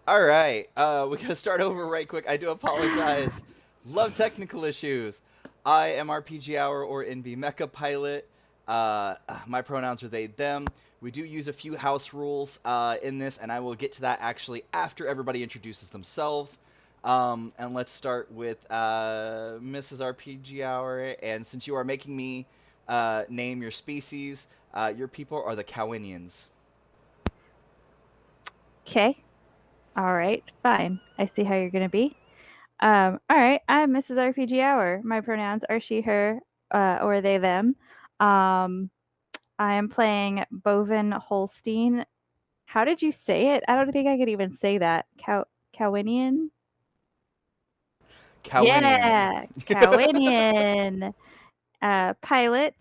All right, we gotta start over right quick. I do apologize. Love technical issues. I am RPG Hour or NB Mecha Pilot. My pronouns are they, them. We do use a few house rules in this, and I will get to that actually after everybody introduces themselves. And let's start with Mrs. RPG Hour. And since you are making me name your species, your people are the Cowinians. Okay. All right. Fine. I see how you're going to be. All right. I'm Mrs. RPG Hour. My pronouns are she, her, or they, them. Um, I am playing Bovine Holstein. How did you say it? I don't think I could even say that. Cowinian? Cowinians. Yeah. Cowinian. Pilot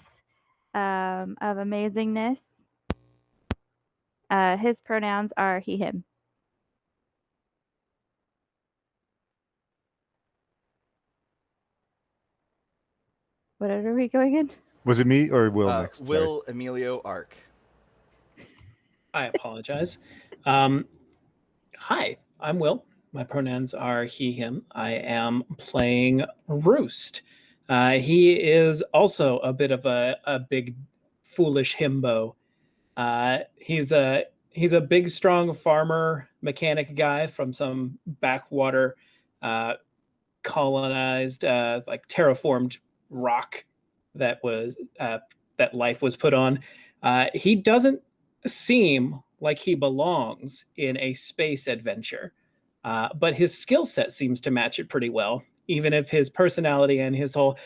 of amazingness. His pronouns are he, him. What are we going in? Was it me or Will next? Sorry. Will Emilio Arc. I apologize. Hi, I'm Will. My pronouns are he, him. I am playing Roost. He is also a bit of a big, foolish himbo. He's a big, strong farmer mechanic guy from some backwater, uh, colonized, like terraformed rock that was that life was put on. He doesn't seem like he belongs in a space adventure, but his skill set seems to match it pretty well. Even if his personality and his whole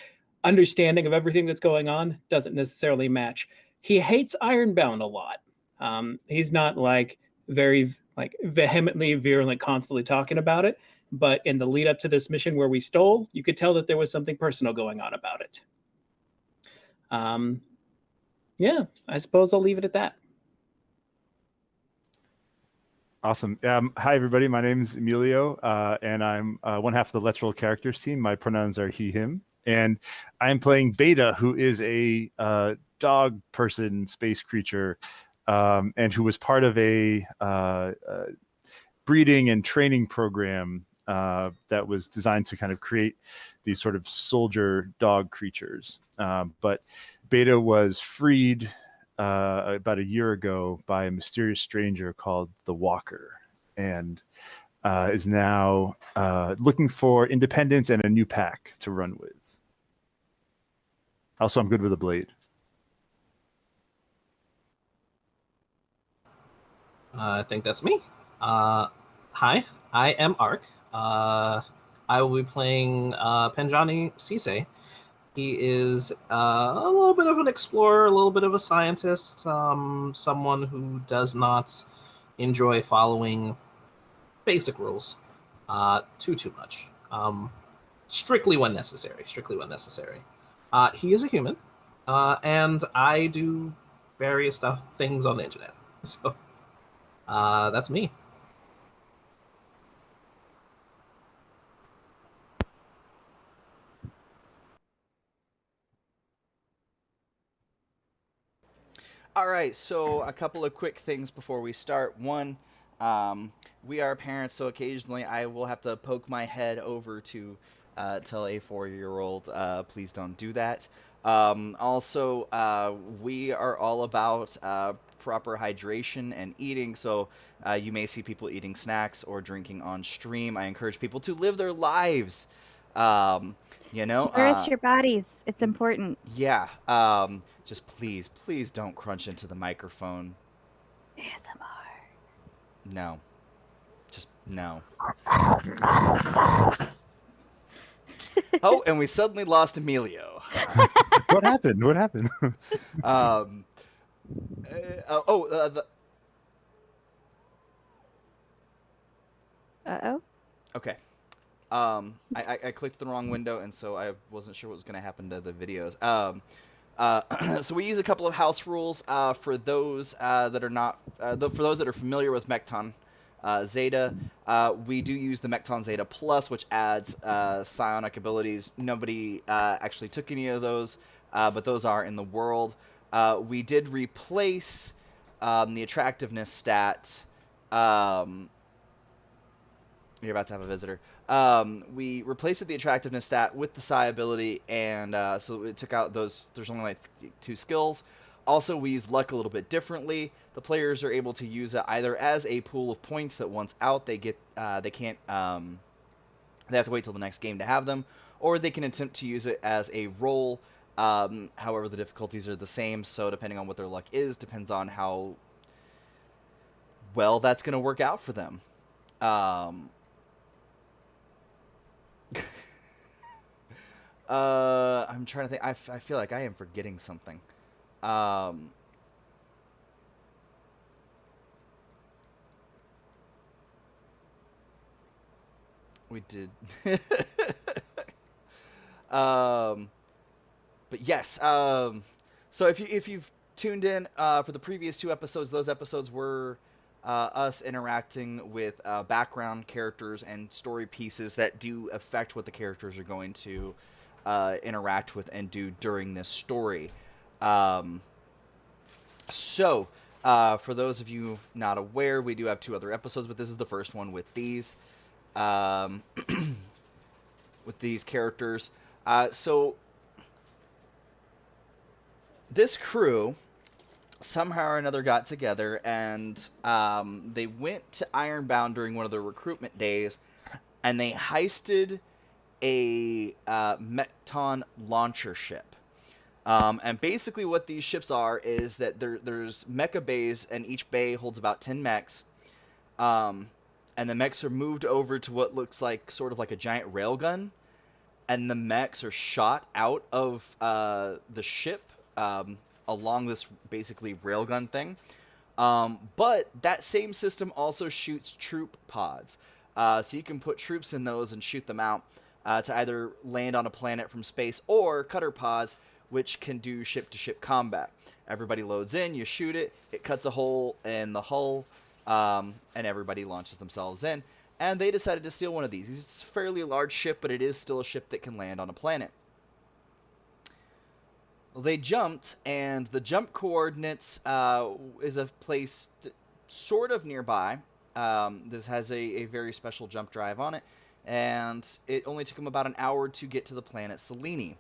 understanding of everything that's going on doesn't necessarily match. He hates Ironbound a lot. He's not like very like vehemently virulent, constantly talking about it. But in the lead up to this mission where we stole, you could tell that there was something personal going on about it. Yeah, I suppose I'll leave it at that. Awesome. Hi, everybody. My name is Emilio, and I'm one half of the Let's Roll characters team. My pronouns are he, him. And I'm playing Beta, who is a dog person space creature, and who was part of a breeding and training program that was designed to kind of create these sort of soldier dog creatures. But Beta was freed about a year ago by a mysterious stranger called the Walker, and is now looking for independence and a new pack to run with. Also, I'm good with a blade. I think that's me. Hi, I am Ark. I will be playing Penjani Cisse. He is a little bit of an explorer, a little bit of a scientist, someone who does not enjoy following basic rules too much. Strictly when necessary. Strictly when necessary. He is a human, and I do various things on the internet. So that's me. All right, so a couple of quick things before we start. One, we are parents, so occasionally I will have to poke my head over to tell a 4-year-old, please don't do that. Also, we are all about proper hydration and eating, so you may see people eating snacks or drinking on stream. I encourage people to live their lives. Um, you know, Nourish your bodies. It's important. yeah. Just please don't crunch into the microphone. ASMR. No. Just no. Oh, and we suddenly lost Emilio. What happened? What happened? Um. The. Uh-oh. Okay. I clicked the wrong window, and so I wasn't sure what was going to happen to the videos. So we use a couple of house rules for those that are not for those that are familiar with Mekton Zeta. We do use the Mekton Zeta Plus, which adds psionic abilities. Nobody actually took any of those, but those are in the world. We did replace the attractiveness stat You're about to have a visitor. We replaced the attractiveness stat with the psi ability, and so it took out those. There's only like 2 skills. Also, we use luck a little bit differently. The players are able to use it either as a pool of points that once out they get they can't they have to wait till the next game to have them, or they can attempt to use it as a roll. However, the difficulties are the same, so depending on what their luck is, depends on how well that's going to work out for them. I'm trying to think. I feel like I am forgetting something. We did. But yes. So if you've tuned in for the previous 2 episodes, those episodes were us interacting with background characters and story pieces that do affect what the characters are going to interact with and do during this story. So, for those of you not aware, we do have 2 other episodes, but this is the first one with these with these characters. So, this crew somehow or another got together, and they went to Ironbound during one of their recruitment days, and they heisted a Mekton launcher ship. And basically what these ships are is that there's mecha bays, and each bay holds about 10 mechs. And the mechs are moved over to what looks like sort of like a giant railgun. And the mechs are shot out of the ship along this basically railgun thing. But that same system also shoots troop pods. So you can put troops in those and shoot them out to either land on a planet from space, or cutter pods, which can do ship-to-ship combat. Everybody loads in, you shoot it, it cuts a hole in the hull, and everybody launches themselves in. And they decided to steal one of these. It's a fairly large ship, but it is still a ship that can land on a planet. They jumped, and the jump coordinates is a place sort of nearby. This has a very special jump drive on it, and it only took them about an hour to get to the planet Sileni.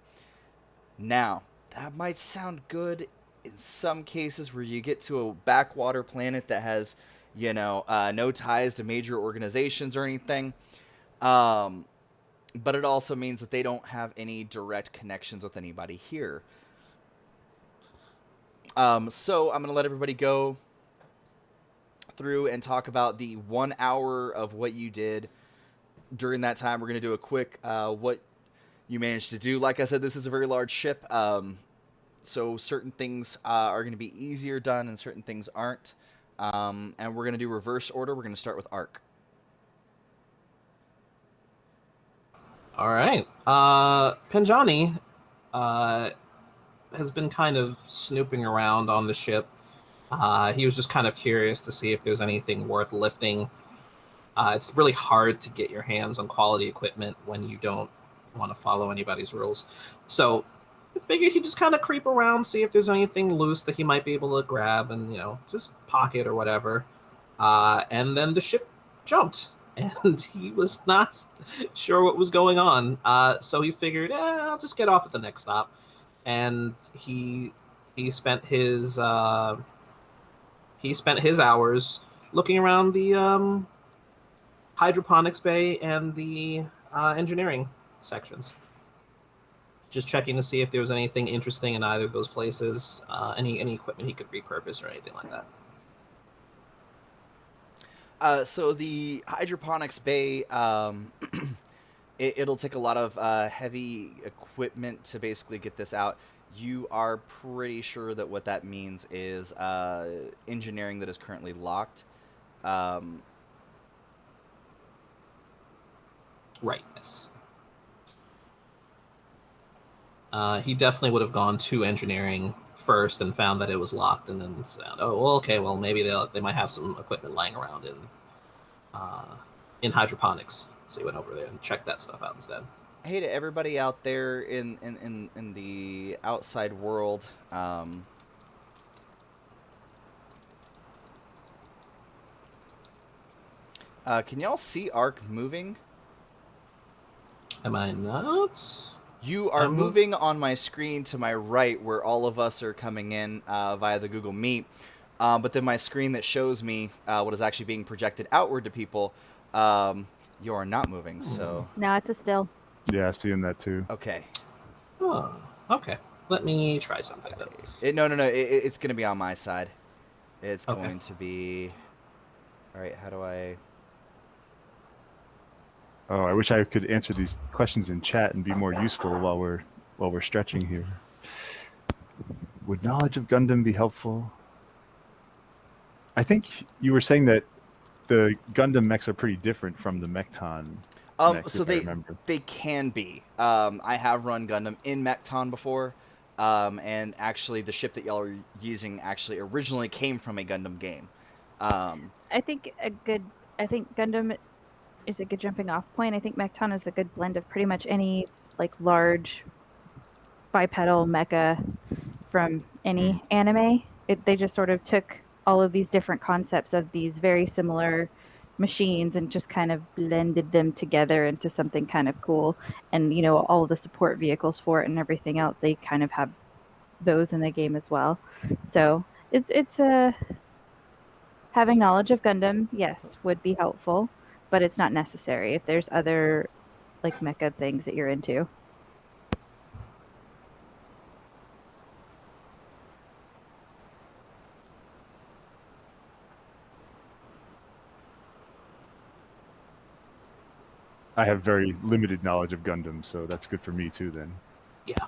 Now, that might sound good in some cases where you get to a backwater planet that has, no ties to major organizations or anything. But it also means that they don't have any direct connections with anybody here. So I'm going to let everybody go through and talk about the 1 hour of what you did during that time. We're going to do a quick what you managed to do. Like I said, this is a very large ship, so certain things are going to be easier done and certain things aren't. And we're going to do reverse order. We're going to start with Ark. All right. Penjani has been kind of snooping around on the ship. He was just kind of curious to see if there's anything worth lifting. It's really hard to get your hands on quality equipment when you don't want to follow anybody's rules. So I figured he'd just kind of creep around, see if there's anything loose that he might be able to grab and, just pocket or whatever. And then the ship jumped, and he was not sure what was going on. So he figured, I'll just get off at the next stop. And he spent his hours looking around the hydroponics bay and the engineering sections, just checking to see if there was anything interesting in either of those places, any equipment he could repurpose or anything like that. So the hydroponics bay, it'll take a lot of heavy equipment to basically get this out. You are pretty sure that what that means is engineering that is currently locked. Right, yes. He definitely would have gone to engineering first and found that it was locked, and then said, "Oh, well, okay. Well, maybe they might have some equipment lying around in hydroponics." So he went over there and checked that stuff out instead. Hey to everybody out there in the outside world. Can y'all see Ark moving? Am I not? You are I'm moving on my screen to my right, where all of us are coming in via the Google Meet. But then my screen that shows me what is actually being projected outward to people, you are not moving. So No, it's a still. Yeah, seeing that too. okay. Oh, okay. Let me try something then. No. It's going to be on my side. It's Okay. going to be. All right. How do I? Oh, I wish I could answer these questions in chat and be more useful while we're stretching here. Would knowledge of Gundam be helpful? I think you were saying that the Gundam mechs are pretty different from the Mekton mechs, So if I remember. they can be. I have run Gundam in Mekton before, and actually the ship that y'all are using actually originally came from a Gundam game. I think Gundam is a good jumping off point. I think Mekton is a good blend of pretty much any like large bipedal mecha from any anime. They just sort of took all of these different concepts of these very similar machines and just kind of blended them together into something kind of cool. And all of the support vehicles for it and everything else, they kind of have those in the game as well. So it's a having knowledge of Gundam, yes, would be helpful, but it's not necessary if there's other like mecha things that you're into. I have very limited knowledge of Gundam, so that's good for me too then. Yeah.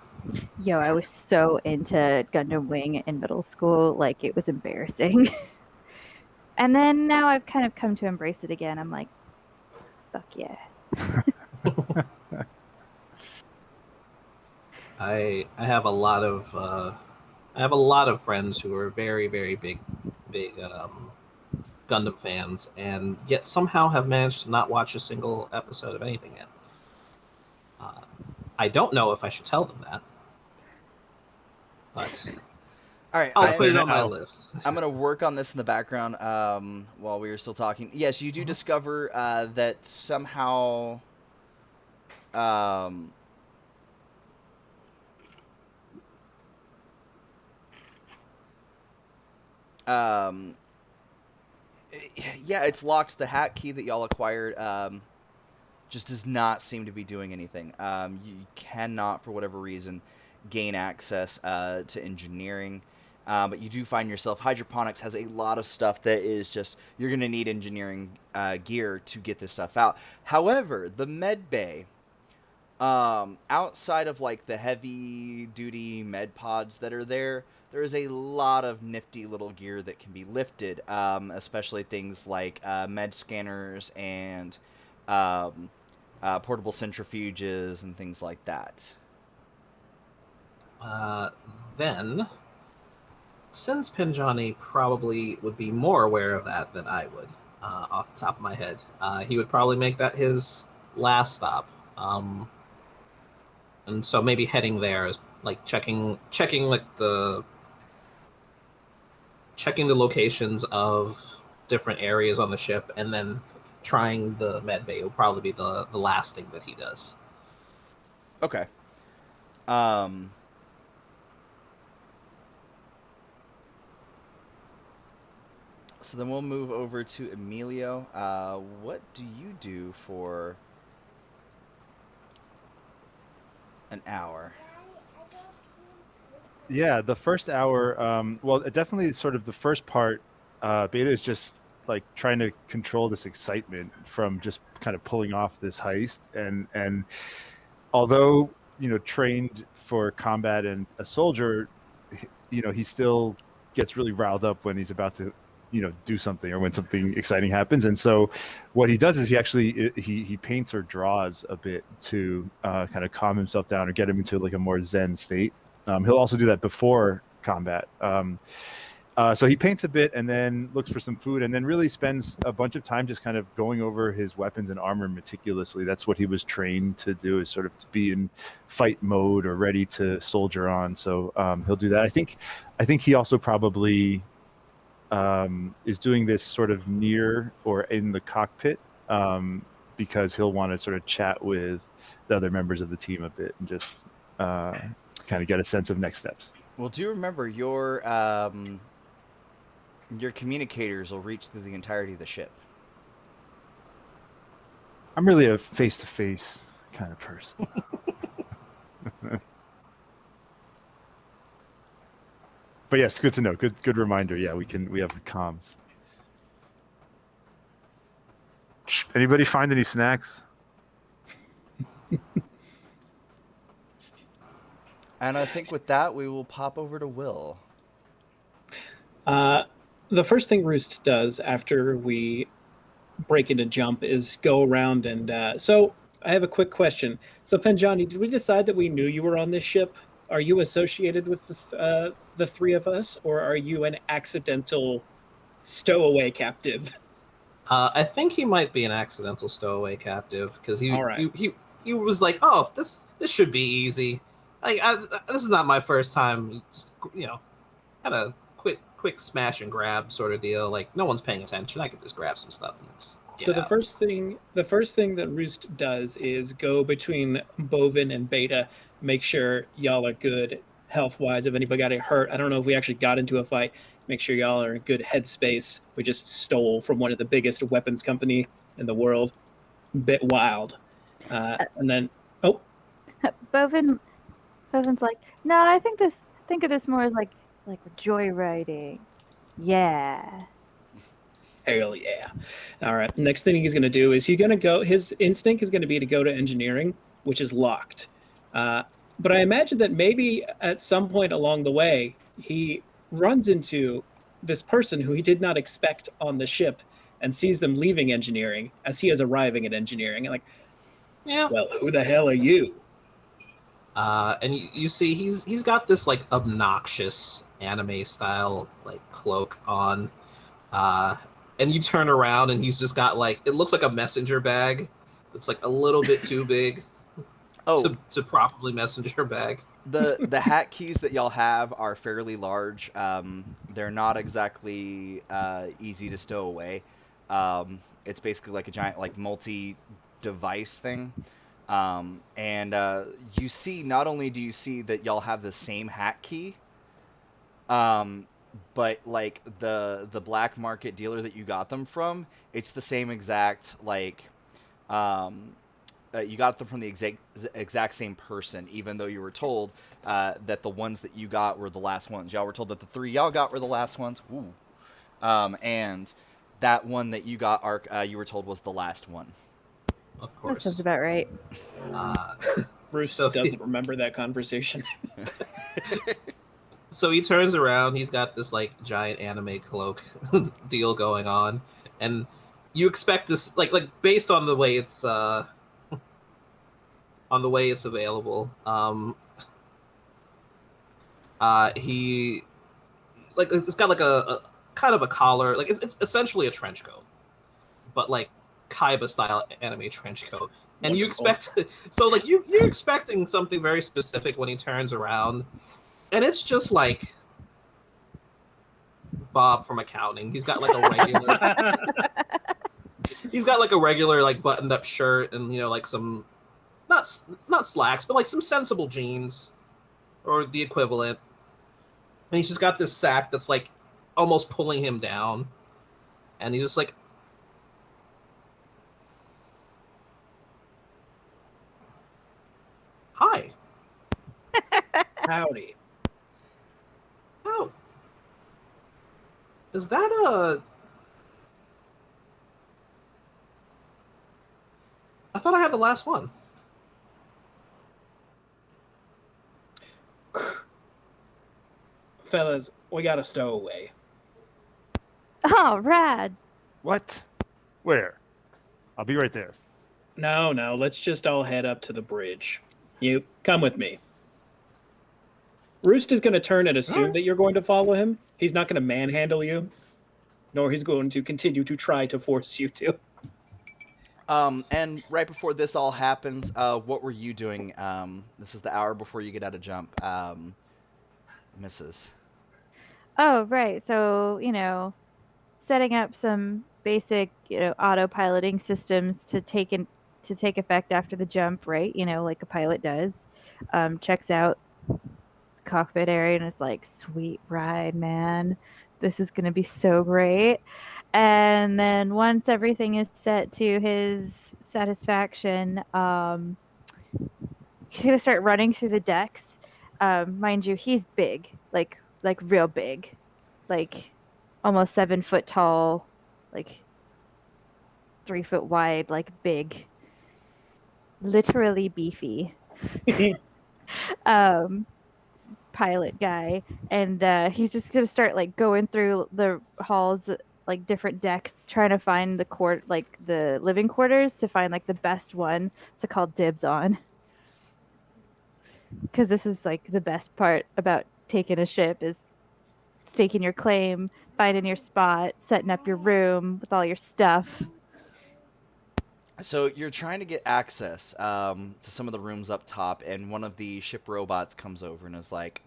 Yo, I was so into Gundam Wing in middle school, like it was embarrassing. And then now I've kind of come to embrace it again. I'm like, fuck yeah. I have a lot of friends who are very, very big Gundam fans, and yet somehow have managed to not watch a single episode of anything yet. I don't know if I should tell them that, but All right. I'll put it on my list. I'm going to work on this in the background while we are still talking. Yes, you do discover that somehow. Yeah, it's locked. The hat key that y'all acquired just does not seem to be doing anything. You cannot, for whatever reason, gain access to engineering. But you do find yourself, hydroponics has a lot of stuff that is just, you're going to need engineering gear to get this stuff out. However, the med bay, outside of like the heavy duty med pods that are there is a lot of nifty little gear that can be lifted, especially things like med scanners and portable centrifuges and things like that. Then, since Penjani probably would be more aware of that than I would, off the top of my head, he would probably make that his last stop. And so maybe heading there is like checking like checking the locations of different areas on the ship, and then trying the med bay will probably be the last thing that he does. Okay. So then we'll move over to Emilio. What do you do for an hour? Yeah, the first hour, well, definitely sort of the first part, Beta is just like trying to control this excitement from just kind of pulling off this heist. And although, trained for combat and a soldier, he still gets really riled up when he's about to, do something or when something exciting happens. And so what he does is he actually, he paints or draws a bit to kind of calm himself down or get him into like a more Zen state. He'll also do that before combat. So he paints a bit and then looks for some food and then really spends a bunch of time just kind of going over his weapons and armor meticulously. That's what he was trained to do, is sort of to be in fight mode or ready to soldier on. So he'll do that. I think he also probably is doing this sort of near or in the cockpit because he'll want to sort of chat with the other members of the team a bit and just kind of get a sense of next steps. Well, do remember your communicators will reach through the entirety of the ship. I'm really a face-to-face kind of person. But yes, good to know. Good reminder. Yeah, we have the comms. Anybody find any snacks? And I think with that, we will pop over to Will. The first thing Roost does after we break into jump is go around and so I have a quick question. So Penjani, did we decide that we knew you were on this ship? Are you associated with the three of us, or are you an accidental stowaway captive? I think he might be an accidental stowaway captive because All right. he was like, oh, this should be easy. Like this is not my first time. Just, kind of quick smash and grab sort of deal. Like no one's paying attention. I could just grab some stuff and just get So the out. first thing that Roost does is go between Bovine and Beta, make sure y'all are good health wise. If anybody got hurt, I don't know if we actually got into a fight. Make sure y'all are in good headspace. We just stole from one of the biggest weapons company in the world. Bit wild. And then Bovin's like, no, I think of this more as like joyriding. Yeah. hell yeah. All right. Next thing he's going to do is his instinct is going to be to go to engineering, which is locked. But I imagine that maybe at some point along the way, he runs into this person who he did not expect on the ship and sees them leaving engineering as he is arriving at engineering. And like, Yeah. well, who the hell are you? And you see he's got this like obnoxious anime style like cloak on, and you turn around and he's just got like it looks like a messenger bag. It's like a little bit too big to properly messenger bag. The hat keys that y'all have are fairly large. They're not exactly easy to stow away. It's basically like a giant like multi-device thing. And you see, not only do you see that y'all have the same hat key, but like the black market dealer that you got them from, it's the same exact like you got them from the exact same person, even though you were told that the ones that you got were the last ones. Y'all were told that the three y'all got were the last ones. Ooh. And that one that you got, Ark, you were told was the last one. Of That course. sounds about right. Bruce So doesn't remember that conversation. So he turns around, he's got this like giant anime cloak deal going on, and you expect this like based on the way it's available, he like it's got like a kind of a collar, like it's essentially a trench coat, but like Kaiba style anime trench coat. And you Wonderful. expect so like you're expecting something very specific when he turns around, and it's just like Bob from accounting. He's got like a regular like buttoned up shirt and like some not slacks but like some sensible jeans or the equivalent. And he's just got this sack that's like almost pulling him down, and he's just like, "Hi." Howdy. Oh. Is that a... I thought I had the last one. Fellas, we got a stowaway. Oh, rad. What? Where? I'll be right there. No, let's just all head up to the bridge. You come with me. Roost is going to turn and assume that you're going to follow him. He's not going to manhandle you, nor he's going to continue to try to force you to. And right before this all happens, what were you doing? This is the hour before you get out of jump, Mrs. Oh, right. So, setting up some basic, autopiloting systems to take effect after the jump, right? Like a pilot does. Checks out the cockpit area and is like, "Sweet ride, man. This is gonna be so great." And then once everything is set to his satisfaction, he's gonna start running through the decks. Mind you, he's big, like real big, like almost 7 foot tall, like 3 foot wide, like big, literally beefy. um, Pilot guy, and he's just gonna start like going through the halls, like different decks, trying to find the living quarters to find like the best one to call dibs on. Because this is like the best part about taking a ship is staking your claim, finding your spot, setting up your room with all your stuff. So you're trying to get access to some of the rooms up top, and one of the ship robots comes over and is like,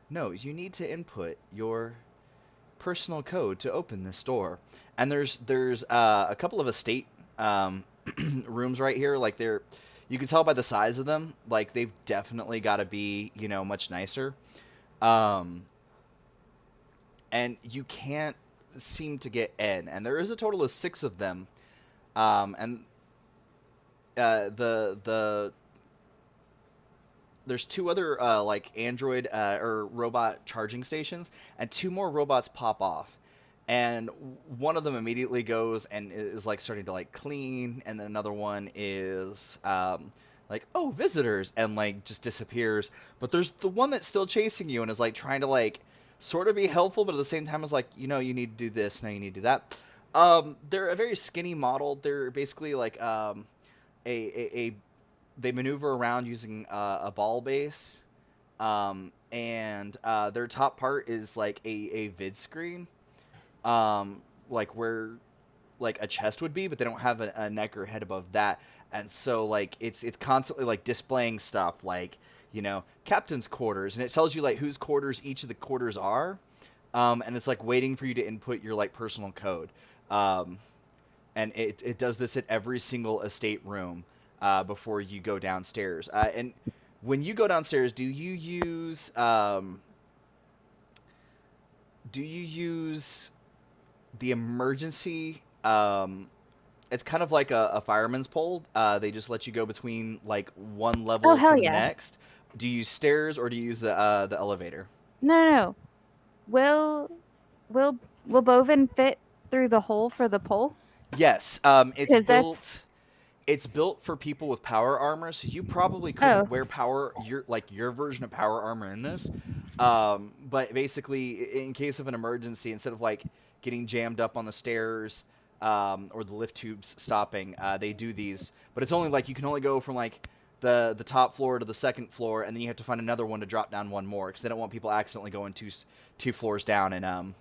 "No, you need to input your personal code to open this door." And there's a couple of estate rooms right here. Like you can tell by the size of them, like they've definitely got to be much nicer. And you can't seem to get in. And there is a total of 6 of them. And there's 2 other like android or robot charging stations, and 2 more robots pop off, and one of them immediately goes and is like starting to like clean, and then another one is like, "Oh, visitors," and like just disappears. But there's the one that's still chasing you and is like trying to like sort of be helpful, but at the same time is like, you need to do this, now you need to do that. They're a very skinny model. They're basically like they maneuver around using a ball base, and their top part is like a vid screen, like where like a chest would be, but they don't have a neck or head above that, and so like it's constantly like displaying stuff like captain's quarters, and it tells you like whose quarters each of the quarters are, and it's like waiting for you to input your like personal code, and it does this at every single estate room. Before you go downstairs. And when you go downstairs, do you use the emergency? It's kind of like a fireman's pole. They just let you go between like one level to the next. Do you use stairs or do you use the elevator? No. Will Bovine fit through the hole for the pole? Yes. It's built for people with power armor, so you probably couldn't wear your version of power armor in this. But basically, in case of an emergency, instead of like getting jammed up on the stairs or the lift tubes stopping, they do these. But it's only like you can only go from like the top floor to the second floor, and then you have to find another one to drop down one more because they don't want people accidentally going two floors down and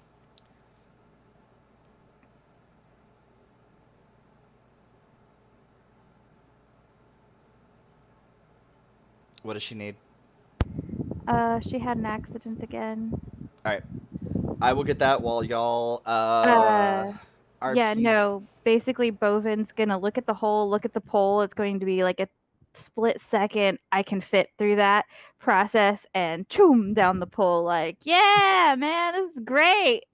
What does she need? She had an accident again. All right, I will get that while y'all. Yeah, no. Basically, Bovin's gonna look at the hole, look at the pole. It's going to be like a split second. I can fit through that process and choom down the pole. Like, yeah, man, this is great.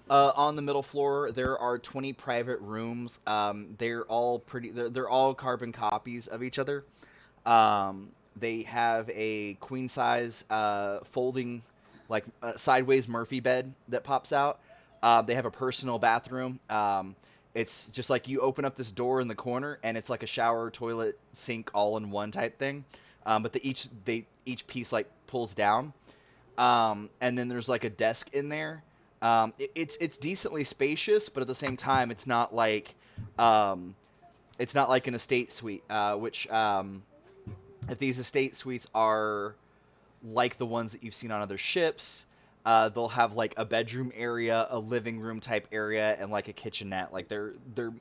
On the middle floor, there are 20 private rooms. They're all they're all carbon copies of each other. They have a queen size folding, like sideways Murphy bed that pops out. They have a personal bathroom. It's just like you open up this door in the corner, and it's like a shower, toilet, sink, all in one type thing. But each piece like pulls down, and then there's like a desk in there. It's decently spacious, but at the same time, it's not like an estate suite, which. If these estate suites are like the ones that you've seen on other ships, they'll have like a bedroom area, a living room type area, and like a kitchenette. Like they're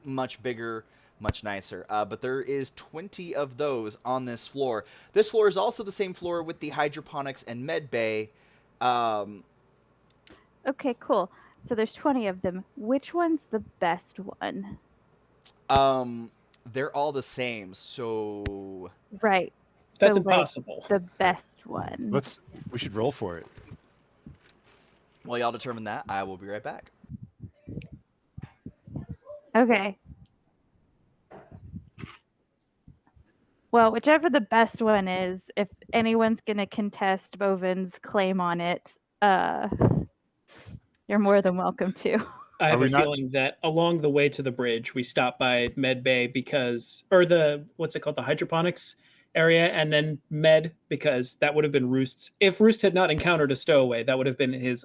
much bigger, much nicer. But there is 20 of those on this floor. This floor is also the same floor with the hydroponics and med bay. Okay, cool. So there's 20 of them. Which one's the best one? They're all the same. So Right. That's so, impossible. the best one. We should roll for it. while y'all determine that, I will be right back. Okay. Well, whichever the best one is, if anyone's going to contest Bovin's claim on it, you're more than welcome to. I have Are a we not- feeling that along the way to the bridge, we stopped by Med Bay because, or what's it called, the hydroponics area, and then Med because that would have been Roost's. If Roost had not encountered a stowaway, that would have been his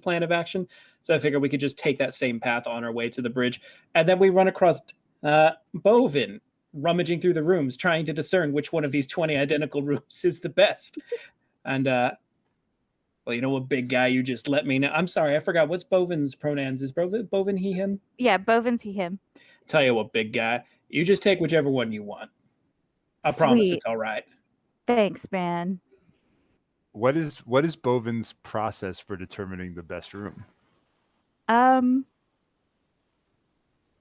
plan of action. So I figured we could just take that same path on our way to the bridge, and then we run across Bovine rummaging through the rooms, trying to discern which one of these 20 identical rooms is the best. And well, you know what, big guy, you just let me know. I'm sorry, I forgot. What's Bovin's pronouns? Is Bovine he, him? Yeah, Bovin's he, him. Tell you what, big guy, you just take whichever one you want. I promise Sweet. it's all right. Thanks, man. What is Bovin's process for determining the best room?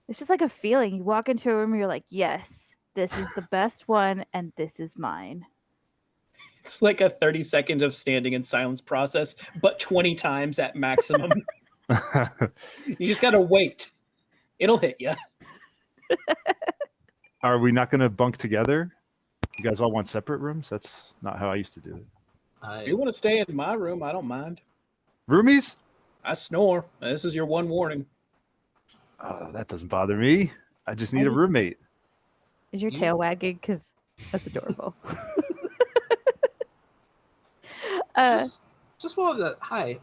It's just like a feeling. You walk into a room and you're like, yes, this is the best one and this is mine. It's like a 30 seconds of standing in silence process, but 20 times at maximum. You just gotta wait. It'll hit you. Are we not going to bunk together? You guys all want separate rooms? That's not how I used to do it. If you want to stay in my room, I don't mind. Roomies? I snore. This is your one warning. Oh, that doesn't bother me. I just need a roommate. Is your tail wagging? Because that's adorable. Just wanted to hi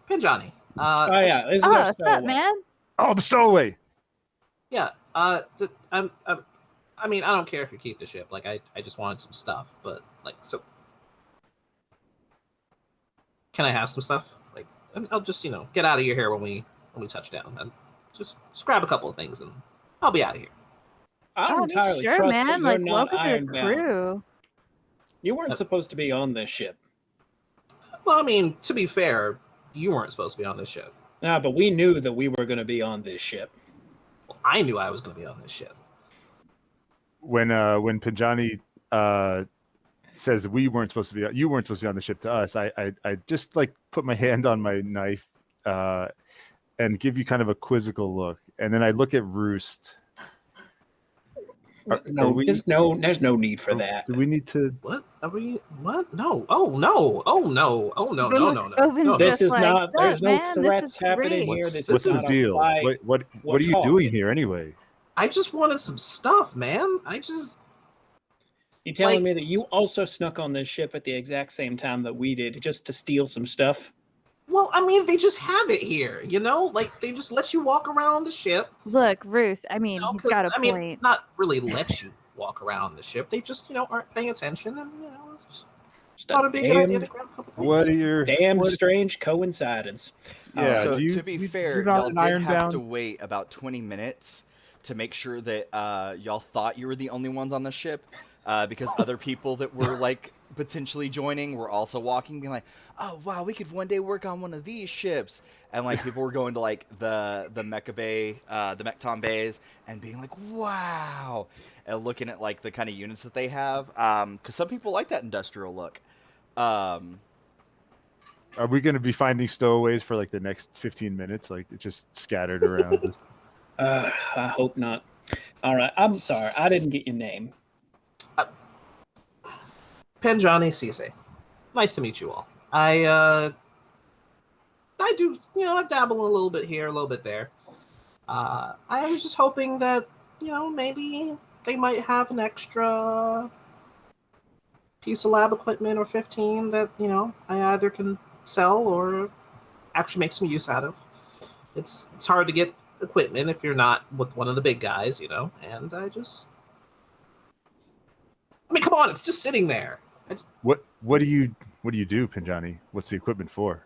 Penjani. Oh yeah, this is our what's up, man? Oh, the stowaway. Yeah. I mean, I don't care if you keep the ship. Like, I just wanted some stuff, but like, so can I have some stuff? Like, I'll just get out of your hair when we touch down, and just grab a couple of things, and I'll be out of here. I don't entirely sure, trust man. that you're Like, not welcome to the ironbound. crew. You weren't supposed to be on this ship. Well, I mean, to be fair, you weren't supposed to be on this ship. Nah, but we knew that we were going to be on this ship. Well, I knew I was going to be on this ship. When Penjani says that you weren't supposed to be on the ship to us, I just like put my hand on my knife and give you kind of a quizzical look, and then I look at Roost. There's no need for that. Do we need to? What are we? What? No! Oh no! Oh no! Oh no! No! No! No! Bovin's No! This just is like, not. There's no man, this threats is happening great. here. This What's is the not deal? A fight. What We're are you talking. doing here anyway? I just wanted some stuff, man. You telling me that you also snuck on this ship at the exact same time that we did, just to steal some stuff? Well, I mean, they just have it here, Like, they just let you walk around the ship. Look, Roost, I mean, he's got a point. I mean, not really let you walk around the ship. They just, aren't paying attention, and Just not a big idea to grab a couple things. What are your strange coincidence. Yeah. So do to be fair, you're not y'all an did iron have bound? to wait about 20 minutes to make sure that y'all thought you were the only ones on the ship, because other people that were like potentially joining were also walking, being like, "Oh wow, we could one day work on one of these ships," and like people were going to like the Mecha Bay, the Mekton bays, and being like, "Wow," and looking at like the kind of units that they have, because some people like that industrial look. Are we going to be finding stowaways for like the next 15 minutes? Like it's just scattered around us? I hope not. All right, I'm sorry. I didn't get your name. Penjani Cisse. Nice to meet you all. I do, I dabble a little bit here, a little bit there. I was just hoping that, maybe they might have an extra piece of lab equipment or 15 that, I either can sell or actually make some use out of. It's hard to get equipment if you're not with one of the big guys, and I mean, come on, it's just sitting there. What do you do, Penjani? What's the equipment for?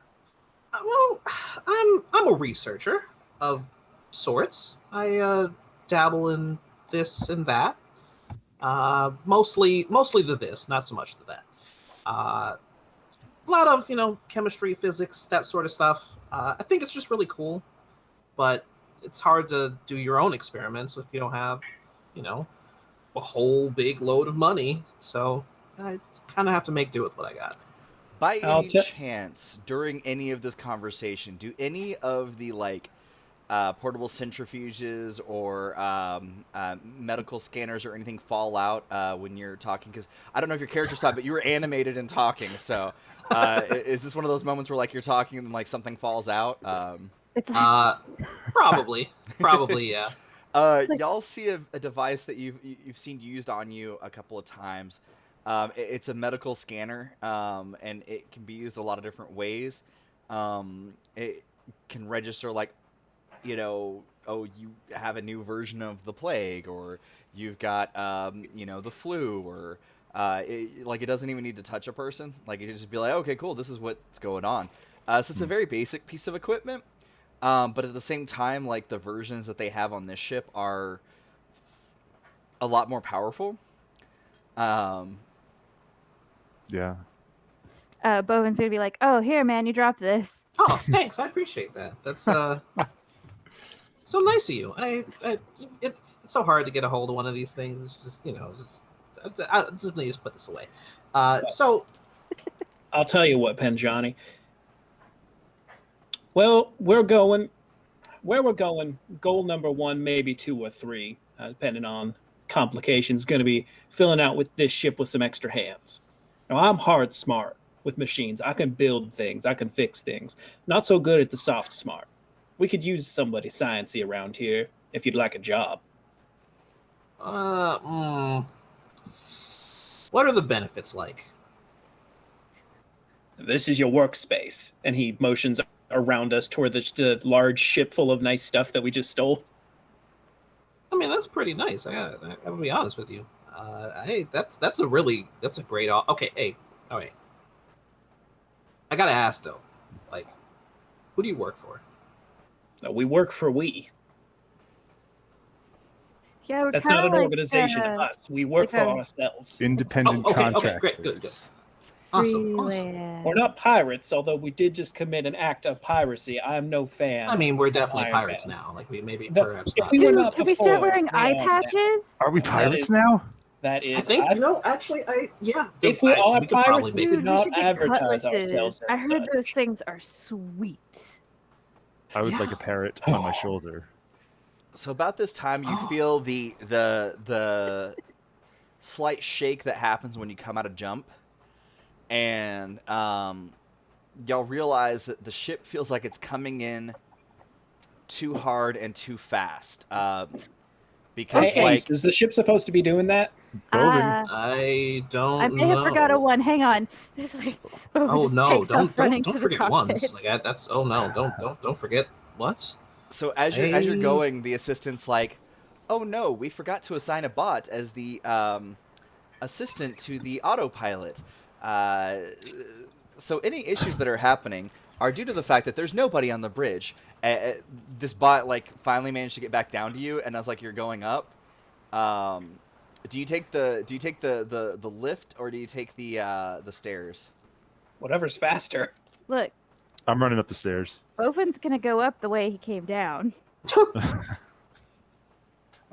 Well, I'm a researcher of sorts. I dabble in this and that. Mostly the this, not so much the that. A lot of chemistry, physics, that sort of stuff. I think it's just really cool, but it's hard to do your own experiments if you don't have, a whole big load of money. So I kind of have to make do with what I got. By I'll any check. chance, during any of this conversation, do any of the portable centrifuges or medical scanners or anything fall out when you're talking? Because I don't know if your character's talking, but you were animated and talking. So is this one of those moments where you're talking and something falls out? It's like, Probably, yeah. Y'all see a device that you've seen used on you a couple of times. It's a medical scanner, and it can be used a lot of different ways. It can register oh, you have a new version of the plague, or you've got the flu, or it doesn't even need to touch a person. It can just be like, okay, cool, this is what's going on. So it's a very basic piece of equipment. But at the same time, the versions that they have on this ship are a lot more powerful. Yeah. Bovin's gonna be like, "Oh, here, man, you dropped this." Oh, thanks. I appreciate that. That's so nice of you. It's so hard to get a hold of one of these things. It's just I just need to put this away. So I'll tell you what, Penjani. Well, where we're going, goal number 1, maybe 2 or 3, depending on complications, going to be filling out with this ship with some extra hands. Now, I'm hard smart with machines. I can build things. I can fix things. Not so good at the soft smart. We could use somebody sciencey around here if you'd like a job. What are the benefits like? This is your workspace. And he motions around us toward the large ship full of nice stuff that we just stole. I mean, that's pretty nice. I gotta be honest with you. Hey, that's a great. Okay, hey, all right. I gotta ask though, who do you work for? We work for we. Yeah, That's not an organization to us. We work for ourselves. Independent okay, contractors. great, good. Awesome. Freeland. We're not pirates, although we did just commit an act of piracy. I am no fan. I mean, we're definitely Iron pirates Man. now. We maybe The- perhaps if not. we were Dude, not can we start before, wearing we eye are now. patches? Are we That pirates is- now? That is, I think actually, yeah. if we are could probably pirates, make we it. should not should get advertise cutlasses. ourselves. I as heard such. those things are sweet. I would Yeah. like a parrot on my shoulder. So about this time, you feel the slight shake that happens when you come out of jump, and y'all realize that the ship feels like it's coming in too hard and too fast. Because Hey, is the ship supposed to be doing that? Bovine. I don't I may have know. forgot a one. Hang on. It's like, Oh just no! takes off running Don't to the forget cockpit. ones. That's. Oh no! Don't forget what? So as you're going, the assistant's like, "Oh no, we forgot to assign a bot as the assistant to the autopilot. So any issues that are happening are due to the fact that there's nobody on the bridge. This bot finally managed to get back down to you, and as you're going up, do you take the lift or do you take the stairs? Whatever's faster. Look, I'm running up the stairs. Bovin's gonna go up the way he came down.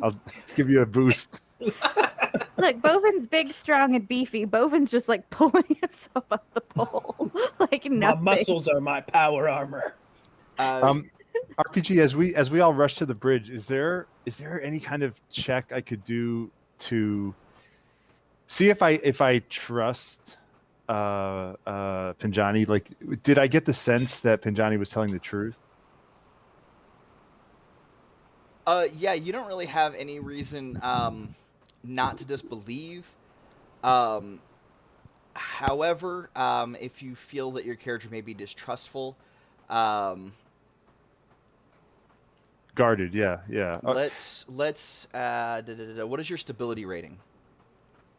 I'll give you a boost. Look, Bovin's big, strong, and beefy. Bovin's just pulling himself up the pole like My nothing. muscles are my power armor. RPG, as we all rush to the bridge, is there any kind of check I could do to see if I trust Penjani? Did I get the sense that Penjani was telling the truth? Yeah, you don't really have any reason not to disbelieve. However, if you feel that your character may be distrustful, Guarded, yeah. let's what is your stability rating?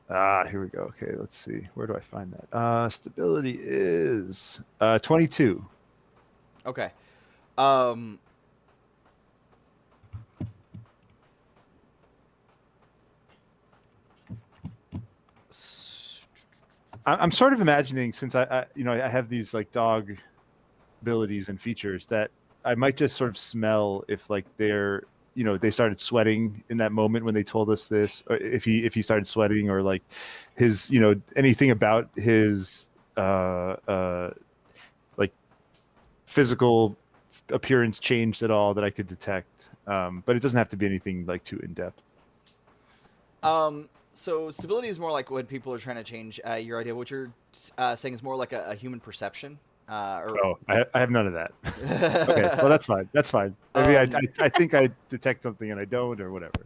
Here we go. Okay, let's see. Where do I find that? Stability is 22. Okay. I'm sort of imagining, since I have these dog abilities and features that I might just sort of smell if like they're they started sweating in that moment when they told us this, or if he started sweating, or like his anything about his like physical appearance changed at all that I could detect. But it doesn't have to be anything like too in depth. So stability is more like when people are trying to change your idea. What you're saying is more like a human perception. Oh, I have none of that. Okay, well that's fine. That's fine. Maybe I think I detect something and I don't, or whatever.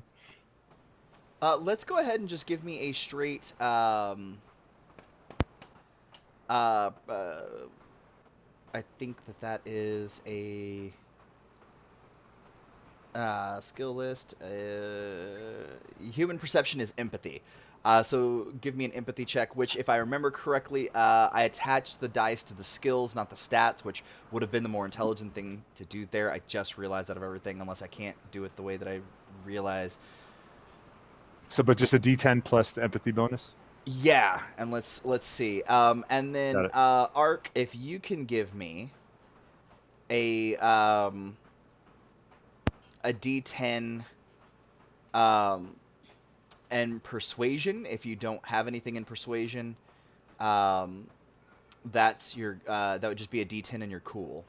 Let's go ahead and just give me a straight. I think that is a skill list. Human perception is empathy. So give me an empathy check, which, if I remember correctly, I attached the dice to the skills, not the stats, which would have been the more intelligent thing to do there. I just realized out of everything, unless I can't do it the way that I realize. So, but just a D10 plus the empathy bonus? Yeah, and let's see. And then, Ark, if you can give me a D10 and persuasion. If you don't have anything in persuasion, that's your that would just be a D10 and you're cool.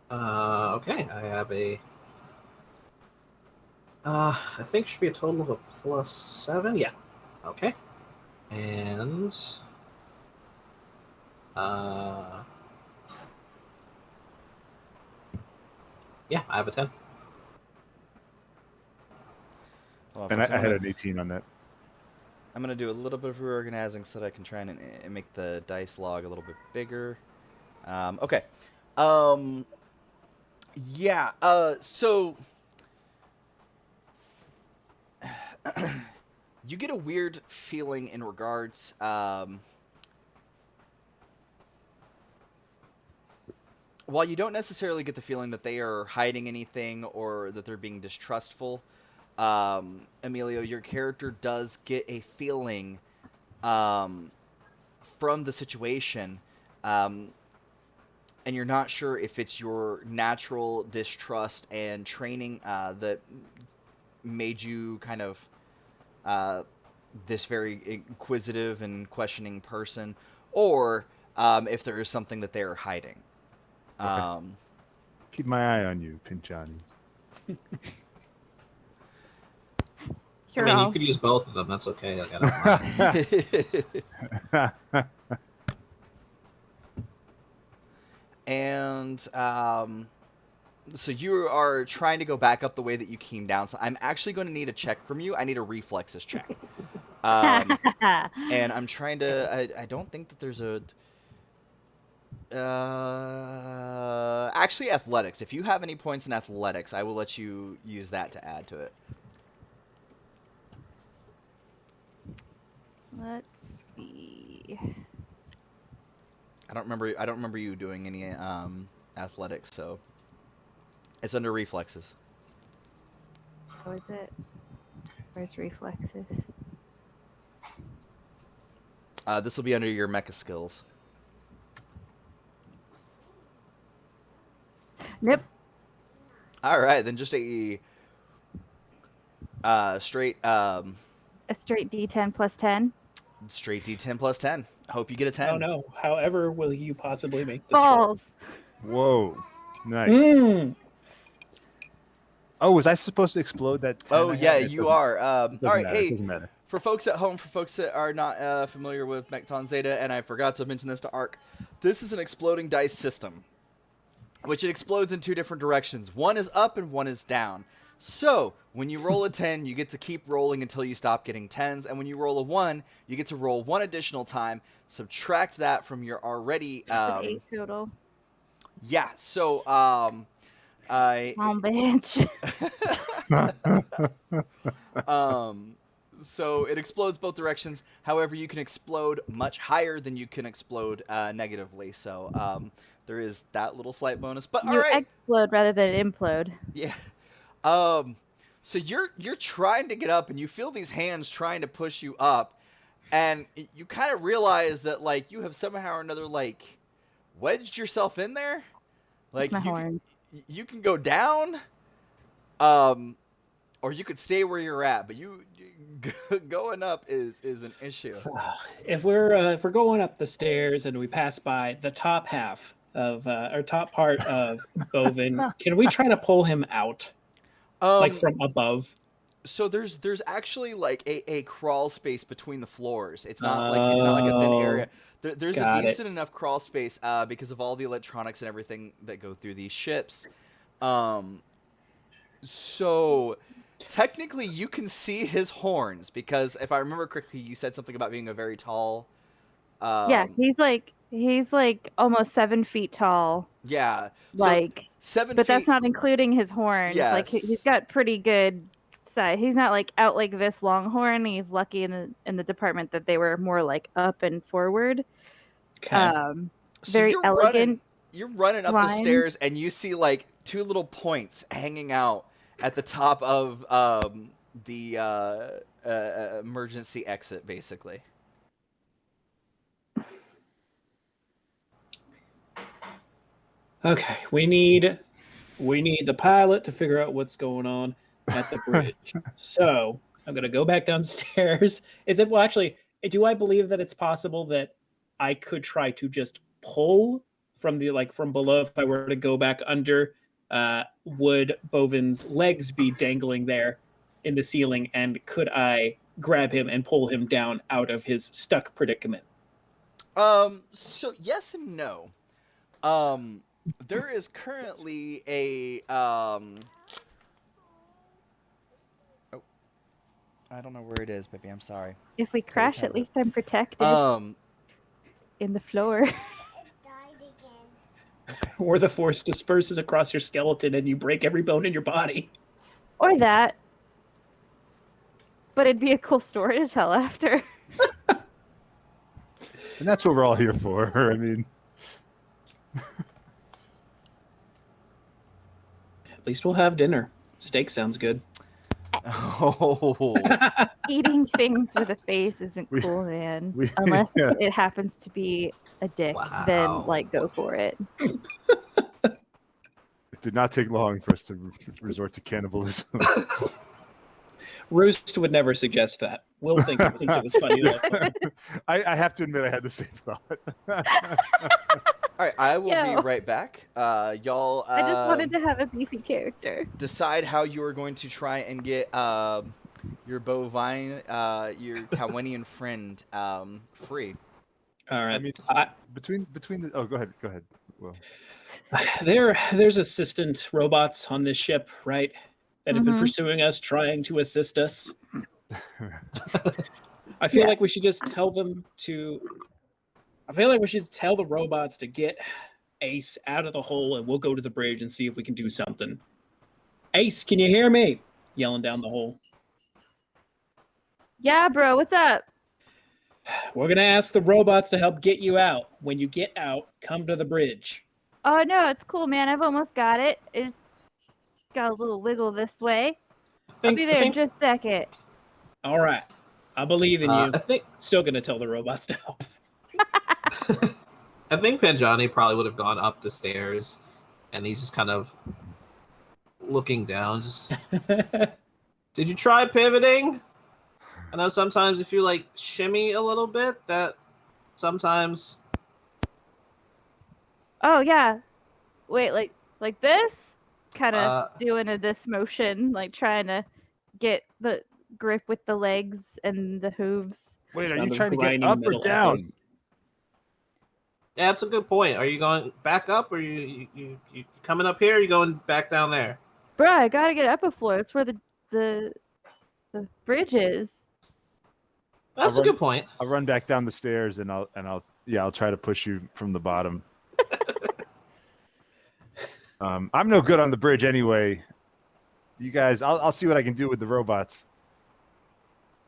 Okay, I have a. I think it should be a total of a +7. Yeah. Okay. And. Yeah, I have a 10. Well, And folks, I had an 18 on that. I'm going to do a little bit of reorganizing so that I can try and make the dice log a little bit bigger. Okay. Yeah, so... you get a weird feeling in regards... while you don't necessarily get the feeling that they are hiding anything or that they're being distrustful... Emilio, your character does get a feeling from the situation, and you're not sure if it's your natural distrust and training that made you kind of this very inquisitive and questioning person, or if there is something that they are hiding. Okay. Keep my eye on you, Penjani. You could use both of them. That's okay. I don't mind. And so you are trying to go back up the way that you came down. So I'm actually going to need a check from you. I need a reflexes check. And I'm trying to... I don't think that there's a... actually, athletics. If you have any points in athletics, I will let you use that to add to it. Let's see. I don't remember you doing any athletics, so it's under reflexes. Oh, is it? Where's reflexes? This will be under your mecha skills. Nope. All right, then just a straight a straight D10 plus 10. Straight D10 plus 10. Hope you get a 10. Oh no! However, will you possibly make this Balls. Whoa, nice. Oh, was I supposed to explode that 10? Oh yeah, you are. All right, hey. It doesn't matter. For folks at home, for folks that are not familiar with Mekton Zeta, and I forgot to mention this to Ark, this is an exploding dice system, which it explodes in two different directions. One is up and one is down. So, when you roll a 10, you get to keep rolling until you stop getting 10s, and when you roll a 1, you get to roll one additional time, subtract that from your already... 8 total. Yeah, so, bitch. So it explodes both directions. However, you can explode much higher than you can explode negatively. So there is that little slight bonus. But all right, explode rather than implode. Yeah. So you're trying to get up, and you feel these hands trying to push you up, and you kind of realize that like you have somehow or another like wedged yourself in there. Like my horns. you can go down, or you could stay where you're at. But you going up is an issue. If we're going up the stairs and we pass by the top half of or top part of Bovine, can we try to pull him out like from above? So there's actually like a crawl space between the floors. It's not like a thin area. There's a decent enough crawl space because of all the electronics and everything that go through these ships. So technically you can see his horns because if I remember correctly, you said something about being a very tall. Yeah, he's like almost 7 feet tall. Yeah, like so 7 but feet. that's not including his horns. Yes. Like he's got pretty good size. He's not like out like this longhorn. He's lucky in the department that they were more like up and forward. Okay. Very elegant. You're running up the stairs and you see like 2 little points hanging out at the top of the emergency exit, basically. Okay, we need the pilot to figure out what's going on at the bridge. So I'm gonna go back downstairs. Actually, do I believe that it's possible that I could try to just pull from from below if I were to go back under? Would Bovine's legs be dangling there in the ceiling, and could I grab him and pull him down out of his stuck predicament? So yes and no. There is currently a I don't know where it is, baby. I'm sorry. If we crash, at least I'm protected in the floor. Or the force disperses across your skeleton and you break every bone in your body. Or that. But it'd be a cool story to tell after. And that's what we're all here for. I mean, at least we'll have dinner. Steak sounds good. Oh. Eating things with a face isn't cool, man. Unless it happens to be a dick, then like go for it. It did not take long for us to resort to cannibalism. Roost would never suggest that. Will think it was funny though. I have to admit I had the same thought. All right, I will be right back. Y'all. I just wanted to have a beefy character. Decide how you are going to try and get your Bovine, your Cowenian friend, free. All right. I mean, between the. Oh, go ahead. Well, there's assistant robots on this ship, right? That have been pursuing us, trying to assist us. I feel like we should just tell them to. I feel like we should tell the robots to get Ace out of the hole, and we'll go to the bridge and see if we can do something. Ace, can you hear me? Yelling down the hole. Yeah, bro, what's up? We're gonna ask the robots to help get you out. When you get out, come to the bridge. Oh no, it's cool, man. I've almost got it. It's got a little wiggle this way. I'll be there in just a second. All right, I believe in you. I think still gonna tell the robots to help. I think Penjani probably would have gone up the stairs, and he's just kind of looking down. Just, did you try pivoting? I know sometimes if you like shimmy a little bit, that sometimes. Oh yeah, wait, like this, kind of doing this motion, like trying to get the grip with the legs and the hooves. Wait, are you trying to get up or down? Yeah, that's a good point. Are you going back up, or you coming up here? Or are you going back down there? Bruh, I gotta get up a floor. That's where the bridge is. That's a good point. I'll run back down the stairs and I'll try to push you from the bottom. I'm no good on the bridge anyway. You guys, I'll see what I can do with the robots.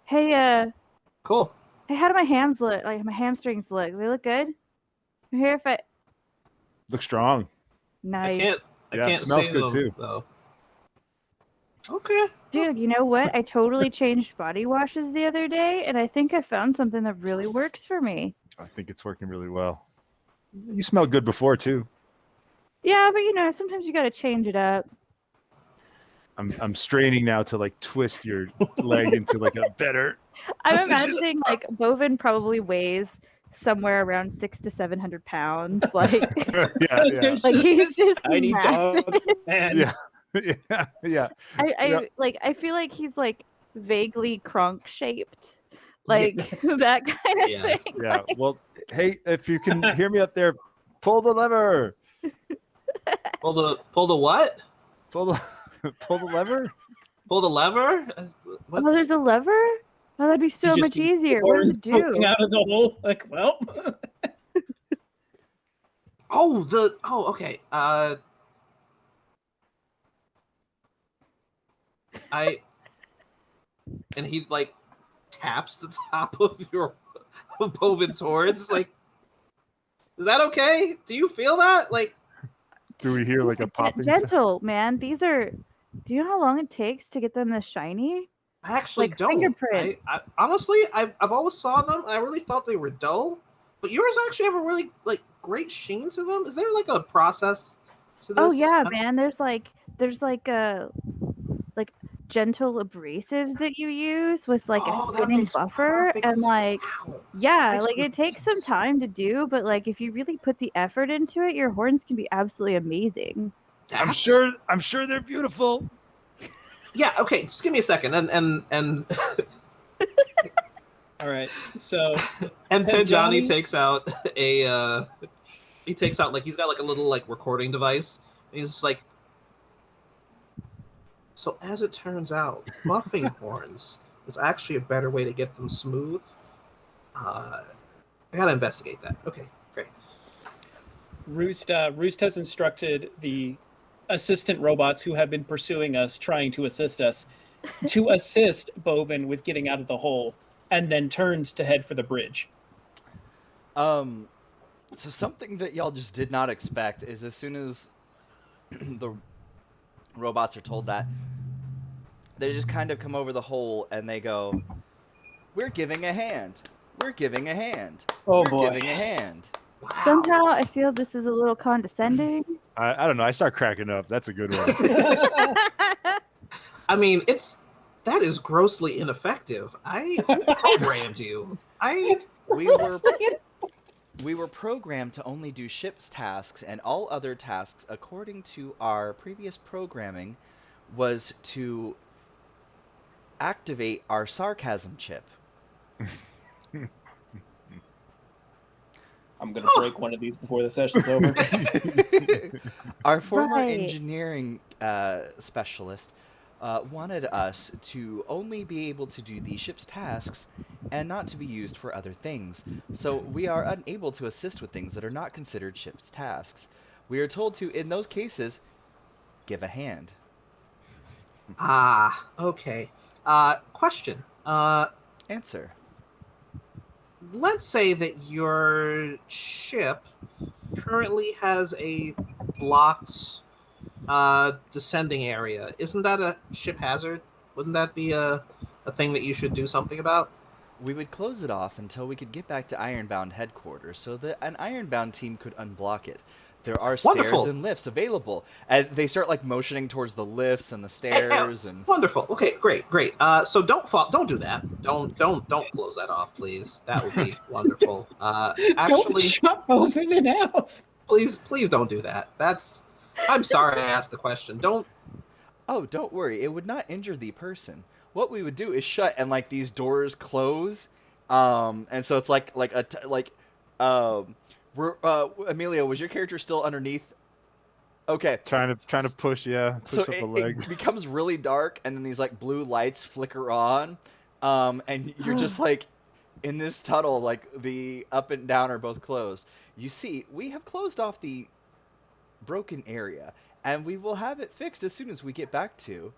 Hey, cool. Hey, how do my hams look? Like my hamstrings look? They look good. I'm here if I look strong. Nice. I can't smells see good them, too. Though. Okay. Dude, you know what? I totally changed body washes the other day, and I think I found something that really works for me. I think it's working really well. You smelled good before too. Yeah, but sometimes you got to change it up. I'm straining now to like twist your leg into like a better. I'm position. imagining like Bovine probably weighs somewhere around 600 to 700 pounds. Like, Yeah. There's like he's this just tiny massive. dog, man. Yeah. I feel like he's like vaguely Kronk shaped, like Yes. that kind of Yeah. thing. Yeah. Well, hey, if you can hear me up there, pull the lever. Pull the what? Pull the lever. Pull the lever? What? Oh, there's a lever. Oh, that'd be so You much just easier. What does horns it do? poking out of the hole. Like, well, Okay. And he like taps the top of your Bovin's horns. It's like, is that okay? Do you feel that? Like, Do we hear like a popping sound? Gentle, man. These are. Do you know how long it takes to get them this shiny? I actually Like don't. fingerprints. I honestly, I've always saw them. And I really thought they were dull, but yours actually have a really like great sheen to them. Is there like a process to this? Oh yeah, man. There's like gentle abrasives that you use with like a that spinning makes buffer perfect and sense. like Wow. yeah, Makes like it perfect takes some sense. time to do, but like if you really put the effort into it, your horns can be absolutely amazing. I'm That's- sure they're beautiful. Yeah. Okay. Just give me a second. And all right. So And Penjani Penjani- takes out a he takes out like he's got like a little like recording device. And he's just like, so as it turns out, buffing horns is actually a better way to get them smooth. I gotta investigate that. Okay, great. Roost has instructed the assistant robots who have been pursuing us, trying to assist us, to assist Bovine with getting out of the hole, and then turns to head for the bridge. So something that y'all just did not expect is as soon as the robots are told that, they just kind of come over the hole and they go, "We're giving a hand. We're giving a hand. Oh, We're boy. giving a hand." Wow. Somehow I feel this is a little condescending. I don't know. I start cracking up. That's a good one. I mean, that is grossly ineffective. Who programmed you? We were programmed to only do ship's tasks, and all other tasks, according to our previous programming, was to activate our sarcasm chip. I'm gonna break one of these before the session's over. Our former Right. engineering specialist wanted us to only be able to do the ship's tasks and not to be used for other things. So we are unable to assist with things that are not considered ship's tasks. We are told to, in those cases, give a hand. Okay. Question. Answer. Let's say that your ship currently has a blocked descending area. Isn't that a ship hazard? Wouldn't that be a thing that you should do something about? We would close it off until we could get back to Ironbound headquarters so that an Ironbound team could unblock it. There are stairs Wonderful. and lifts available. And they start like motioning towards the lifts and the stairs and Wonderful. Okay, great. So don't do that. Don't close that off, please. That would be wonderful. Don't Actually, shut Bovine in half. please don't do that. I'm sorry I asked the question. Don't. Oh, don't worry. It would not injure the person. What we would do is shut and like these doors close. And so it's Emilio, was your character still underneath? Okay. trying to push, push So up the leg. it becomes really dark and then these like blue lights flicker on. And you're just like in this tunnel, like the up and down are both closed. You see, we have closed off the broken area and we will have it fixed as soon as we get back to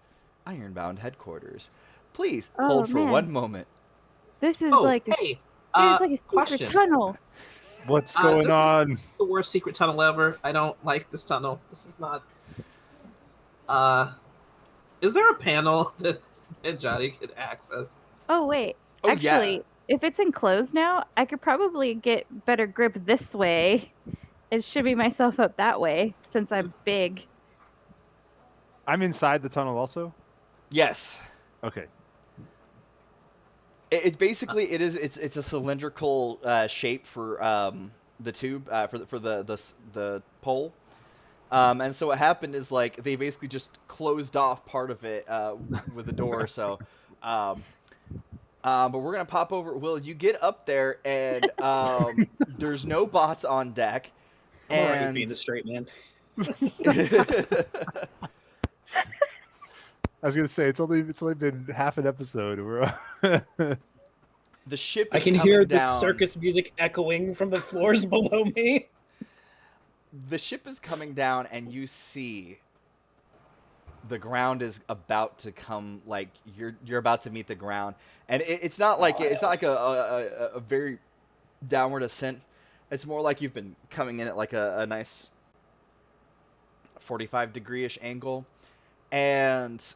Ironbound headquarters. Please Oh, hold for man. one moment. This is Oh, like hey. it's like a secret Question. tunnel. What's going this on? Is the worst secret tunnel ever. I don't like this tunnel. This is not. Is there a panel that Johnny could access? Oh wait. Oh, Actually, yeah. if it's enclosed now, I could probably get better grip this way It should be myself up that way since I'm big. I'm inside the tunnel also. Yes. Okay. It basically it's a cylindrical shape for the tube for the pole. And so what happened is like they basically just closed off part of it with the door. So, but we're gonna pop over. Will you get up there and there's no bots on deck, I'm already and being the straight man. I was gonna say it's only been half an episode. the ship I is can coming hear the down. circus music echoing from the floors below me. The ship is coming down, and you see the ground is about to come. Like you're about to meet the ground, and it's not like a very downward ascent. It's more like you've been coming in at like a nice 45-degree-ish angle, and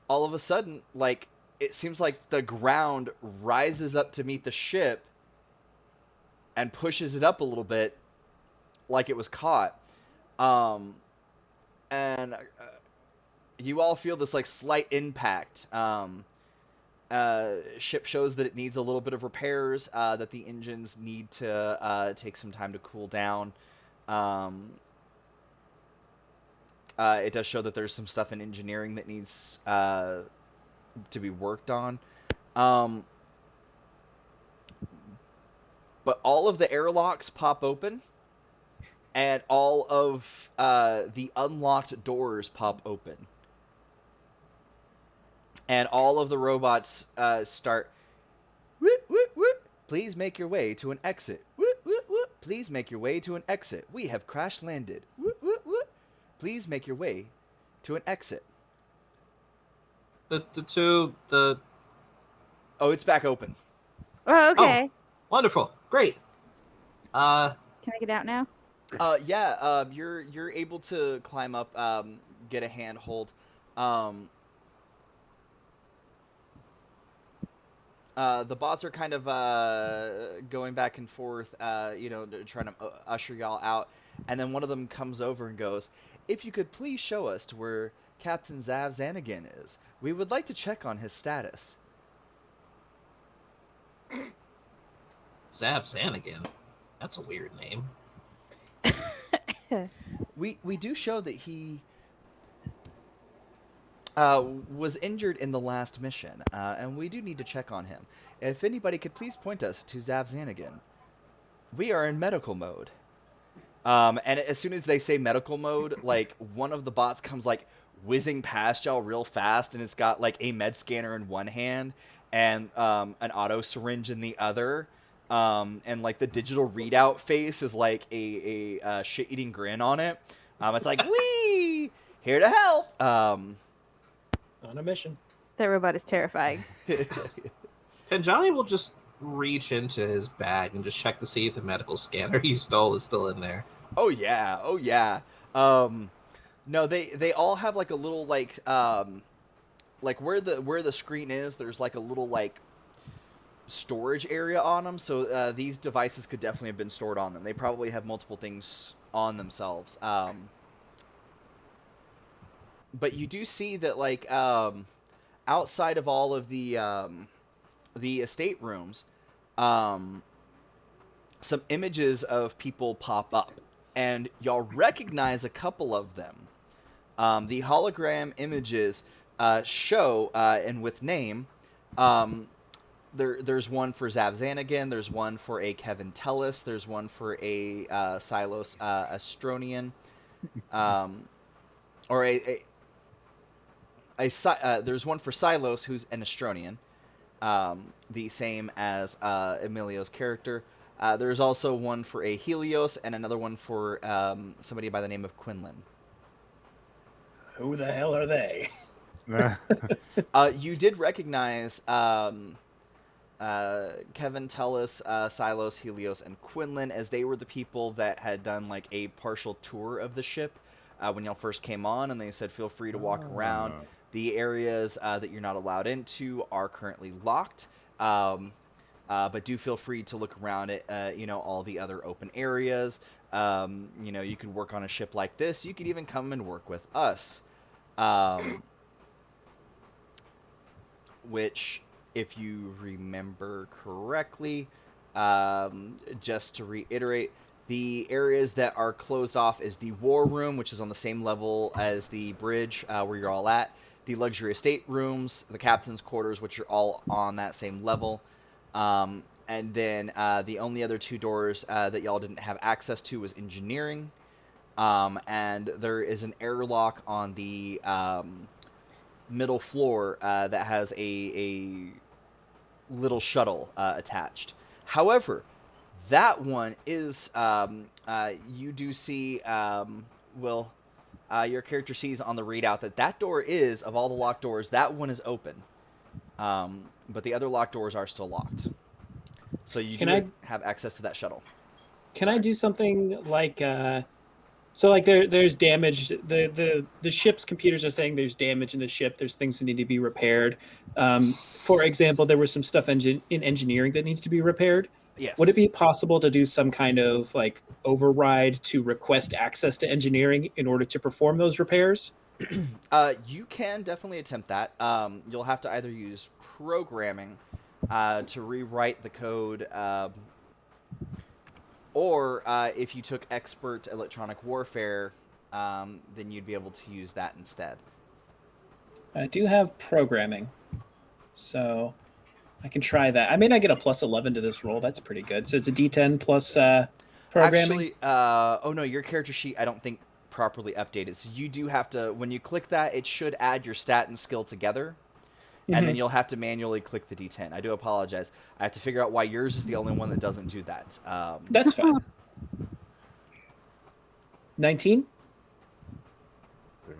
all of a sudden, like it seems like the ground rises up to meet the ship and pushes it up a little bit, like it was caught. And you all feel this like slight impact. Ship shows that it needs a little bit of repairs. That the engines need to take some time to cool down. It does show that there's some stuff in engineering that needs to be worked on. But all of the airlocks pop open, and all of the unlocked doors pop open. And all of the robots start, whoop, whoop, whoop. Please make your way to an exit. Whoop, whoop, whoop. Please make your way to an exit. We have crash landed. Whoop, whoop, whoop. Please make your way to an exit. The Oh, it's back open. Oh, okay. wonderful, great. Can I get out now? Yeah. You're able to climb up, get a handhold. The bots are kind of going back and forth, trying to usher y'all out. And then one of them comes over and goes, "If you could please show us to where Captain Zav Zanigan is. We would like to check on his status." Zav Zanigan. That's a weird name. We do show that he was injured in the last mission, and we do need to check on him. If anybody could please point us to Zav Zanigan. We are in medical mode. And as soon as they say medical mode, like one of the bots comes like whizzing past y'all real fast, and it's got like a med scanner in one hand and an auto syringe in the other. And like the digital readout face is like a shit-eating grin on it. It's like, "Wee! Here to help!" On a mission. That robot is terrifying. Penjani will just reach into his bag and just check to see if the medical scanner he stole is still in there. Oh yeah. No, they all have like a little like where the screen is. There's like a little like storage area on them. So these devices could definitely have been stored on them. They probably have multiple things on themselves. But you do see that like outside of all of the estate rooms, some images of people pop up, and y'all recognize a couple of them. The hologram images show, and with name, there's one for Zav Zanigan, there's one for a Kevin Tellis, there's one for a Silos Astronian, or there's one for Silos, who's an Astronian, the same as Emilio's character. There's also one for a Helios, and another one for somebody by the name of Quinlan. Who the hell are they? You did recognize Kevin Tellis, Silos, Helios, and Quinlan, as they were the people that had done like a partial tour of the ship when y'all first came on, and they said feel free to walk around. The areas that you're not allowed into are currently locked. but do feel free to look around at all the other open areas. You could work on a ship like this. You could even come and work with us. Which, if you remember correctly, just to reiterate, the areas that are closed off is the war room, which is on the same level as the bridge where you're all at, the luxury estate rooms, the captain's quarters, which are all on that same level, and then the only other two doors that y'all didn't have access to was engineering, and there is an airlock on the middle floor that has a little shuttle attached. However, that one is you do see your character sees on the readout that door is, of all the locked doors, that one is open, but the other locked doors are still locked, so you have access to that shuttle. Can I do something like so like there's damage, the ship's computers are saying there's damage in the ship, there's things that need to be repaired. For example, there was some stuff in engineering that needs to be repaired. Yes. Would it be possible to do some kind of like override to request access to engineering in order to perform those repairs? You can definitely attempt that. You'll have to either use programming to rewrite the code, or if you took expert electronic warfare, then you'd be able to use that instead. I do have programming, so I can try that. I may not get a plus 11 to this roll. That's pretty good. So it's a D10 plus programming. Actually, no, your character sheet I don't think properly updated. So you do have to, when you click that, it should add your stat and skill together. And then you'll have to manually click the D10. I do apologize. I have to figure out why yours is the only one that doesn't do that. That's fine. 19? Very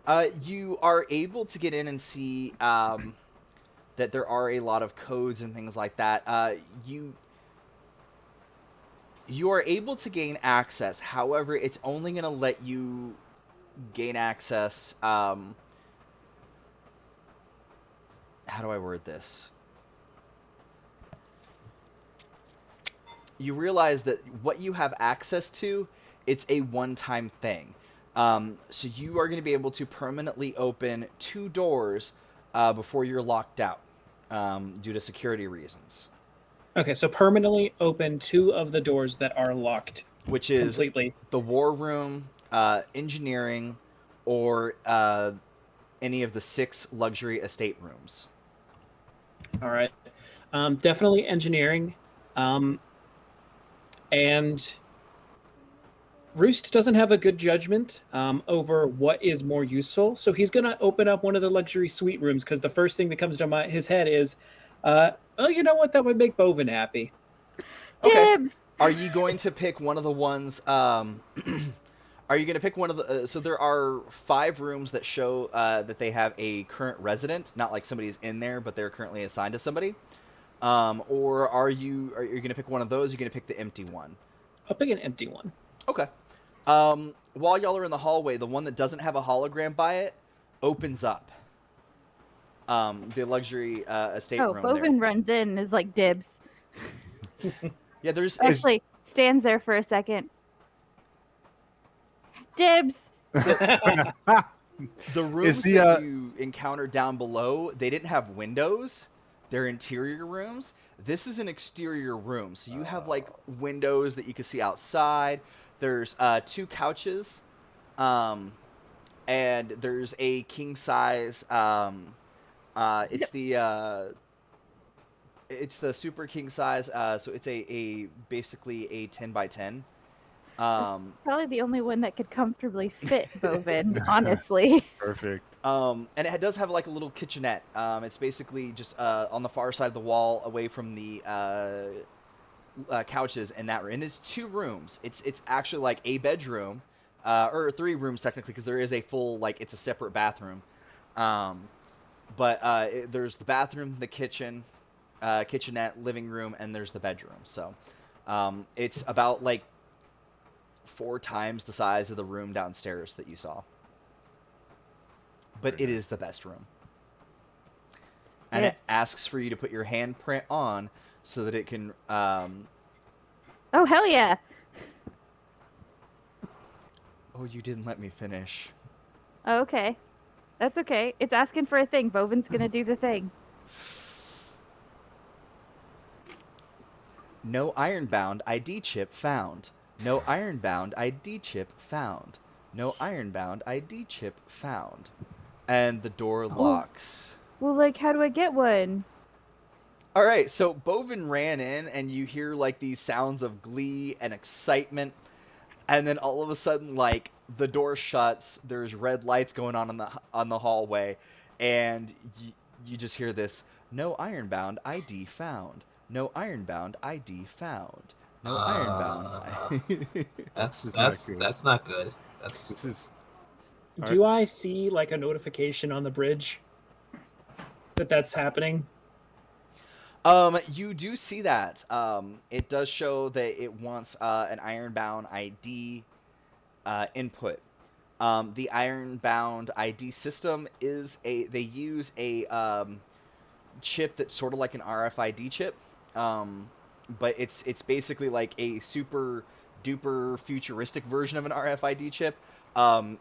nice. You are able to get in and see that there are a lot of codes and things like that. You are able to gain access. However, it's only going to let you gain access... how do I word this? You realize that what you have access to, it's a one-time thing. So you are going to be able to permanently open 2 doors before you're locked out due to security reasons. Okay, so permanently open 2 of the doors that are locked. Which is completely. The war room, engineering, or any of the 6 luxury estate rooms. All right. Definitely engineering. And Roost doesn't have a good judgment over what is more useful. So he's going to open up one of the luxury suite rooms because the first thing that comes to his head is, oh, you know what? That would make Bovine happy. Okay. Dibs! Are you going to pick one of the ones... Are you going to pick one of the... so there are 5 rooms that show that they have a current resident. Not like somebody's in there, but they're currently assigned to somebody. Or are you going to pick one of those? Or are you going to pick the empty one? I'll pick an empty one. Okay. While y'all are in the hallway, the one that doesn't have a hologram by it opens up. The luxury estate room Bovine there. runs in and is like, dibs. Yeah, there's... Actually, stands there for a second. Dibs! The rooms that you encountered down below, they didn't have windows. They're interior rooms. This is an exterior room, so you have like windows that you can see outside. There's 2 couches, and there's a king size. It's the super king size. So it's a basically a 10 by 10. Probably the only one that could comfortably fit Bovine, honestly. Perfect. And it does have like a little kitchenette. It's basically just on the far side of the wall, away from the couches in that room. And it's 2 rooms. It's actually like a bedroom, or 3 rooms technically, because there is a full it's a separate bathroom. But there's the bathroom, the kitchen, kitchenette, living room, and there's the bedroom. So it's about 4 times the size of the room downstairs that you saw. But it is the best room. and Yes. it asks for you to put your handprint on so that it can. Oh, hell yeah. Oh, you didn't let me finish. Oh, okay. That's okay. It's asking for a thing. Bovin's gonna do the thing. No ironbound ID chip found. No ironbound ID chip found. No ironbound ID chip found. And the door locks. Well, like, how do I get one? All right, so Bovin ran in, and you hear like these sounds of glee and excitement, and then all of a sudden, like the door shuts. There's red lights going on in the hallway, and you just hear this: "No ironbound ID found. No ironbound ID found. No ironbound." That's not good. that's not good. That's This is Do I see like a notification on the bridge that that's happening? You do see that. It does show that it wants an ironbound ID input. The ironbound ID system they use a chip that's sort of like an RFID chip, but it's basically like a super duper futuristic version of an RFID chip.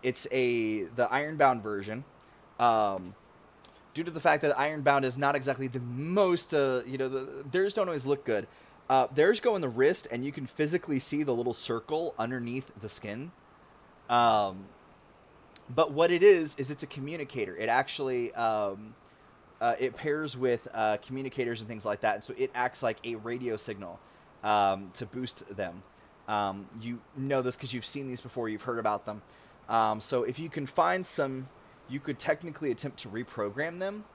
It's the ironbound version. Due to the fact that ironbound is not exactly the most, theirs don't always look good. Theirs go in the wrist, and you can physically see the little circle underneath the skin. But what it is it's a communicator. It actually it pairs with communicators and things like that, and so it acts like a radio signal to boost them. You know this because you've seen these before. You've heard about them. So if you can find some, you could technically attempt to reprogram them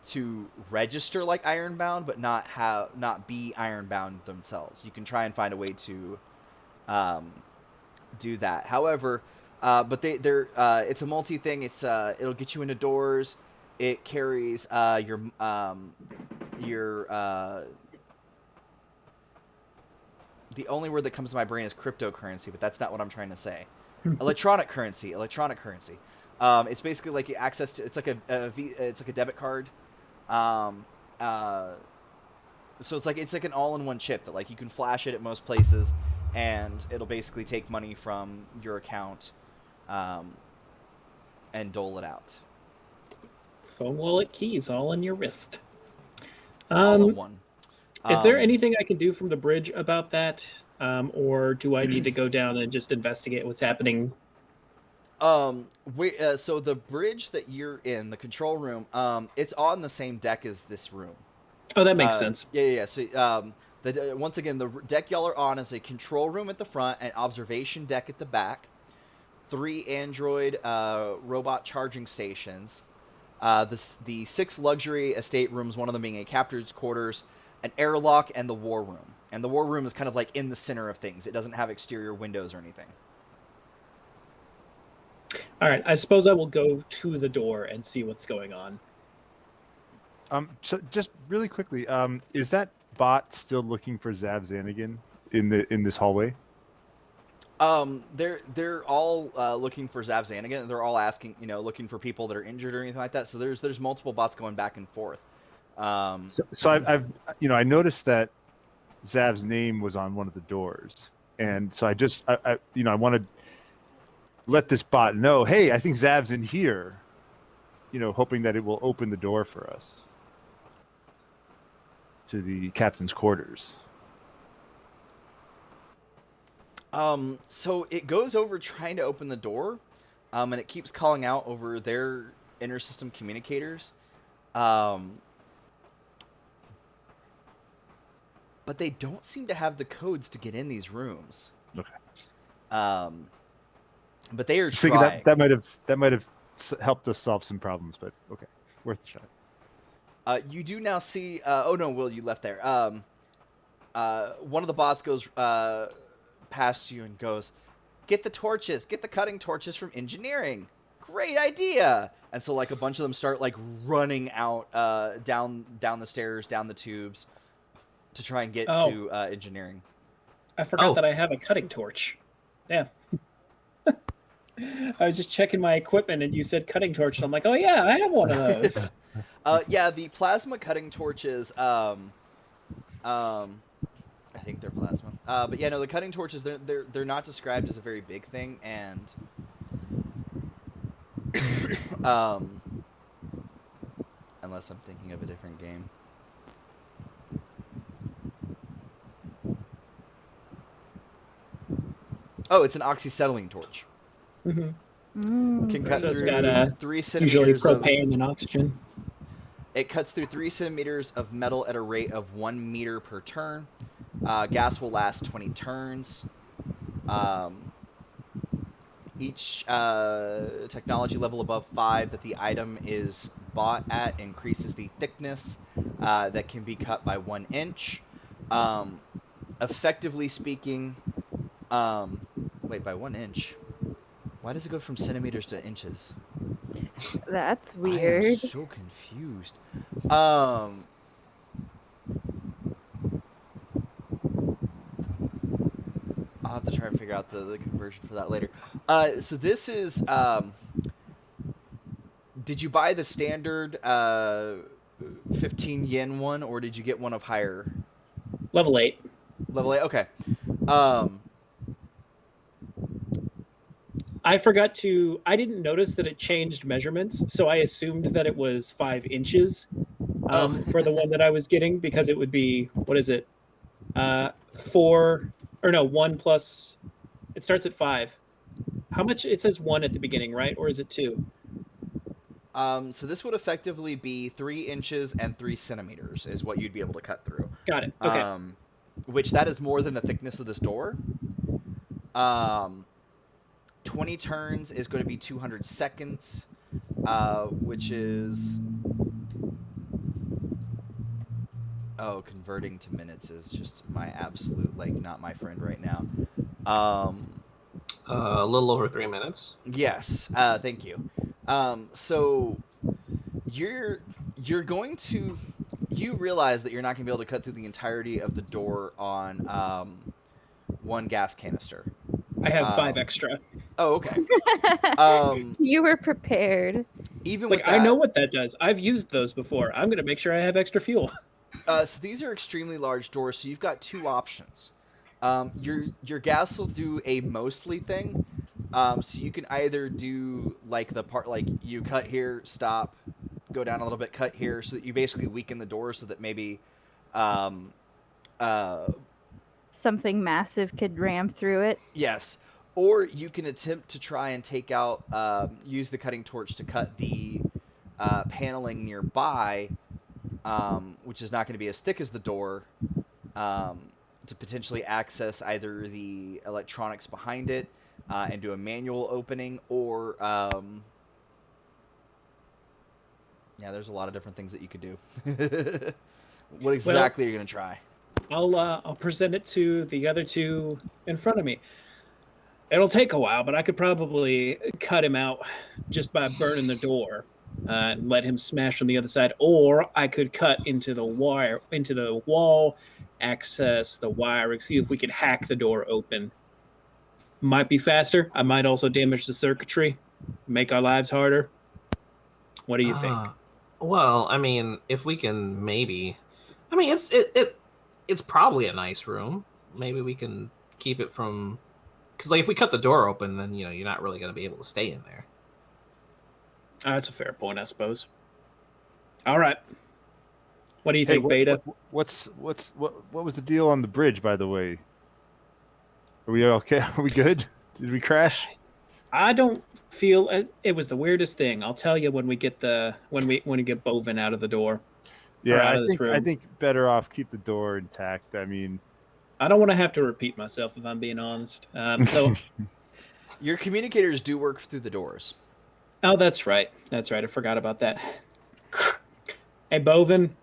to register like ironbound, but not be ironbound themselves. You can try and find a way to do that. However, but they're it's a multi thing. It'll get you into doors. It carries your the only word that comes to my brain is cryptocurrency, but that's not what I'm trying to say. Electronic currency. It's basically like access to. It's like it's like a debit card. So it's like an all-in-one chip that like you can flash it at most places, and it'll basically take money from your account, and dole it out. Phone, wallet, keys, all in your wrist. All in one. Is there anything I can do from the bridge about that, or do I need to go down and just investigate what's happening? So the bridge that you're in, the control room, it's on the same deck as this room. Oh, that makes sense. Yeah. So, once again, the deck y'all are on is a control room at the front, an observation deck at the back, 3 android robot charging stations, the 6 luxury estate rooms, one of them being a captain's quarters, an airlock, and the war room. And the war room is kind of like in the center of things. It doesn't have exterior windows or anything. All right, I suppose I will go to the door and see what's going on. So just really quickly, is that bot still looking for Zav Zanigan in this hallway? They're all looking for Zav Zanigan. They're all asking, looking for people that are injured or anything like that. So there's multiple bots going back and forth. So I've I noticed that Zav's name was on one of the doors, and so I want to let this bot know, hey, I think Zav's in here, hoping that it will open the door for us to the captain's quarters. So it goes over trying to open the door, and it keeps calling out over their inter-system communicators. But they don't seem to have the codes to get in these rooms. Okay. But they are Just thinking trying. that might have helped us solve some problems, but okay, worth a shot. You do now see. Oh no, Will, you left there. One of the bots goes past you and goes, "Get the torches. Get the cutting torches from engineering. Great idea!" And so, like, a bunch of them start like running out down the stairs, down the tubes, to try and get to engineering. I forgot that I have a cutting torch. Yeah. I was just checking my equipment, and you said cutting torch, and I'm like, oh yeah, I have one of those. Yeah, the plasma cutting torches. I think they're plasma. But yeah, no, the cutting torches. They're not described as a very big thing, and unless I'm thinking of a different game. Oh, it's an oxyacetylene torch. Mm-hmm. Can cut So it's through got 3 usually centimeters of. propane and oxygen. It cuts through 3 centimeters of metal at a rate of 1 meter per turn. Gas will last 20 turns. Each technology level above 5 that the item is bought at increases the thickness that can be cut by 1 inch. Effectively speaking, wait, by 1 inch? Why does it go from centimeters to inches? That's I am weird. so confused. I'll have to try and figure out the conversion for that later. So this is. Did you buy the standard 15 yen one, or did you get one of higher Level 8. level 8? Okay. I didn't notice that it changed measurements, so I assumed that it was 5 inches for the one that I was getting, because it would be, what is it? 1 plus, it starts at 5. How much? It says 1 at the beginning, right? Or is it 2? So this would effectively be 3 inches and 3 centimeters is what you'd be able to cut through. Got it. Okay. Which that is more than the thickness of this door. 20 turns is going to be 200 seconds, which is... Oh, converting to minutes is just my absolute, not my friend right now. A little over 3 minutes. Yes, thank you. So you're going to... You realize that you're not going to be able to cut through the entirety of the door on 1 gas canister. I have 5 extra. Oh, okay. You were prepared. Even with that, I know what that does. I've used those before. I'm going to make sure I have extra fuel. So these are extremely large doors, so you've got 2 options. Your gas will do a mostly thing. So you can either do the part you cut here, stop, go down a little bit, cut here, so that you basically weaken the door so that maybe Something massive could ram through it. yes. Or you can attempt to try and take out, use the cutting torch to cut the paneling nearby, which is not going to be as thick as the door, to potentially access either the electronics behind it and do a manual opening, or there's a lot of different things that you could do. What exactly are you going to try? I'll present it to the other 2 in front of me. It'll take a while, but I could probably cut him out just by burning the door and let him smash from the other side. Or I could cut into the wall, access the wiring, see if we could hack the door open. Might be faster. I might also damage the circuitry, make our lives harder. What do you think? Well, I mean, if we can maybe... I mean, it's probably a nice room. Maybe we can keep it from... Because if we cut the door open, then you're not really going to be able to stay in there. That's a fair point, I suppose. All right. What do you think, Beta? What was the deal on the bridge, by the way? Are we okay? Are we good? Did we crash? I don't feel it was the weirdest thing. I'll tell you when we get when we get Bovine out of the door. Yeah, I think better off keep the door intact. I mean, I don't want to have to repeat myself if I'm being honest. So your communicators do work through the doors. Oh, that's right. That's right. I forgot about that. Hey, Bovine,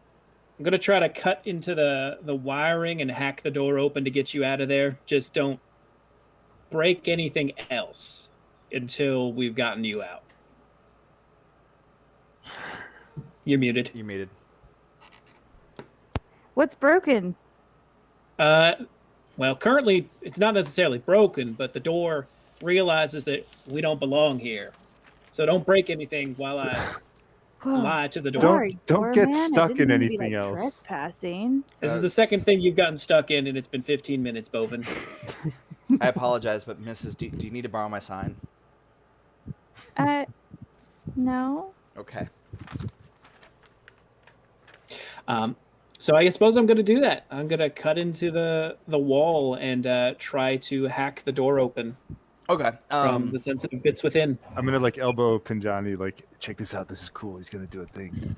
I'm gonna try to cut into the wiring and hack the door open to get you out of there. Just don't break anything else until we've gotten you out. You're muted. You're muted. What's broken? Well, currently it's not necessarily broken, but the door realizes that we don't belong here. So don't break anything while I lie to the door. Sorry, Don't get doorman, I stuck didn't in mean to be, anything like, else. Trespassing. This is the second thing you've gotten stuck in, and it's been 15 minutes, Bovin. I apologize, but Mrs. Do you need to borrow my sign? No. Okay. So I suppose I'm going to do that. I'm going to cut into the wall and try to hack the door open Okay. from the sensitive bits within. I'm gonna like elbow Penjani, like, check this out. This is cool. He's gonna do a thing.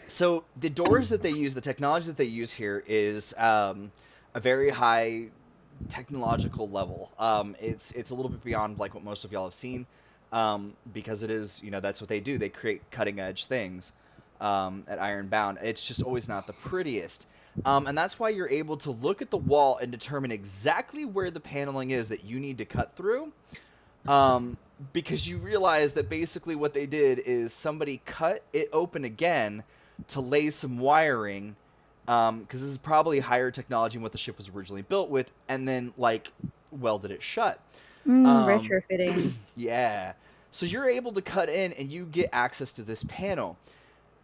So the doors that they use, the technology that they use here is a very high technological level. It's a little bit beyond like what most of y'all have seen, because it is, that's what they do. They create cutting edge things at Ironbound. It's just always not the prettiest. And that's why you're able to look at the wall and determine exactly where the paneling is that you need to cut through. Because you realize that basically what they did is somebody cut it open again to lay some wiring, because this is probably higher technology than what the ship was originally built with, and then like welded it shut. Retrofitting. Yeah. So you're able to cut in and you get access to this panel.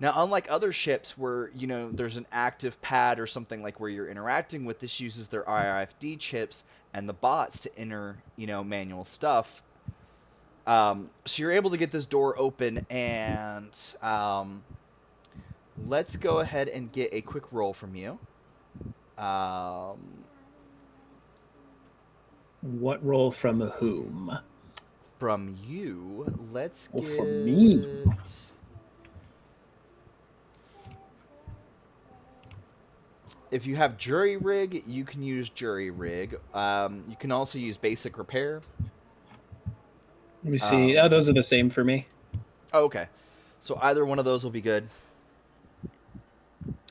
Now, unlike other ships where, there's an active pad or something like where you're interacting with, this uses their RFID chips and the bots to enter, manual stuff. So you're able to get this door open, and let's go ahead and get a quick roll from you. What roll from whom? From you, let's Oh, get... from me. If you have jury rig, you can use jury rig. You can also use basic repair. Let me see. Those are the same for me. Oh, okay. So either one of those will be good.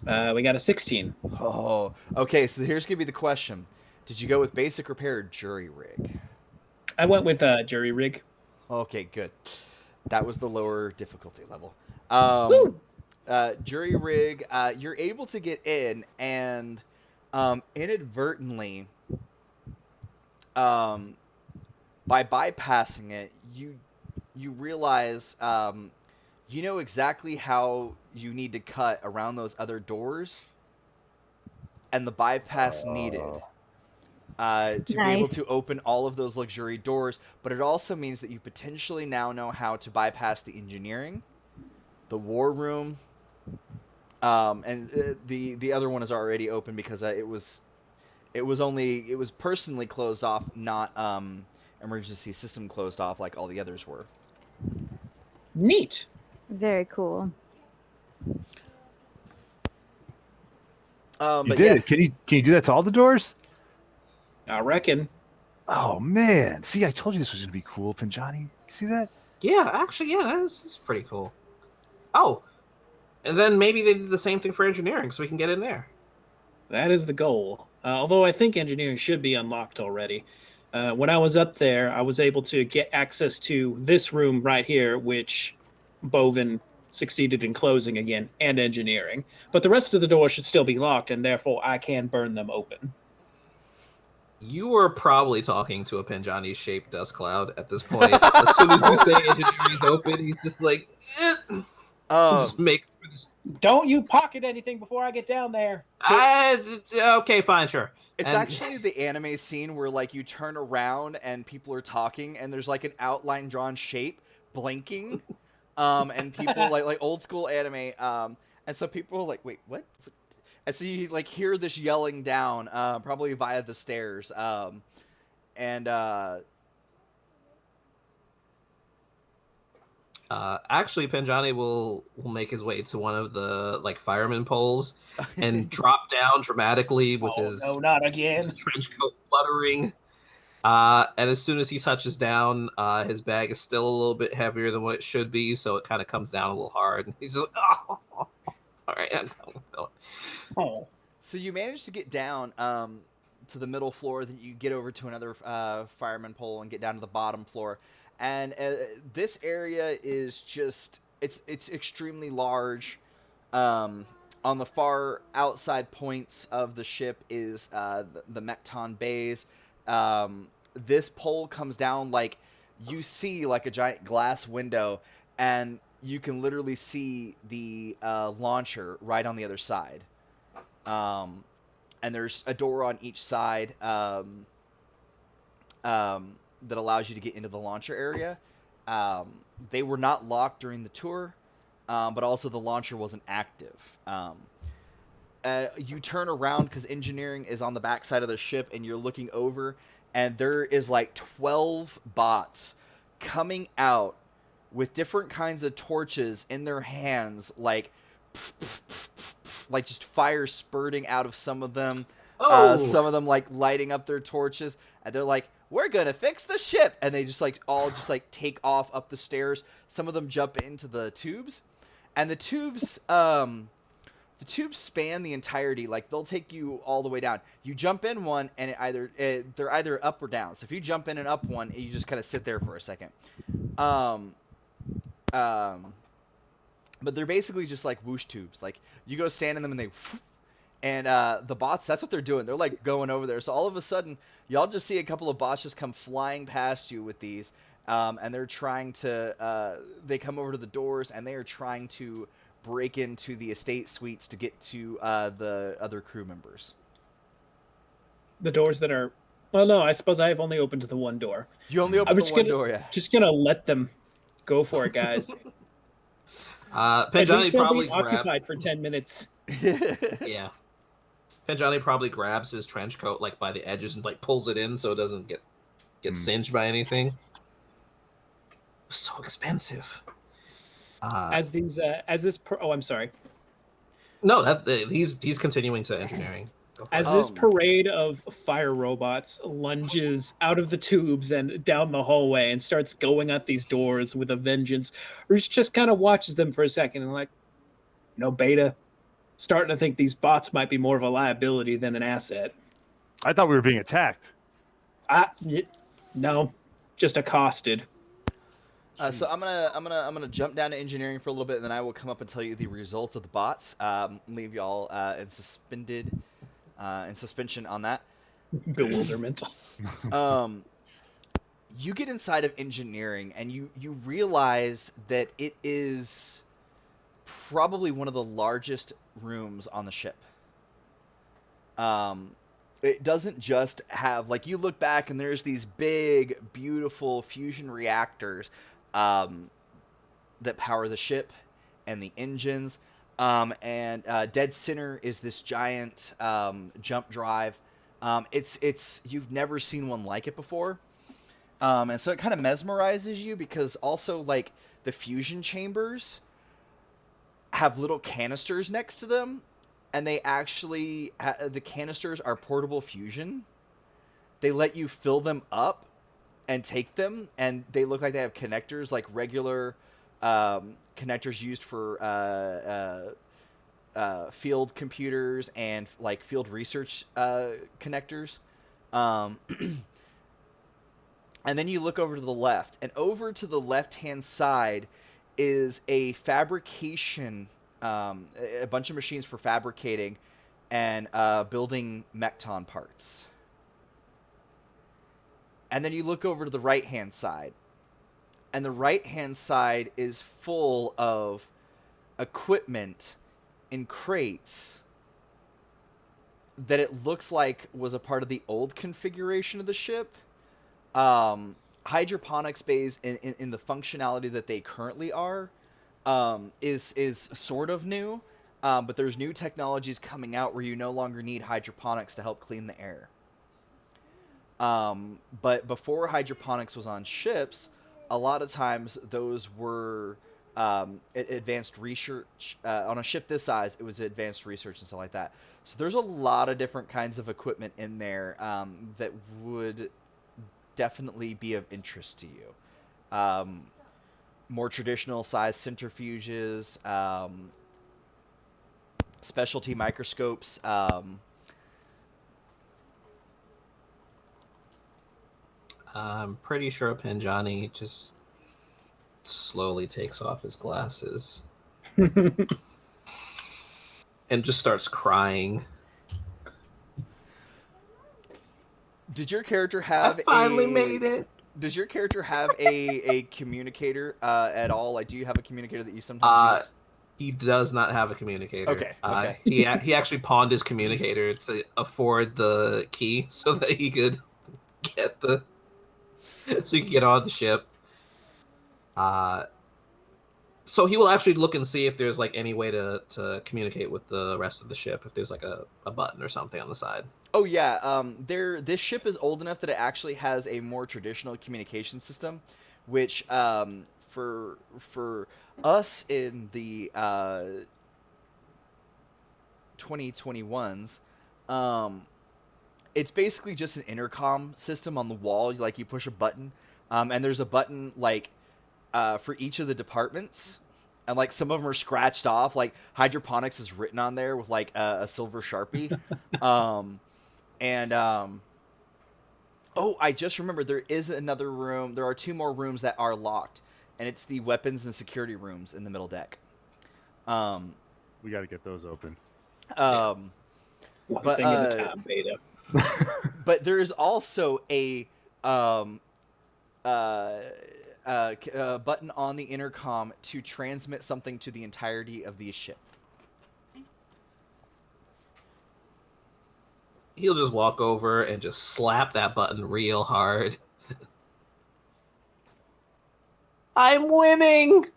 We got a 16. Oh, okay. So here's going to be the question. Did you go with basic repair or jury rig? I went with jury rig. Okay, good. That was the lower difficulty level. Woo! Jury rig, you're able to get in, and inadvertently, by bypassing it, you realize you know exactly how you need to cut around those other doors, and the bypass needed to be able to open all of those luxury doors. But it also means that you potentially now know how to bypass the engineering, the war room, and the other one is already open because it was personally closed off, not emergency system closed off like all the others were. Neat. Very cool. You But did yeah, it. Can you do that to all the doors? I reckon. Oh man! See, I told you this was gonna be cool, Penjani. You see that? Yeah, actually, yeah, this is pretty cool. Oh, and then maybe they did the same thing for engineering, so we can get in there. That is the goal. Although I think engineering should be unlocked already. When I was up there, I was able to get access to this room right here, which Bovine succeeded in closing again, and engineering. But the rest of the doors should still be locked, and therefore I can burn them open. You were probably talking to a Penjani-shaped dust cloud at this point. As soon as you say engineering's open, he's just like, just make. Don't you pocket anything before I get down there. Okay, fine, sure. It's actually the anime scene where like you turn around and people are talking and there's like an outline drawn shape blinking, and people like old school anime, and so people are like, wait, what? And so you like hear this yelling down, probably via the stairs, and actually, Penjani will make his way to one of the like fireman poles and drop down dramatically with his not again. trench coat fluttering. And as soon as he touches down, his bag is still a little bit heavier than what it should be, so it kind of comes down a little hard. And he's just oh, all right, I'm going. Oh. So you manage to get down to the middle floor, then you get over to another fireman pole and get down to the bottom floor. And this area is just it's extremely large. On the far outside points of the ship is the Mekton bays. This pole comes down like you see like a giant glass window, and you can literally see the launcher right on the other side. And there's a door on each side that allows you to get into the launcher area. They were not locked during the tour, but also the launcher wasn't active. You turn around because engineering is on the backside of the ship, and you're looking over, and there is like 12 bots coming out with different kinds of torches in their hands, like just fire spurting out of some of them. Some of them like lighting up their torches, and they're like, "We're gonna fix the ship," and they just like all just like take off up the stairs. Some of them jump into the tubes, and the tubes span the entirety. Like they'll take you all the way down. You jump in one, and they're either up or down. So if you jump in and up one, you just kind of sit there for a second. But they're basically just like whoosh tubes. Like you go stand in them, and they. And the bots, that's what they're doing. They're like going over there. So all of a sudden, y'all just see a couple of bots just come flying past you with these. And they're trying to, they come over to the doors, and they are trying to break into the estate suites to get to the other crew members. The doors that are, well, no, I suppose I have only opened the one door. You only open the one door, yeah. Just gonna let them go for it, guys. Penjani probably occupied for 10 minutes. Yeah. Penjani probably grabs his trench coat like by the edges and like pulls it in so it doesn't get singed by anything. It's so expensive. I'm sorry. No, he's continuing to engineering. As this parade of fire robots lunges out of the tubes and down the hallway and starts going at these doors with a vengeance, Roost just kind of watches them for a second and like, Beta, starting to think these bots might be more of a liability than an asset. I thought we were being attacked. No, just accosted. So I'm gonna jump down to engineering for a little bit, and then I will come up and tell you the results of the bots. Leave y'all in suspension on that. Bewilderment. You get inside of engineering, and you realize that it is probably one of the largest rooms on the ship. It doesn't just have, like, you look back and there's these big, beautiful fusion reactors that power the ship and the engines. And dead center is this giant jump drive. It's you've never seen one like it before. And so it kind of mesmerizes you because also, like, the fusion chambers have little canisters next to them, and they actually the canisters are portable fusion. They let you fill them up and take them, and they look like they have connectors, like regular connectors used for field computers and like field research connectors. And then you look over to the left, and over to the left-hand side is a fabrication, a bunch of machines for fabricating and building Mekton parts. And then you look over to the right-hand side, and the right-hand side is full of equipment in crates that it looks like was a part of the old configuration of the ship. Hydroponics bays in the functionality that they currently are is sort of new, but there's new technologies coming out where you no longer need hydroponics to help clean the air. But before hydroponics was on ships, a lot of times those were advanced research. On a ship this size, it was advanced research and stuff like that. So there's a lot of different kinds of equipment in there that would definitely be of interest to you. More traditional size centrifuges, specialty microscopes. I'm pretty sure Penjani just slowly takes off his glasses and just starts crying. Did your character have I finally made it. does your character have a communicator at all? Like, do you have a communicator that you sometimes use? He does not have a communicator. Okay. Okay. He actually pawned his communicator to afford the key so that he could get so he could get on the ship. So he will actually look and see if there's like any way to communicate with the rest of the ship, if there's like a button or something on the side. Oh yeah, this ship is old enough that it actually has a more traditional communication system, which for us in the 2021s, it's basically just an intercom system on the wall. Like you push a button, and there's a button like for each of the departments. And like some of them are scratched off, like hydroponics is written on there with like a silver Sharpie. Oh, I just remembered there is another room. There are 2 more rooms that are locked, and it's the weapons and security rooms in the middle deck. We got to get those open. One thing at a time, Beta. But there is also a button on the intercom to transmit something to the entirety of the ship. He'll just walk over and just slap that button real hard. I'm winning!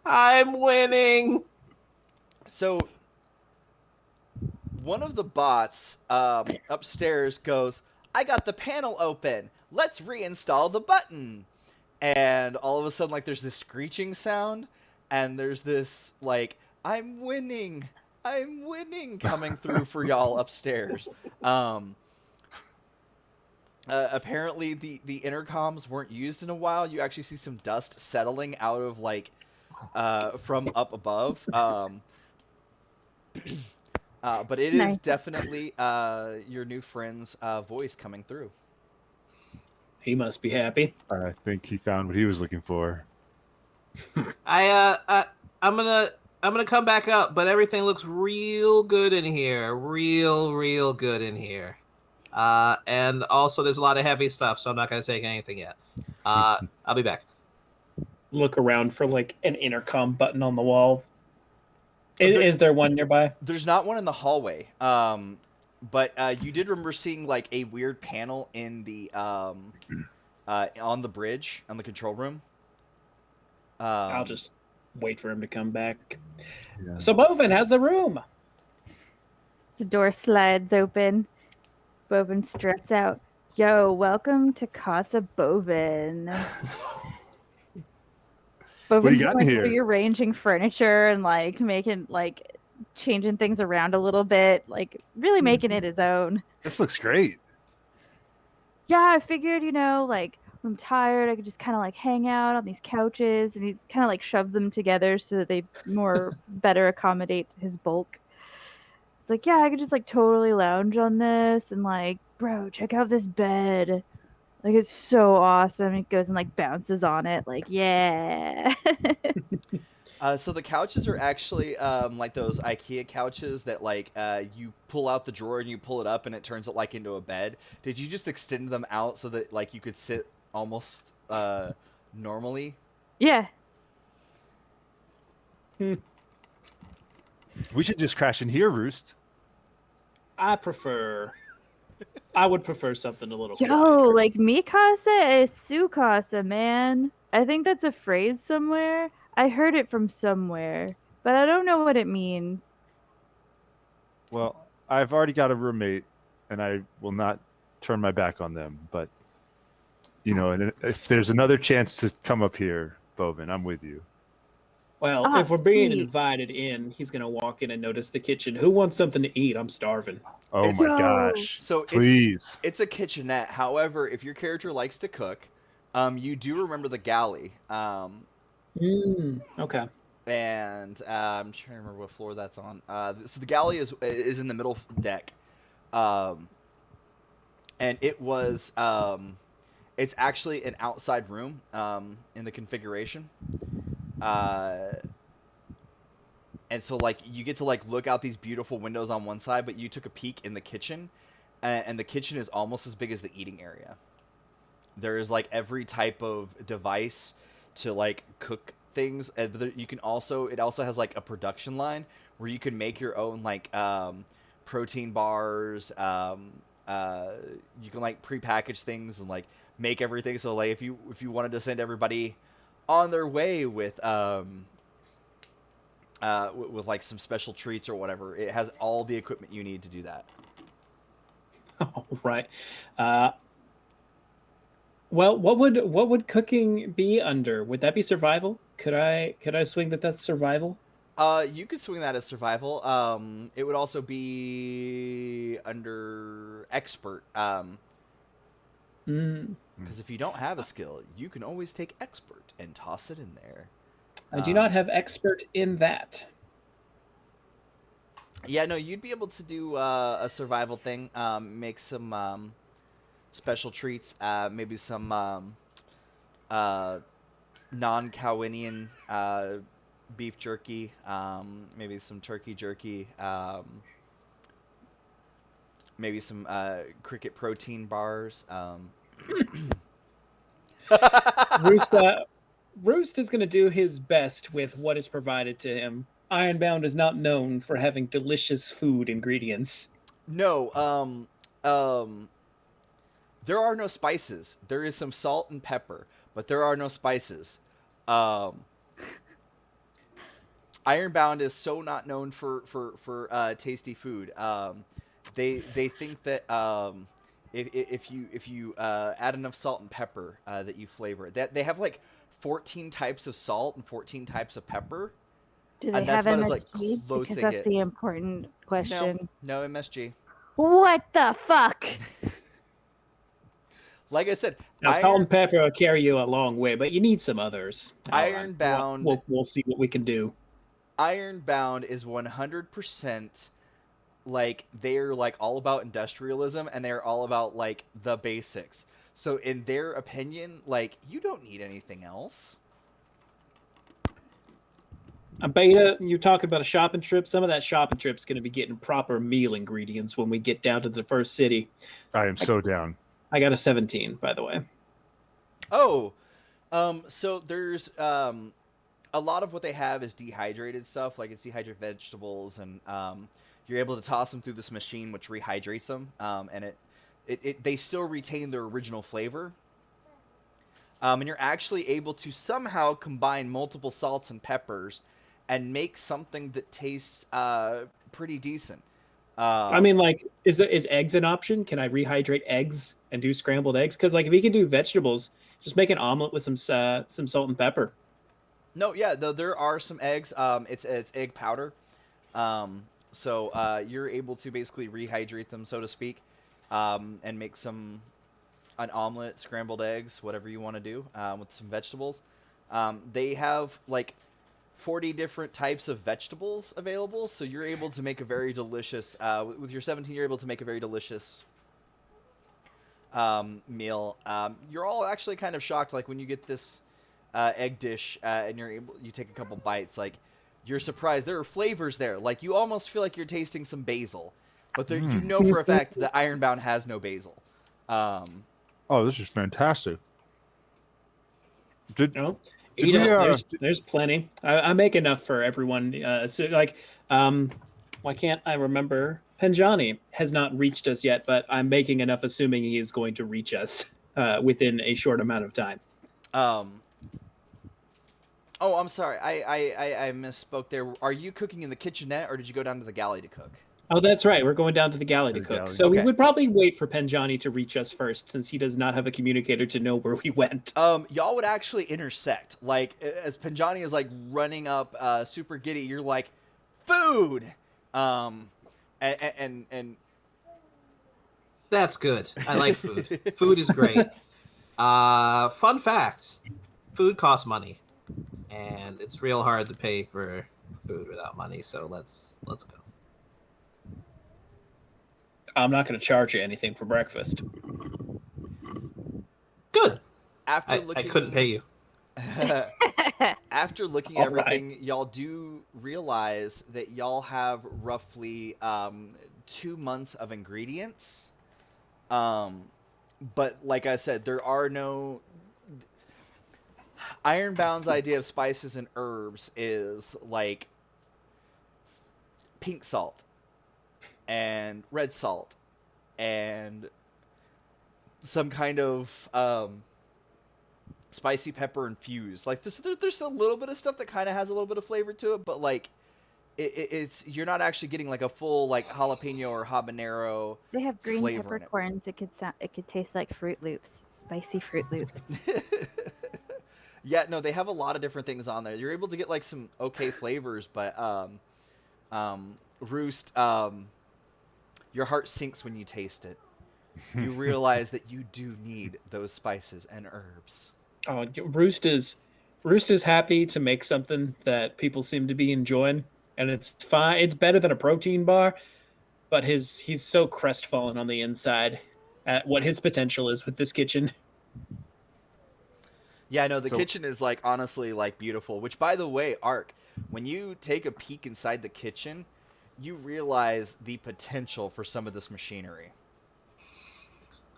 I'm winning! So, one of the bots upstairs goes, I got the panel open. Let's reinstall the button. And all of a sudden, like, there's this screeching sound, and there's this, like, I'm winning coming through for y'all upstairs. Apparently the intercoms weren't used in a while. You actually see some dust settling out of like from up above. But it is definitely your new friend's voice coming through. He must be happy. I think he found what he was looking for. I'm gonna come back up, but everything looks real good in here. Real good in here. And also there's a lot of heavy stuff, so I'm not gonna take anything yet. I'll be back. Look around for like an intercom button on the wall. Is there one nearby? There's not one in the hallway. But you did remember seeing like a weird panel in the on the bridge on the control room. I'll just wait for him to come back. Yeah. So Bovine, how's the room? The door slides open. Bovine struts out. Yo, welcome to Casa Bovine. What do you got in like here? rearranging furniture and like making like changing things around a little bit, like really making it his own. This looks great. Yeah, I figured, like when I'm tired, I could just kind of like hang out on these couches, and he kind of like shoved them together so that they better accommodate his bulk. It's like, yeah, I could just like totally lounge on this, and like, bro, check out this bed. Like, it's so awesome. He goes and like bounces on it, like, yeah. So the couches are actually like those IKEA couches that like you pull out the drawer and you pull it up and it turns it like into a bed. Did you just extend them out so that like you could sit almost normally? Yeah. We should just crash in here, Roost. I would prefer something a little Yo, quieter. like mi casa es su casa, man. I think that's a phrase somewhere. I heard it from somewhere, but I don't know what it means. Well, I've already got a roommate, and I will not turn my back on them. But, and if there's another chance to come up here, Bovine, I'm with you. Well, if we're being sweet. invited in, he's going to walk in and notice the kitchen. Who wants something to eat? I'm starving. Oh It's- my gosh. So Please. it's a kitchenette. However, if your character likes to cook, you do remember the galley. Okay. And I'm trying to remember what floor that's on. So the galley is in the middle deck, and it was it's actually an outside room in the configuration, and so like you get to like look out these beautiful windows on one side, but you took a peek in the kitchen, and the kitchen is almost as big as the eating area. There is like every type of device to like cook things. And you can also, it also has like a production line where you can make your own like protein bars. You can like prepackage things and like make everything. So like if you wanted to send everybody on their way with like some special treats or whatever, it has all the equipment you need to do that. All right. Well, what would cooking be under? Would that be survival? Could I swing that's survival? You could swing that as survival. It would also be under expert. Because if you don't have a skill, you can always take expert and toss it in there. I do not have expert in that. Yeah, no, you'd be able to do a survival thing. Make some special treats. Maybe some non-Cowinian beef jerky. Maybe some turkey jerky. Maybe some cricket protein bars. Roost is going to do his best with what is provided to him. Ironbound is not known for having delicious food ingredients. No, there are no spices. There is some salt and pepper, but there are no spices. Ironbound is so not known for tasty food. They think that if you add enough salt and pepper that you flavor it. That they have like 14 types of salt and 14 types of pepper. Do they And that's have about as, MSG? like, close Because they that's get. the important question. No MSG. What the fuck? Like I said, Now, salt and pepper will carry you a long way, but you need some others. Ironbound. We'll see what we can do. Ironbound is 100% like they're like all about industrialism and they're all about like the basics. So in their opinion, like you don't need anything else. Beta, you talking about a shopping trip? Some of that shopping trip's going to be getting proper meal ingredients when we get down to the first city. I am so down. I got a 17, by the way. Oh, so there's a lot of what they have is dehydrated stuff, like it's dehydrated vegetables, and you're able to toss them through this machine, which rehydrates them, and they still retain their original flavor. And you're actually able to somehow combine multiple salts and peppers and make something that tastes pretty decent. I mean, like, is eggs an option? Can I rehydrate eggs and do scrambled eggs? Because, like, if you can do vegetables, just make an omelet with some salt and pepper. No, yeah, though there are some eggs. It's egg powder. So you're able to basically rehydrate them, so to speak, and make an omelet, scrambled eggs, whatever you want to do, with some vegetables. They have like 40 different types of vegetables available, so you're able to make a very delicious, with your 17, you're able to make a very delicious meal. You're all actually kind of shocked, like when you get this egg dish and you take a couple bites, like you're surprised there are flavors there. Like you almost feel like you're tasting some basil, but there, you know for a fact that Ironbound has no basil. Oh, this is fantastic. Eat up. There's plenty. I make enough for everyone. So like, why can't I remember? Penjani has not reached us yet, but I'm making enough, assuming he is going to reach us within a short amount of time. Oh, I'm sorry. I misspoke there. Are you cooking in the kitchenette, or did you go down to the galley to cook? Oh, that's right. We're going down to the galley to cook. Galley. So Okay. we would probably wait for Penjani to reach us first, since he does not have a communicator to know where we went. Y'all would actually intersect. Like, as Penjani is, like, running up super giddy, you're like, food! And That's good. I like food. Food is great. Fun fact: food costs money, and it's real hard to pay for food without money. So let's go. I'm not going to charge you anything for breakfast. Good. after I looking... couldn't pay you. After looking at everything, y'all do realize that y'all have roughly 2 months of ingredients. but like I said, there are no. Ironbound's idea of spices and herbs is like pink salt and red salt and some kind of spicy pepper infused. Like there's a little bit of stuff that kind of has a little bit of flavor to it, but like it's you're not actually getting like a full like jalapeno or habanero. They have green flavor in it. peppercorns. It could taste like Fruit Loops, spicy Fruit Loops. Yeah, no, they have a lot of different things on there. You're able to get like some okay flavors, but Roost, your heart sinks when you taste it. You realize that you do need those spices and herbs. Oh, Roost is happy to make something that people seem to be enjoying, and it's fine. It's better than a protein bar, but he's so crestfallen on the inside at what his potential is with this kitchen. Yeah, no, the kitchen is like honestly like beautiful. Which, by the way, Ark, when you take a peek inside the kitchen, you realize the potential for some of this machinery.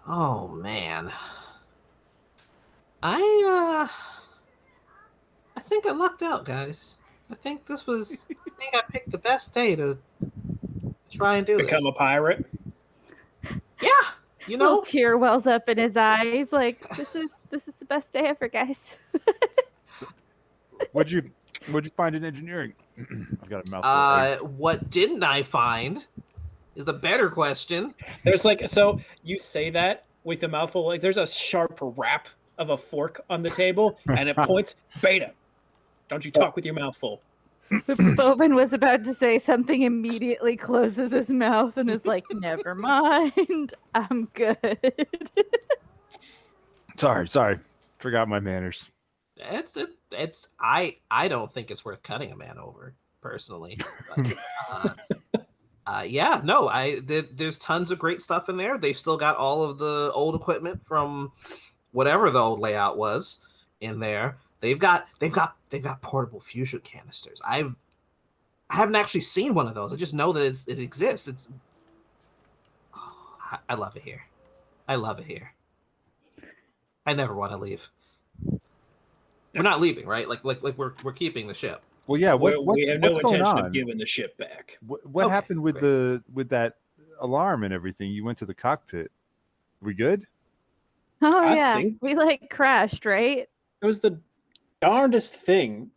Oh man, I think I lucked out, guys. I think I picked the best day to try and do Become this. a pirate. Yeah, you Little know. tear wells up in his eyes. Like this is the best day ever, guys. What'd you find in engineering? I've got a mouthful of eggs. What didn't I find is the better question. There's like, so you say that with the mouthful, like there's a sharp rap of a fork on the table, and it points, Beta, don't you talk with your mouth full. Bovine was about to say something, immediately closes his mouth and is like, never mind, I'm good. Sorry. Forgot my manners. I don't think it's worth cutting a man over, personally. But, yeah, no, there's tons of great stuff in there. They've still got all of the old equipment from whatever the old layout was in there. They've got portable fusion canisters. I haven't actually seen one of those. I just know that it exists. I love it here. I love it here. I never want to leave. We're not leaving, right? Like we're keeping the ship. Well, yeah. We have no what's going intention on? of giving the ship back. What Okay, happened with great. that alarm and everything? You went to the cockpit. We good? Oh I yeah, think- we like crashed, right? It was the darndest thing.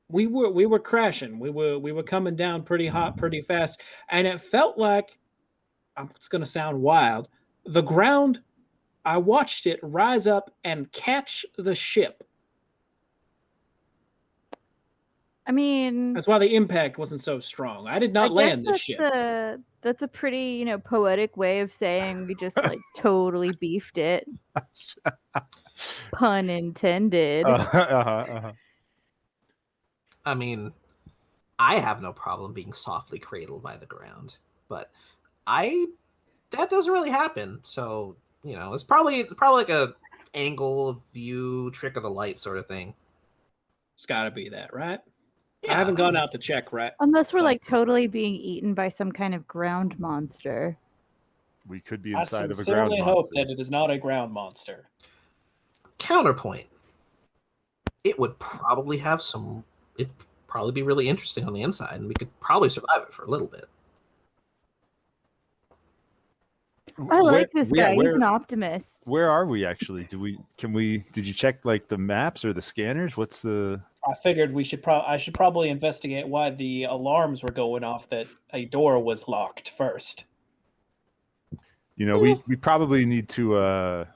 We were crashing. We were coming down pretty hot, pretty fast, and it felt like, it's going to sound wild, the ground. I watched it rise up and catch the ship. I mean, That's why the impact wasn't so strong. I did not land the ship. That's a pretty, poetic way of saying we just like totally beefed it. Pun intended. I mean, I have no problem being softly cradled by the ground, but that doesn't really happen. So, it's probably like a angle of view, trick of the light sort of thing. It's got to be that, right? Yeah, I haven't gone out to check, right? Unless we're So- like totally being eaten by some kind of ground monster. We could be I inside of a ground sincerely hope monster. that it is not a ground monster. Counterpoint. It would probably have it'd probably be really interesting on the inside, and we could probably survive it for a little bit. I like this guy. He's Where, an optimist. where are we actually? Did you check like the maps or the scanners? What's the I figured I should probably investigate why the alarms were going off, that a door was locked first. we probably need to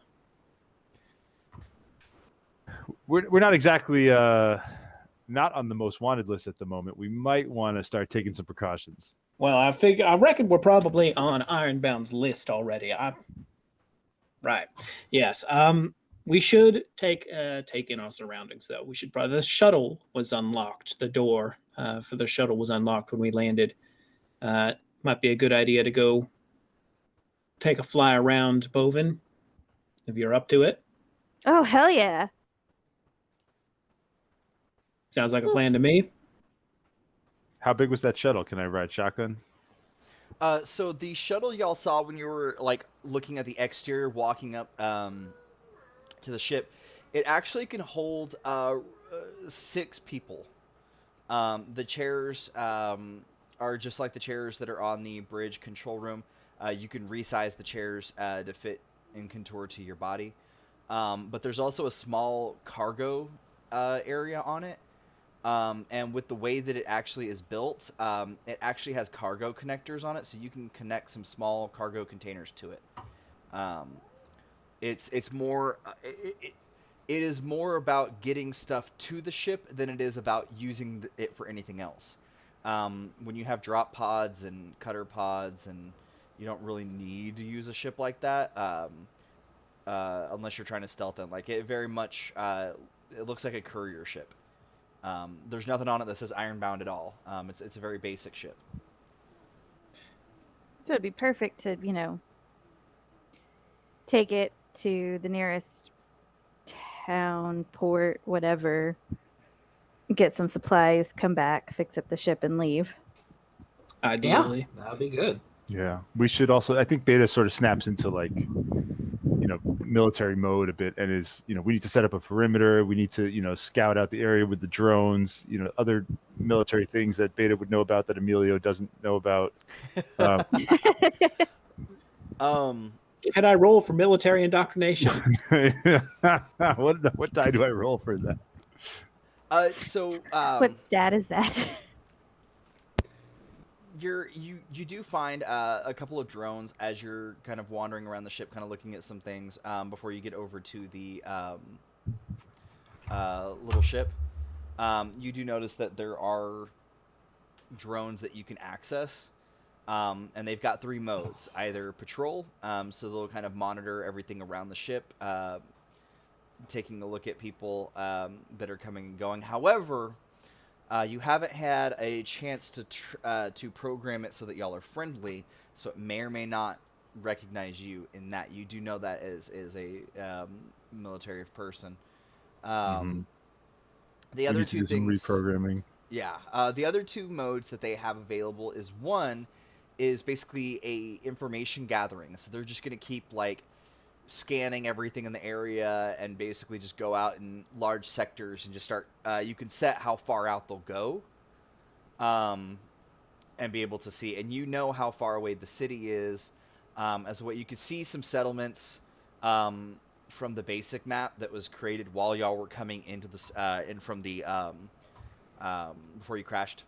we're not exactly not on the most wanted list at the moment. We might want to start taking some precautions. Well, I reckon we're probably on Ironbound's list already. Right. Yes. We should take in our surroundings, though. We should probably. The shuttle was unlocked. The door for the shuttle was unlocked when we landed. Might be a good idea to go take a fly around Bovine, if you're up to it. Oh, hell yeah. Sounds like a plan to me. How big was that shuttle? Can I ride shotgun? So the shuttle y'all saw when you were like looking at the exterior, walking up to the ship, it actually can hold 6 people. The chairs are just like the chairs that are on the bridge control room. You can resize the chairs to fit and contour to your body. But there's also a small cargo area on it. And with the way that it actually is built, it actually has cargo connectors on it, so you can connect some small cargo containers to it. It's more it is more about getting stuff to the ship than it is about using it for anything else. When you have drop pods and cutter pods, and you don't really need to use a ship like that, unless you're trying to stealth it. Like it very much, it looks like a courier ship. There's nothing on it that says ironbound at all. It's a very basic ship. So it'd be perfect to, take it to the nearest town, port, whatever, get some supplies, come back, fix up the ship, and leave. Ideally. Yeah, that'd be good. Yeah, we should also. I think Beta sort of snaps into like, military mode a bit, and is we need to set up a perimeter. We need to scout out the area with the drones. Other military things that Beta would know about that Emilio doesn't know about. Can I roll for military indoctrination? What die do I roll for that? What stat is that? You do find a couple of drones as you're kind of wandering around the ship, kind of looking at some things before you get over to the little ship. You do notice that there are drones that you can access, and they've got 3 modes. Either patrol, so they'll kind of monitor everything around the ship, taking a look at people that are coming and going. However, you haven't had a chance to program it so that y'all are friendly, so it may or may not recognize you. In that, you do know that is a military person. The other 2 things, reprogramming. Yeah, the other 2 modes that they have available is one is basically a information gathering. So they're just gonna keep like scanning everything in the area and basically just go out in large sectors and just start. You can set how far out they'll go, and be able to see. And how far away the city is, as what you could see some settlements from the basic map that was created while y'all were coming into this in from the before you crashed.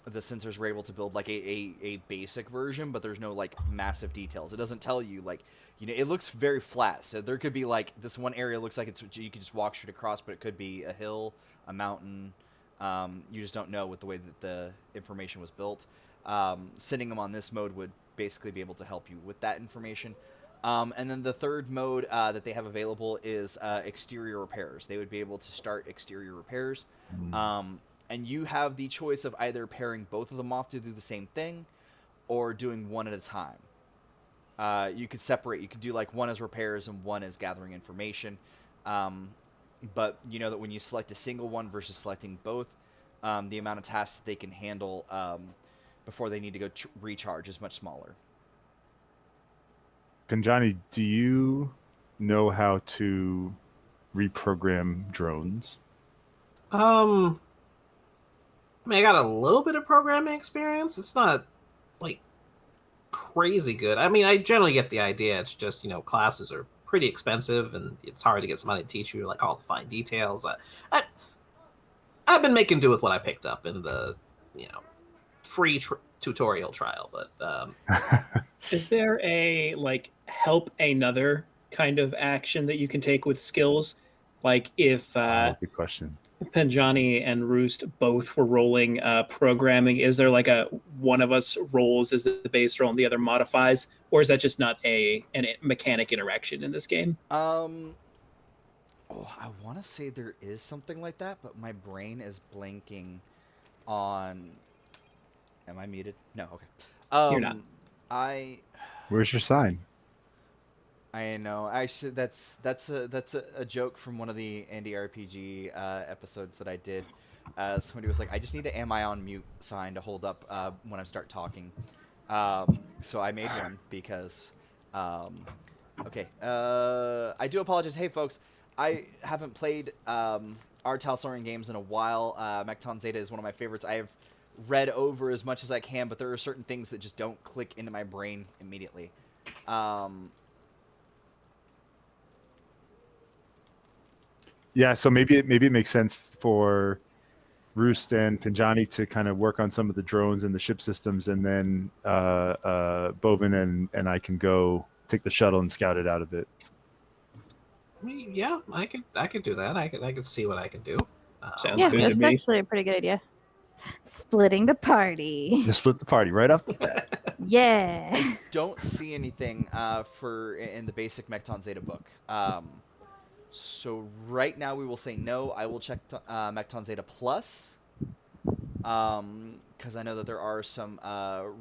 The sensors were able to build like a basic version, but there's no like massive details. It doesn't tell you like, it looks very flat. So there could be like this one area looks like you could just walk straight across, but it could be a hill, a mountain. You just don't know with the way that the information was built. Sending them on this mode would basically be able to help you with that information. And then the third mode that they have available is exterior repairs. They would be able to start exterior repairs. And you have the choice of either pairing both of them off to do the same thing or doing one at a time. You could separate. You could do like one as repairs and one as gathering information. But you know that when you select a single one versus selecting both, the amount of tasks they can handle before they need to go recharge is much smaller. Penjani, do you know how to reprogram drones? I got a little bit of programming experience. It's not like crazy good. I mean, I generally get the idea. It's just, classes are pretty expensive and it's hard to get somebody to teach you like all the fine details. I've been making do with what I picked up in the, free tutorial trial. But is there a like help another kind of action that you can take with skills? Like if good question. Penjani and Roost both were rolling programming, is there like a one of us rolls as the base roll and the other modifies, or is that just not a mechanic interaction in this game? I want to say there is something like that, but my brain is blanking on. Am I muted? No. Okay. You're not. Where's your sign? I know. Actually, that's a joke from one of the Indie RPG episodes that I did. Somebody was like, I just need a "Am I on mute" sign to hold up when I start talking. So I made one because. Okay. I do apologize. Hey, folks, I haven't played our Talsorian games in a while. Mekton Zeta is one of my favorites. I have read over as much as I can, but there are certain things that just don't click into my brain immediately. Yeah, so maybe it makes sense for Roost and Penjani to kind of work on some of the drones and the ship systems, and then Bovine and I can go take the shuttle and scout it out a bit. Yeah, I could do that. I could see what I can do. Sounds Yeah, good to that's me. actually a pretty good idea. Splitting the party. Just split the party right off the bat. Yeah. Don't see anything in the basic Mekton Zeta book. So right now we will say no. I will check Mekton Zeta Plus. Because I know that there are some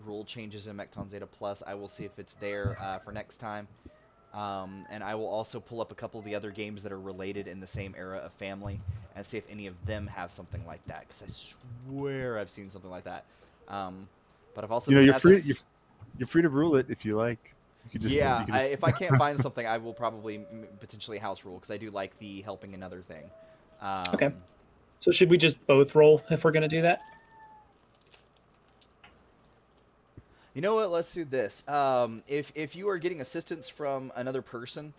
rule changes in Mekton Zeta Plus. I will see if it's there for next time. And I will also pull up a couple of the other games that are related in the same era of family and see if any of them have something like that. Because I swear I've seen something like that. But I've also been You're at free. this... You're free to rule it if you like. You could just, Yeah, you could just... if I can't find something, I will probably potentially house rule because I do like the helping another thing. Okay. So should we just both roll if we're going to do that? You know what? Let's do this. If you are getting assistance from another person,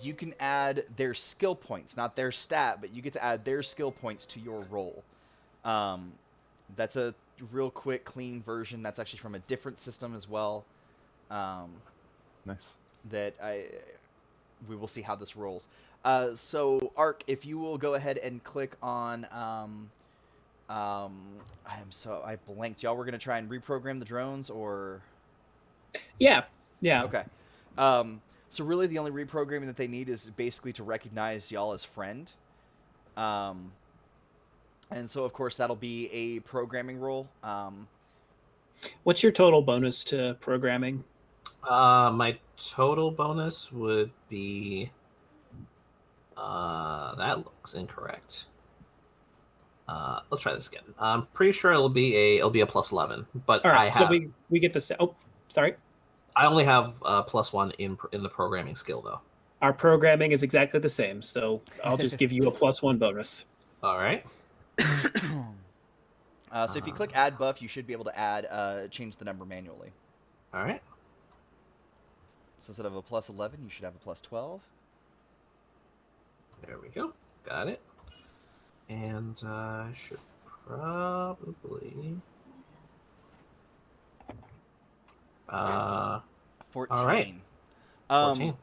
you can add their skill points, not their stat, but you get to add their skill points to your roll. That's a real quick, clean version. That's actually from a different system as well. Nice. That we will see how this rolls. So Ark, if you will go ahead and click on I blanked. Y'all were gonna try and reprogram the drones, or Yeah. okay. So really the only reprogramming that they need is basically to recognize y'all as friend. And so of course that'll be a programming roll. What's your total bonus to programming? My total bonus would be that looks incorrect. Let's try this again. I'm pretty sure it'll be a plus 11, but All right, I have so we get to oh, sorry. I only have +1 in the programming skill though. Our programming is exactly the same, so I'll just give you a +1 bonus. All right. So if you click add buff, you should be able to add change the number manually. All right. So instead of a plus 11, you should have a plus 12. There we go. Got it. And I should probably 14. All right. 14.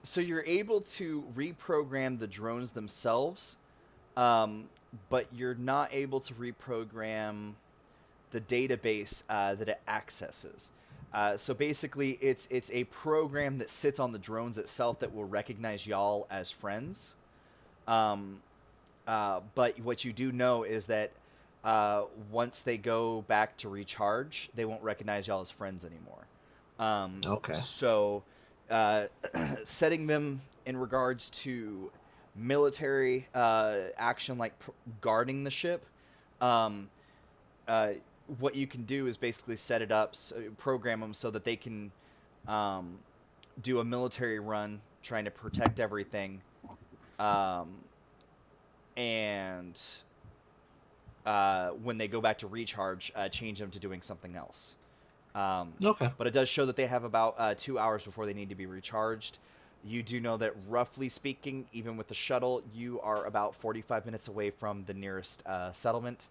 So you're able to reprogram the drones themselves, but you're not able to reprogram the database that it accesses. So basically, it's a program that sits on the drones itself that will recognize y'all as friends. But what you do know is that once they go back to recharge, they won't recognize y'all as friends anymore. Okay. So setting them in regards to military action, like guarding the ship, what you can do is basically set it up, program them so that they can do a military run trying to protect everything, and when they go back to recharge, change them to doing something else. Okay. But it does show that they have about 2 hours before they need to be recharged. You do know that, roughly speaking, even with the shuttle, you are about 45 minutes away from the nearest settlement.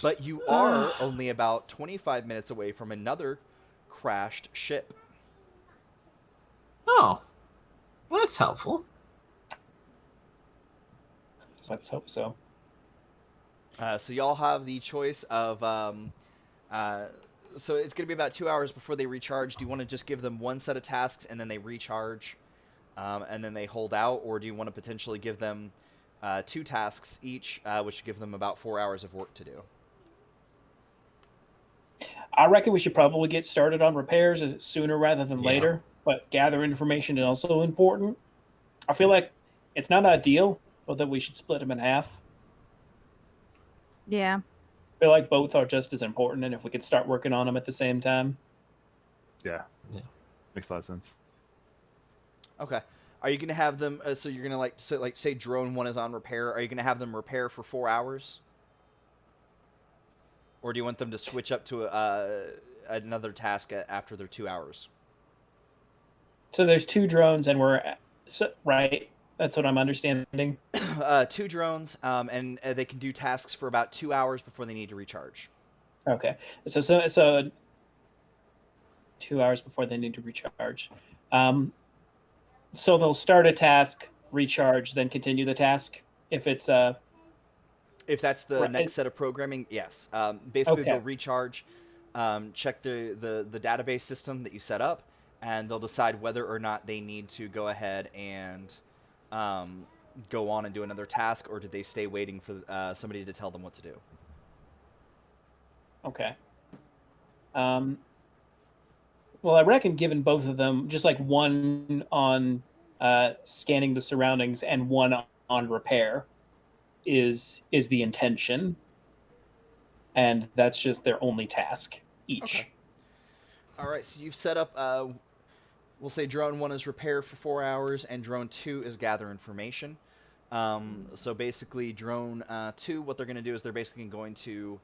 But you are only about 25 minutes away from another crashed ship. Oh, well, that's helpful. Let's hope so. So y'all have the choice of... so it's going to be about 2 hours before they recharge. Do you want to just give them one set of tasks and then they recharge and then they hold out? Or do you want to potentially give them 2 tasks each, which give them about 4 hours of work to do? I reckon we should probably get started on repairs sooner rather than Yeah. later, but gather information is also important. I feel like it's not ideal, but that we should split them in half. Yeah. I feel like both are just as important, and if we could start working on them at the same time. Yeah. Yeah. Makes a lot of sense. Okay. Are you gonna have them? So you're gonna say drone 1 is on repair. Are you gonna have them repair for 4 hours, or do you want them to switch up to another task after their 2 hours? So there's 2 drones, and right. That's what I'm understanding. 2 drones, and they can do tasks for about 2 hours before they need to recharge. Okay. So 2 hours before they need to recharge. So they'll start a task, recharge, then continue the task. If it's If that's the right. next set of programming, yes. Basically, Okay. they'll recharge, check the database system that you set up, and they'll decide whether or not they need to go ahead and go on and do another task, or did they stay waiting for somebody to tell them what to do. Okay. Well, I reckon given both of them, just like one on scanning the surroundings and one on repair is the intention, and that's just their only task each. Okay. All right, so you've set up. We'll say drone 1 is repair for 4 hours, and drone 2 is gather information. So basically, drone 2, what they're going to do is they're basically going to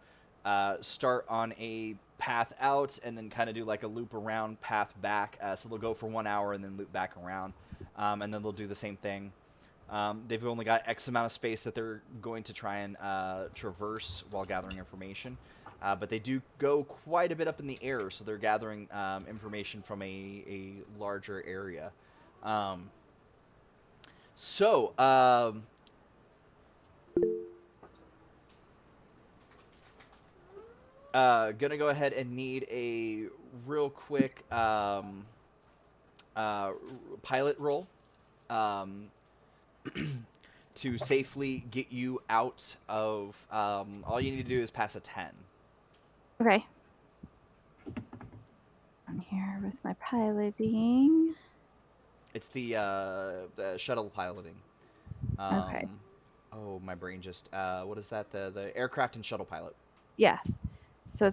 start on a path out and then kind of do like a loop around path back. So they'll go for 1 hour and then loop back around, and then they'll do the same thing. They've only got X amount of space that they're going to try and traverse while gathering information. But they do go quite a bit up in the air, so they're gathering information from a larger area. Gonna go ahead and need a real quick pilot roll to safely get you out of. All you need to do is pass a 10. Okay. I'm here with my piloting. It's the shuttle piloting. Okay. Oh, my brain just. What is that? The aircraft and shuttle pilot. Yeah. So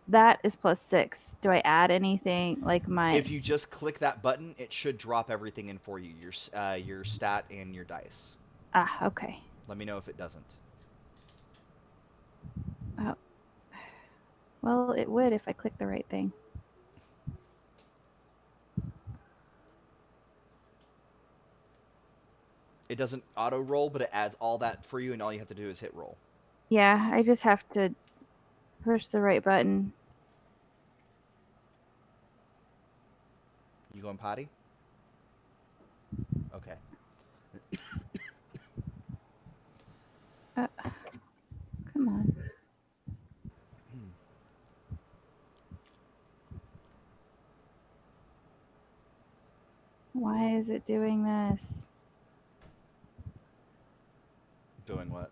that is +6. Do I add anything like my? If you just click that button, it should drop everything in for you. Your stat and your dice. Okay. Let me know if it doesn't. Oh. Well, it would if I click the right thing. It doesn't auto roll, but it adds all that for you, and all you have to do is hit roll. Yeah, I just have to push the right button. You going potty? Okay. Come on. Why is it doing this? Doing what?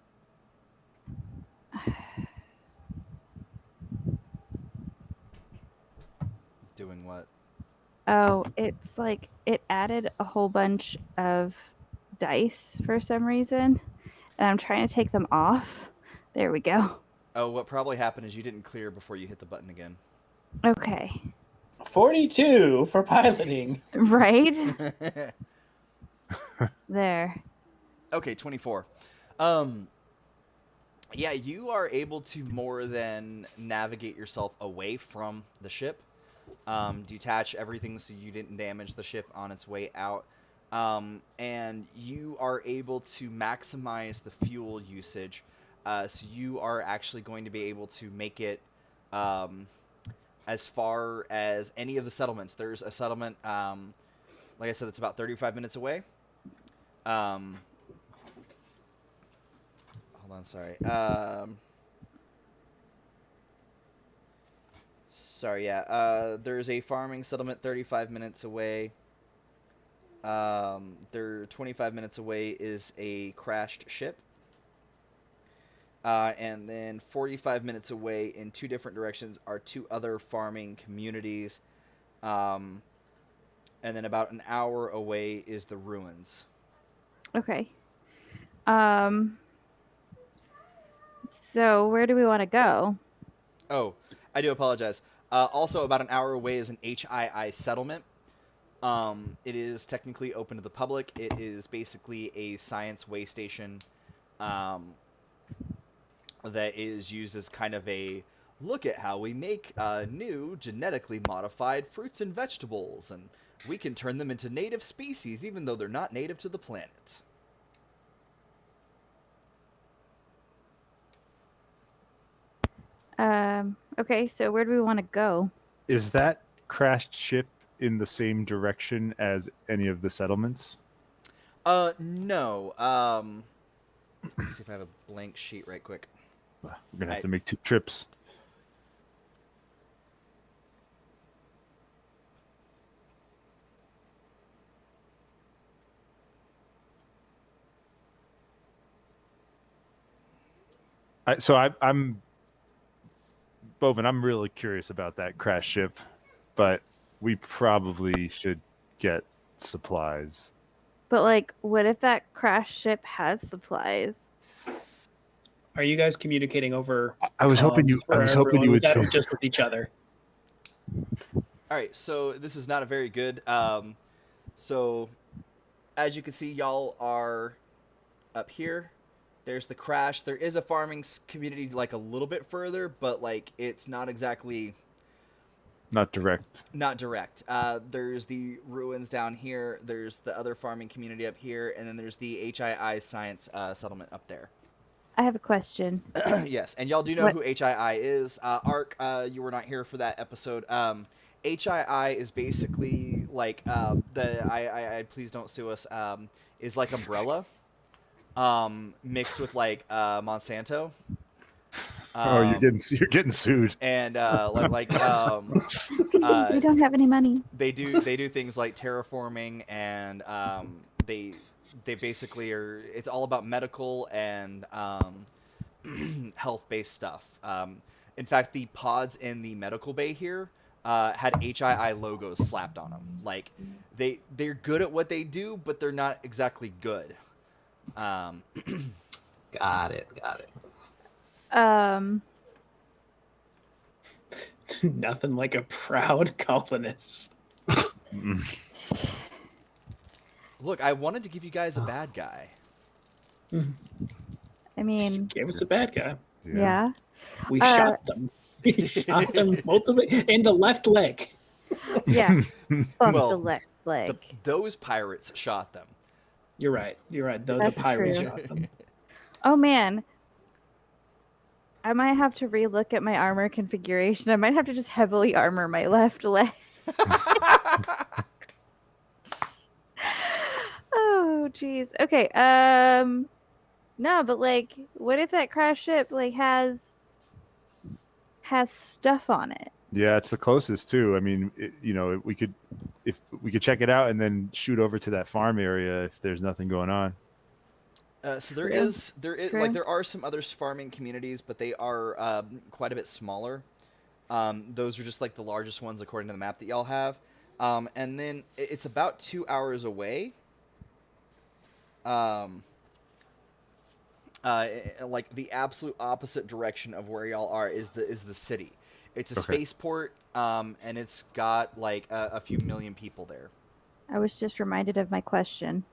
Doing what? Oh, it's like it added a whole bunch of dice for some reason, and I'm trying to take them off. There we go. Oh, what probably happened is you didn't clear before you hit the button again. Okay. 42 for piloting. Right? There. Okay, 24. Yeah, you are able to more than navigate yourself away from the ship. Detach everything so you didn't damage the ship on its way out. And you are able to maximize the fuel usage. So you are actually going to be able to make it as far as any of the settlements. There's a settlement, like I said, it's about 35 minutes away. Hold on, sorry. There's a farming settlement 35 minutes away. 25 minutes away is a crashed ship. And then 45 minutes away in 2 different directions are 2 other farming communities. and then about an hour away is the ruins. Okay. So where do we want to go? Oh, I do apologize. Also, about an hour away is an HII settlement. It is technically open to the public. It is basically a science way station that is used as kind of a look at how we make new genetically modified fruits and vegetables, and we can turn them into native species even though they're not native to the planet. Okay, so where do we want to go? Is that crashed ship in the same direction as any of the settlements? No. Let me see if I have a blank sheet right quick. We're gonna have to make 2 trips. I'm Bovine. I'm really curious about that crash ship, but we probably should get supplies. But like, what if that crash ship has supplies? Are you guys communicating over? I was hoping you. comms I for was hoping you everyone? would Was that say. just with each other. All right, so this is not a very good. So, as you can see, y'all are up here. There's the crash. There is a farming community like a little bit further, but like it's not exactly Not direct. not direct. There's the ruins down here. There's the other farming community up here, and then there's the HII science settlement up there. I have a question. Yes, and y'all do know What- who HII is. Ark, you were not here for that episode. HII is basically like I please don't sue us. Is like Umbrella, mixed with like Monsanto. You're getting sued. And Please, we don't have any money. they do things like terraforming, and they basically are. It's all about medical and health based stuff. In fact, the pods in the medical bay here had HII logos slapped on them. Like they're good at what they do, but they're not exactly good. Got it. Nothing like a proud colonist. Look, I wanted to give you guys a bad guy. I mean, Gave us a bad guy. yeah. We shot them. We shot them multiple in the left leg. Yeah. Bump Well, the left leg. Those pirates shot them. You're right. The That's pirates true. shot them. Oh man. I might have to relook at my armor configuration. I might have to just heavily armor my left leg. Oh jeez. Okay. No, but like, what if that crash ship like has stuff on it? Yeah, it's the closest too. I mean, we could check it out and then shoot over to that farm area if there's nothing going on. So there True. is True. like there are some other farming communities, but they are quite a bit smaller. Those are just like the largest ones according to the map that y'all have. And then it's about 2 hours away. Like the absolute opposite direction of where y'all are is the city. It's a Okay. spaceport, and it's got like a few million people there. I was just reminded of my question.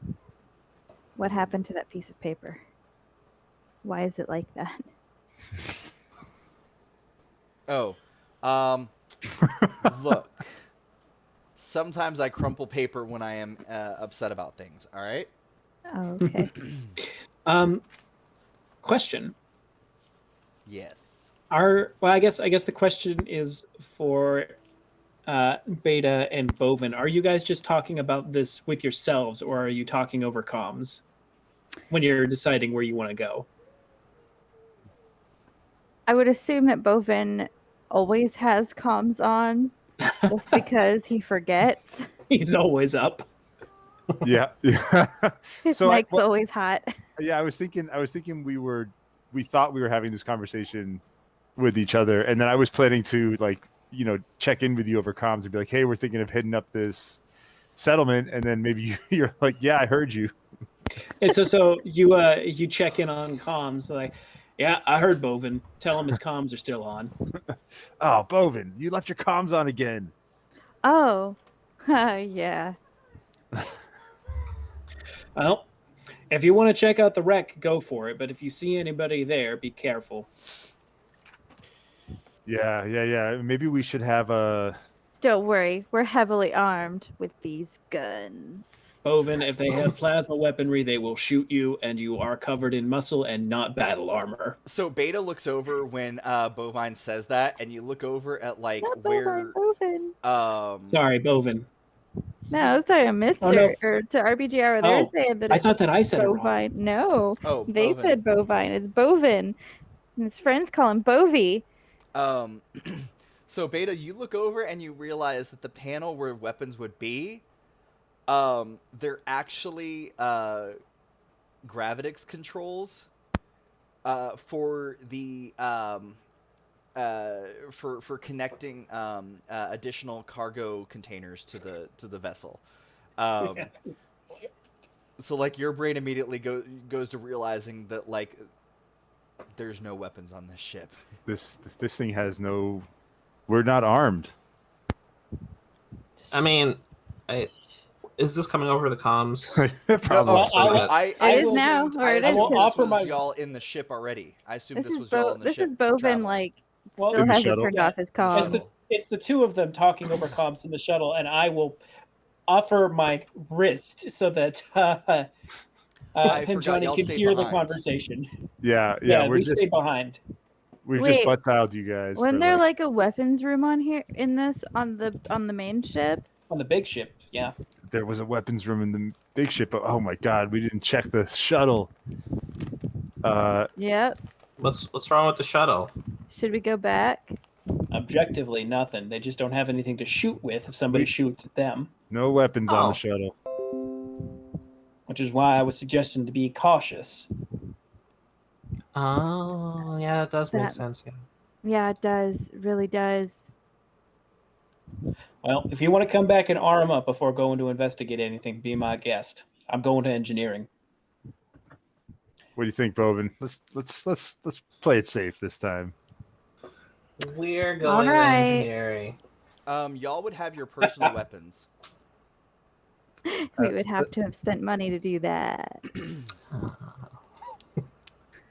What happened to that piece of paper? Why is it like that? Oh, look. Sometimes I crumple paper when I am upset about things. All right. Oh, okay. Question. Yes. I guess the question is for Beta and Bovine. Are you guys just talking about this with yourselves, or are you talking over comms when you're deciding where you want to go? I would assume that Bovin always has comms on just because he forgets. He's always up. Yeah. His So mic's always hot. Yeah, I was thinking we thought we were having this conversation with each other, and then I was planning to check in with you over comms and be like, hey, we're thinking of hitting up this settlement, and then maybe you're like, yeah, I heard you. And so you check in on comms, like, yeah, I heard Bovine. Tell him his comms are still on. Oh, Bovine, you left your comms on again. Oh, yeah. Well, if you want to check out the wreck, go for it. But if you see anybody there, be careful. Yeah. Maybe we should have a. Don't worry, we're heavily armed with these guns. Bovine, if they have plasma weaponry, they will shoot you, and you are covered in muscle and not battle armor. So Beta looks over when Bovine says that, and you look over at like Not where Bovine. Sorry, Bovine. No, sorry, I missed Oh, no. or to RPG Hour. They're Oh, saying that I it's thought that I said it wrong. Bovine. No, Oh, they Bovine. said Bovine. It's Bovine. And his friends call him Bovie. So Beta, you look over and you realize that the panel where weapons would be, they're actually gravitics controls for the for connecting additional cargo containers to the vessel. So like your brain immediately goes to realizing that like there's no weapons on this ship. This thing has no. We're not armed. I mean, is this coming over the comms? Probably. Well, so. I It is assumed- now, or I it is assumed now. this was My- y'all in the ship already. I assumed This this is was y'all in the this ship. is Bovine traveling. like Well, still In the hasn't shuttle? turned off his Yeah. comm. It's the two of them talking over comms in the shuttle, and I will offer my wrist so that I forgot Penjani y'all can stayed hear the behind. conversation. Yeah. Yeah, We're we just stay behind. we've Wait, just butt dialed you guys. Wasn't for, there like a weapons room on here in this on the main ship? On the big ship, yeah. There was a weapons room in the big ship, but oh my god, we didn't check the shuttle. Yep. What's wrong with the shuttle? Should we go back? Objectively, nothing. They just don't have anything to shoot with if somebody shoots at them, No weapons on Oh. the shuttle. which is why I was suggesting to be cautious. Oh, yeah, that does make That- sense. Yeah. Yeah, it does. It really does. Well, if you want to come back and arm up before going to investigate anything, be my guest. I'm going to engineering. What do you think, Bovin? Let's play it safe this time. We're going to right. engineering. Y'all would have your personal weapons. We would have to have spent money to do that.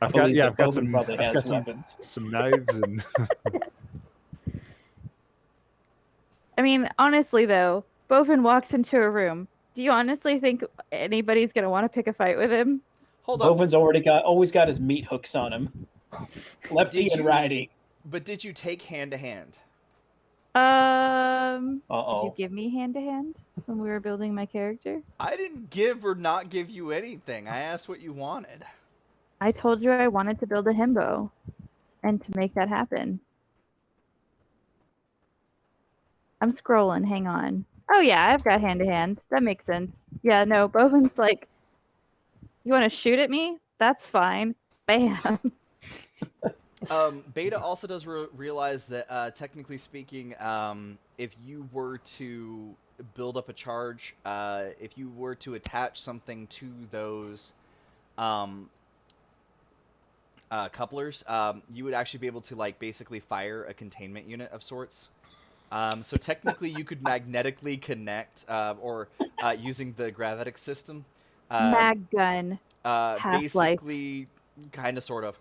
I've Believe that got Bowman probably I've has got weapons. some knives and I mean, honestly though, Bovin walks into a room. Do you honestly think anybody's gonna want to pick a fight with him? Hold up. Bovin's always got his meat hooks on him. Lefty Did and you- righty. But did you take hand to hand? Did Uh-oh. you give me hand to hand when we were building my character? I didn't give or not give you anything. I asked what you wanted. I told you I wanted to build a himbo, and to make that happen. I'm scrolling. Hang on. Oh yeah, I've got hand to hand. That makes sense. Yeah, no, Bovin's like, you want to shoot at me? That's fine. Bam. Beta also does realize that, technically speaking, if you were to build up a charge, if you were to attach something to those couplers, you would actually be able to like basically fire a containment unit of sorts. So technically, you could magnetically connect, or using the gravitics system. Mag gun. Half-Life. Basically, kind of, sort of.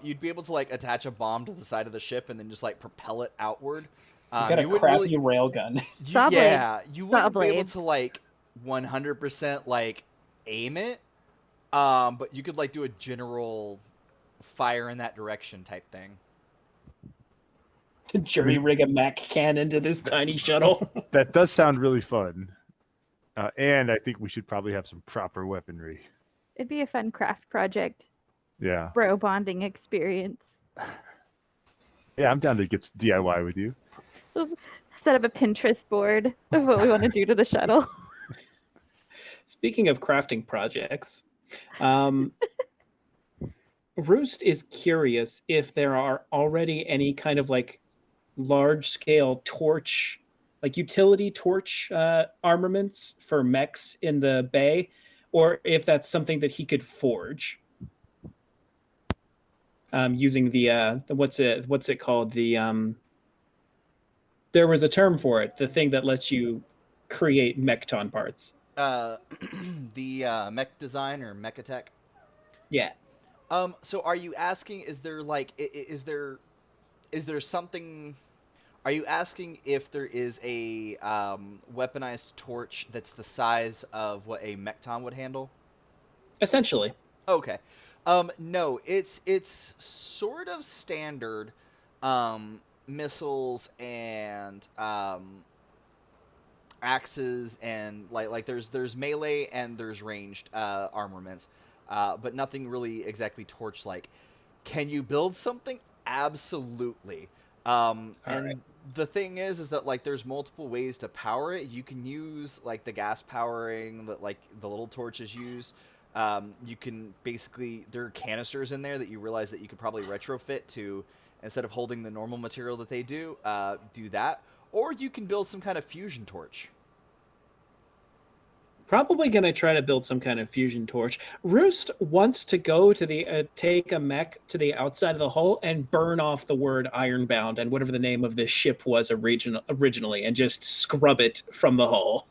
You'd be able to like attach a bomb to the side of the ship and then just like propel it outward. You got a wouldn't crappy railgun. Saw blade. Yeah, you wouldn't Saw be able blade. to like 100% like aim it, but you could like do a general fire in that direction type thing. To jury rig a Mac cannon to this tiny shuttle. that does sound really fun. And I think we should probably have some proper weaponry. It'd be a fun craft project. Yeah. Bro bonding experience. Yeah, I'm down to get DIY with you. Set up a Pinterest board of what we want to do to the shuttle. Speaking of crafting projects, Roost is curious if there are already any kind of like large scale torch like utility torch armaments for mechs in the bay, or if that's something that he could forge using the what's it called, there was a term for it, the thing that lets you create Mekton parts. Uh, the mech design or mech attack. Yeah. So are you asking? Is there like is there something? Are you asking if there is a weaponized torch that's the size of what a Mekton would handle? Essentially. Okay. No, it's sort of standard missiles and axes and like there's melee and there's ranged armaments, but nothing really exactly torch like. Can you build something? Absolutely. And right. the thing is that like there's multiple ways to power it. You can use like the gas powering that like the little torches use. You can basically there are canisters in there that you realize that you could probably retrofit to instead of holding the normal material that they do that, or you can build some kind of fusion torch. Probably going to try to build some kind of fusion torch. Roost wants to go to the take a mech to the outside of the hull and burn off the word Ironbound and whatever the name of this ship was originally, and just scrub it from the hull.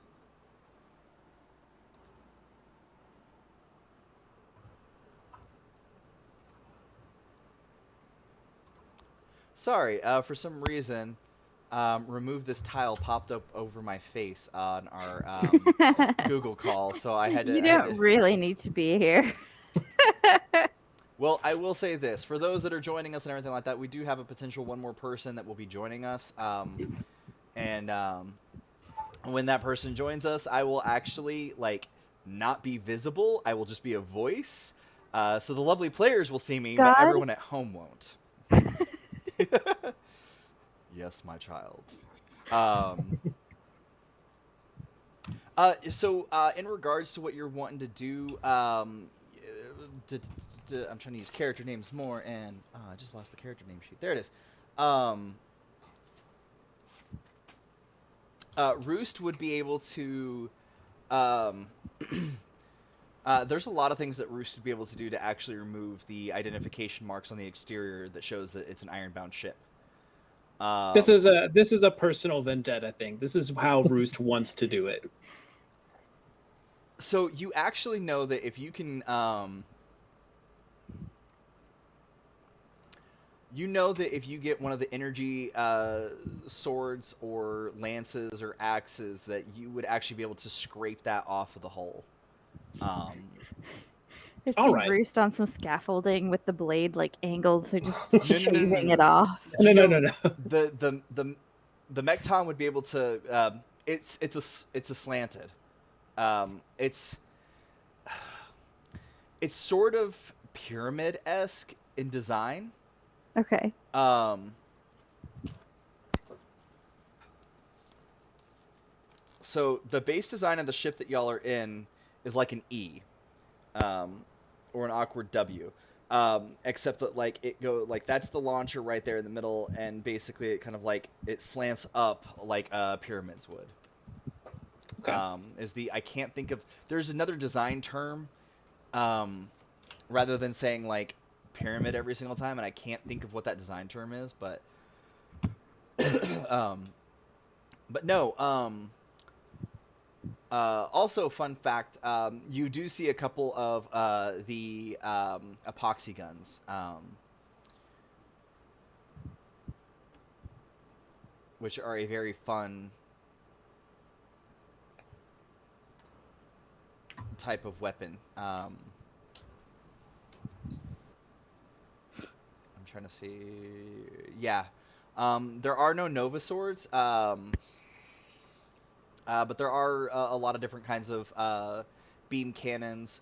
Sorry, for some reason, remove this tile popped up over my face on our Google call, so I had to. You don't really need to be here. Well, I will say this: for those that are joining us and everything like that, we do have a potential one more person that will be joining us, and when that person joins us, I will actually like not be visible. I will just be a voice, so the lovely players will see me, but God. everyone at home won't. Yes, my child. So in regards to what you're wanting to do, I'm trying to use character names more, and I just lost the character name sheet. There it is. Roost would be able to. There's a lot of things that Roost would be able to do to actually remove the identification marks on the exterior that shows that it's an ironbound ship. This is a personal vendetta thing. This is how Roost wants to do it. So you actually know that if you can, you know that if you get one of the energy swords or lances or axes, that you would actually be able to scrape that off of the hull. There's All some right. Roost on some scaffolding with the blade like angled, so just No. shaving it off. No. The Mekton would be able to. It's a slanted. It's sort of pyramid-esque in design. Okay. So the base design of the ship that y'all are in is like an E, or an awkward W, except that like that's the launcher right there in the middle, and basically it kind of like it slants up like pyramids would. Okay. I can't think of. There's another design term, rather than saying like pyramid every single time, and I can't think of what that design term is, but but no. Also, fun fact: you do see a couple of the epoxy guns, which are a very fun type of weapon. I'm trying to see. Yeah, there are no Nova swords. But there are a lot of different kinds of beam cannons,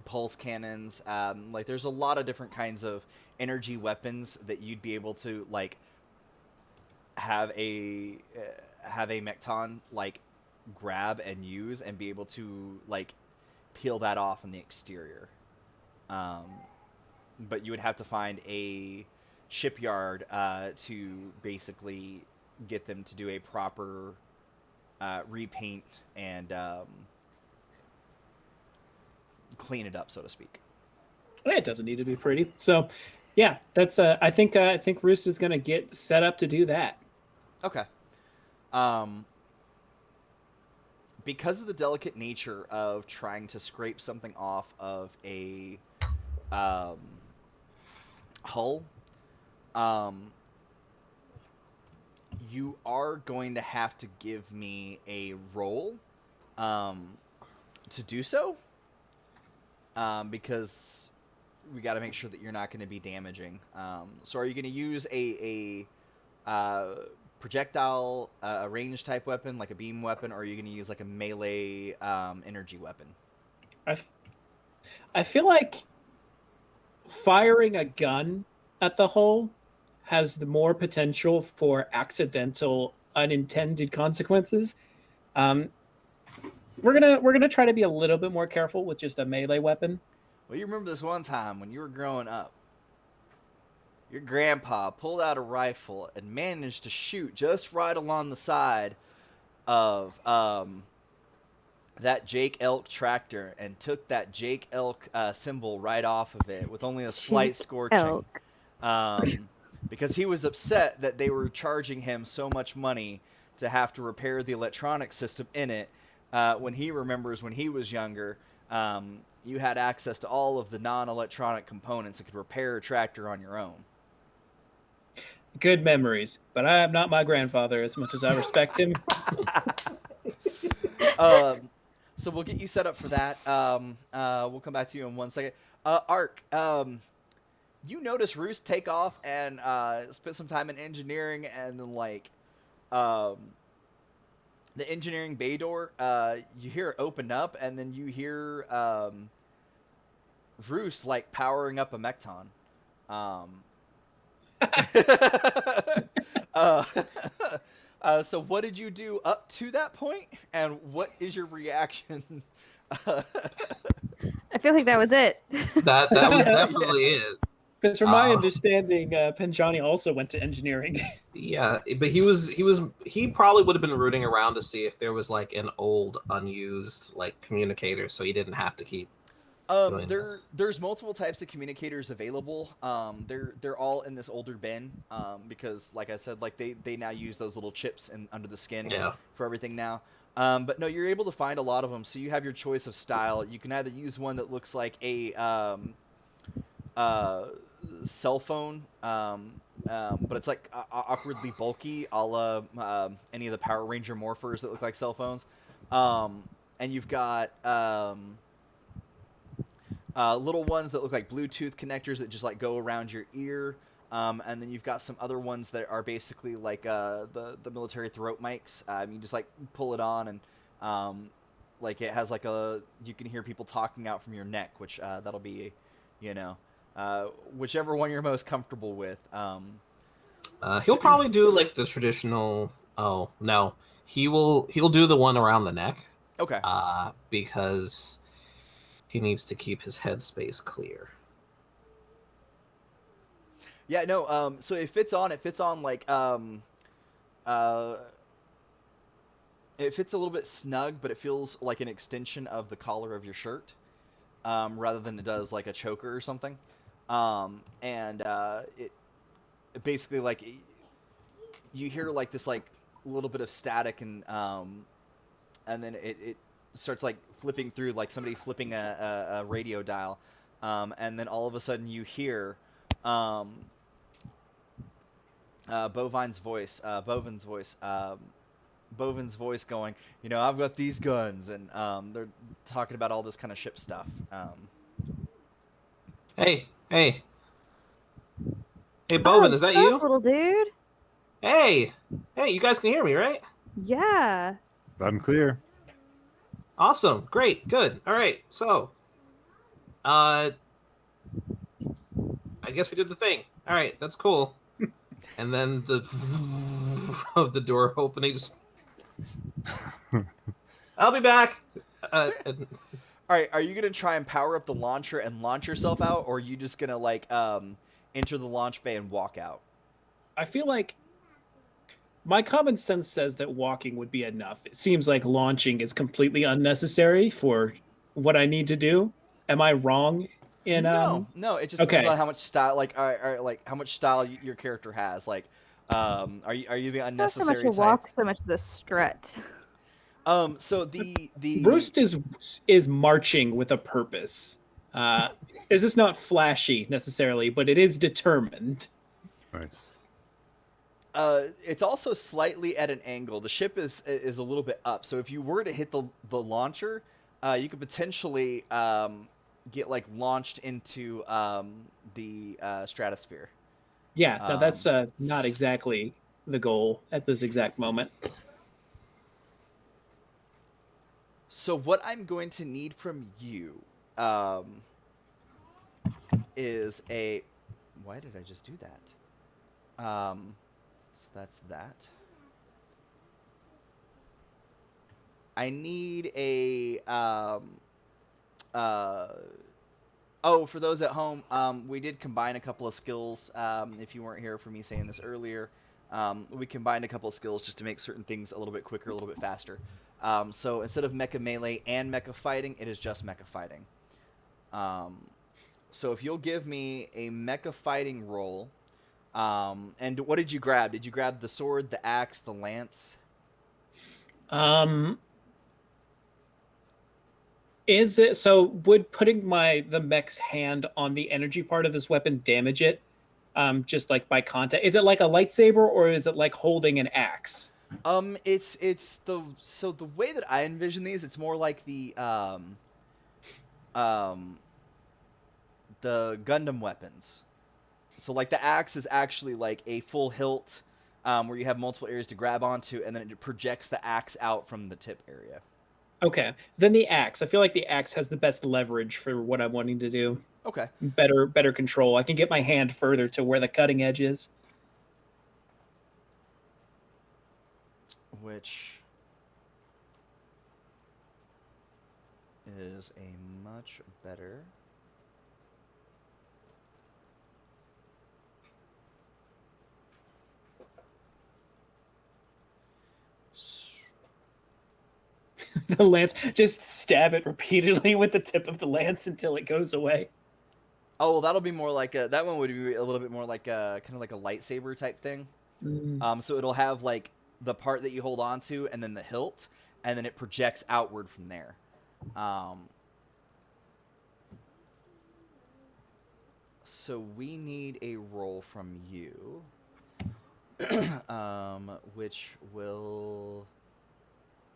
pulse cannons. Like there's a lot of different kinds of energy weapons that you'd be able to like have a Mekton like grab and use and be able to like peel that off on the exterior. But you would have to find a shipyard to basically get them to do a proper repaint and clean it up, so to speak. It doesn't need to be pretty. So, yeah, that's. I think Roost is going to get set up to do that. Okay. Because of the delicate nature of trying to scrape something off of a hull, you are going to have to give me a roll to do so, because we got to make sure that you're not going to be damaging. So are you going to use a projectile, a range type weapon, like a beam weapon, or are you going to use like a melee energy weapon? I feel like firing a gun at the hole has the more potential for accidental, unintended consequences. We're gonna try to be a little bit more careful with just a melee weapon. Well, you remember this one time when you were growing up, your grandpa pulled out a rifle and managed to shoot just right along the side of that Jake Elk tractor and took that Jake Elk symbol right off of it with only a slight scorching. Because he was upset that they were charging him so much money to have to repair the electronic system in it. When he remembers when he was younger, you had access to all of the non-electronic components that could repair a tractor on your own. Good memories, but I am not my grandfather as much as I respect him. So we'll get you set up for that. We'll come back to you in 1 second. Ark, you notice Roost take off and spend some time in engineering, and then the engineering bay door, you hear it open up, and then you hear Roost powering up a Mekton. So what did you do up to that point, and what is your reaction? I feel like that was it. That was definitely it. Because from my understanding, Penjani also went to engineering. Yeah, but he probably would have been rooting around to see if there was an old unused communicator, so he didn't have to keep. There's multiple types of communicators available. They're all in this older bin, because like I said, they now use those little chips under the skin for everything now. But no, you're able to find a lot of them. So you have your choice of style. You can either use one that looks like a cell phone, but it's awkwardly bulky, a la any of the Power Ranger morphers that look like cell phones. And you've got little ones that look like Bluetooth connectors that just go around your ear. And then you've got some other ones that are basically the military throat mics. You just pull it on, and it has you can hear people talking out from your neck, which that'll be, whichever one you're most comfortable with. He'll probably do the traditional. Oh no, he'll do the one around the neck. Okay. Because he needs to keep his headspace clear. Yeah, no, so it fits on it fits a little bit snug, but it feels like an extension of the collar of your shirt, rather than it does a choker or something. And it basically you hear this little bit of static, and then it starts flipping through somebody flipping a radio dial, and then all of a sudden you hear Bovine's voice going, I've got these guns, and they're talking about all this kind of ship stuff. Hey, Bovine, is that you? Little dude. Hey, you guys can hear me, right? Yeah. I'm clear. Awesome, great, good. All right, so, I guess we did the thing. All right, that's cool. And then of the door opening. I'll be back. All right, are you gonna try and power up the launcher and launch yourself out, or are you just gonna enter the launch bay and walk out? I feel like My common sense says that walking would be enough. It seems like launching is completely unnecessary for what I need to do. Am I wrong in No. It just depends Okay. on how much style, like how much style your character has. Like, are you the It's not so much unnecessary a type? walk, so much as a strut. So the Roost is marching with a purpose. This is not flashy necessarily, but it is determined. Nice. It's also slightly at an angle. The ship is a little bit up, so if you were to hit the launcher, you could potentially get like launched into the stratosphere. Yeah, no, that's Um, not exactly the goal at this exact moment. so what I'm going to need from you is a. Why did I just do that? So that's that. I need a uh oh, for those at home, we did combine a couple of skills. If you weren't here for me saying this earlier, we combined a couple of skills just to make certain things a little bit quicker, a little bit faster. So instead of mecha melee and mecha fighting, it is just mecha fighting. So if you'll give me a mecha fighting roll, and what did you grab? Did you grab the sword, the axe, the lance? Is it so? Would putting the mech's hand on the energy part of this weapon damage it? Just like by contact? Is it like a lightsaber or is it like holding an axe? It's the way that I envision these, it's more like um the Gundam weapons. So like the axe is actually like a full hilt, where you have multiple areas to grab onto, and then it projects the axe out from the tip area. Okay, then the axe. I feel like the axe has the best leverage for what I'm wanting to do. Okay. Better control. I can get my hand further to where the cutting edge is. Which is a much better. The lance, just stab it repeatedly with the tip of the lance until it goes away. Oh, well, that'll be more like that one would be a little bit more like a kind of like a lightsaber type thing. So it'll have like the part that you hold on to, and then the hilt, and then it projects outward from there. So we need a roll from you, which will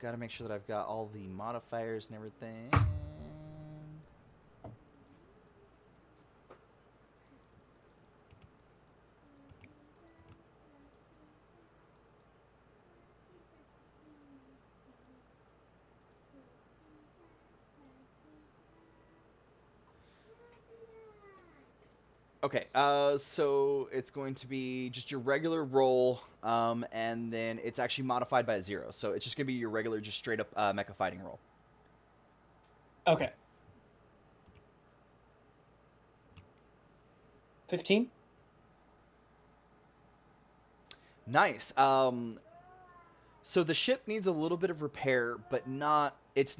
gotta make sure that I've got all the modifiers and everything. Okay, so it's going to be just your regular roll, and then it's actually modified by 0. So it's just going to be your regular, just straight up mecha fighting roll. Okay. 15? Nice. So the ship needs a little bit of repair, but it's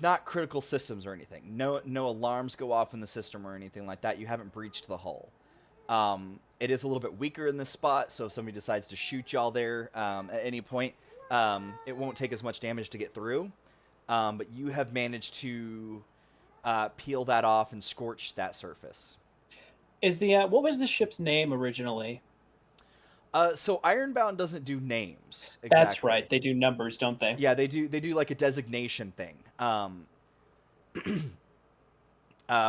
not critical systems or anything. No alarms go off in the system or anything like that. You haven't breached the hull. It is a little bit weaker in this spot, so if somebody decides to shoot y'all there at any point, it won't take as much damage to get through. But you have managed to peel that off and scorch that surface. Is the what was the ship's name originally? So Ironbound doesn't do names. Exactly. That's right. They do numbers, don't they? Yeah, they do. They do like a designation thing,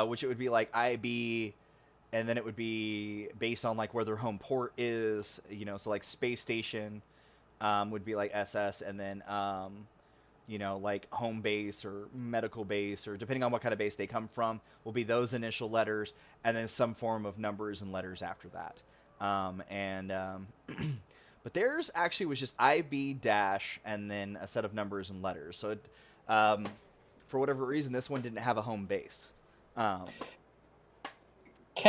which it would be like IB, and then it would be based on like where their home port is. You know, so like space station would be like SS, and then like home base or medical base, or depending on what kind of base they come from, will be those initial letters, and then some form of numbers and letters after that. But theirs actually was just IB dash and then a set of numbers and letters. So it, for whatever reason, this one didn't have a home base. Can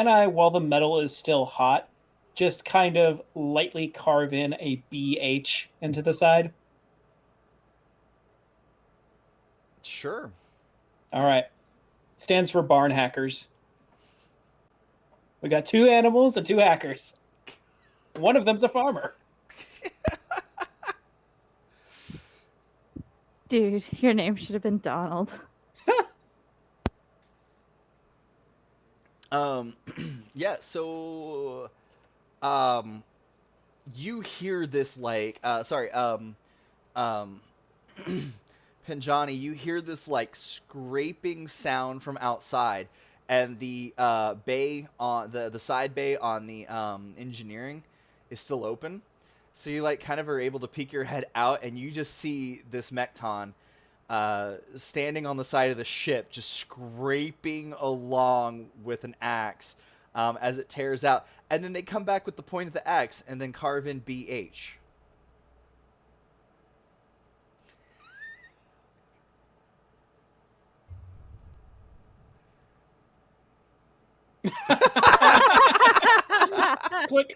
I, while the metal is still hot, just kind of lightly carve in a BH into the side. Sure. All right. Stands for barn hackers. We got 2 animals and 2 hackers. One of them's a farmer. Dude, your name should have been Donald. Yeah, so you hear this like Penjani, you hear this like scraping sound from outside, and the bay on the side bay on the engineering is still open. So you like kind of are able to peek your head out, and you just see this Mekton standing on the side of the ship, just scraping along with an axe as it tears out. And then they come back with the point of the axe and then carve in BH. Click.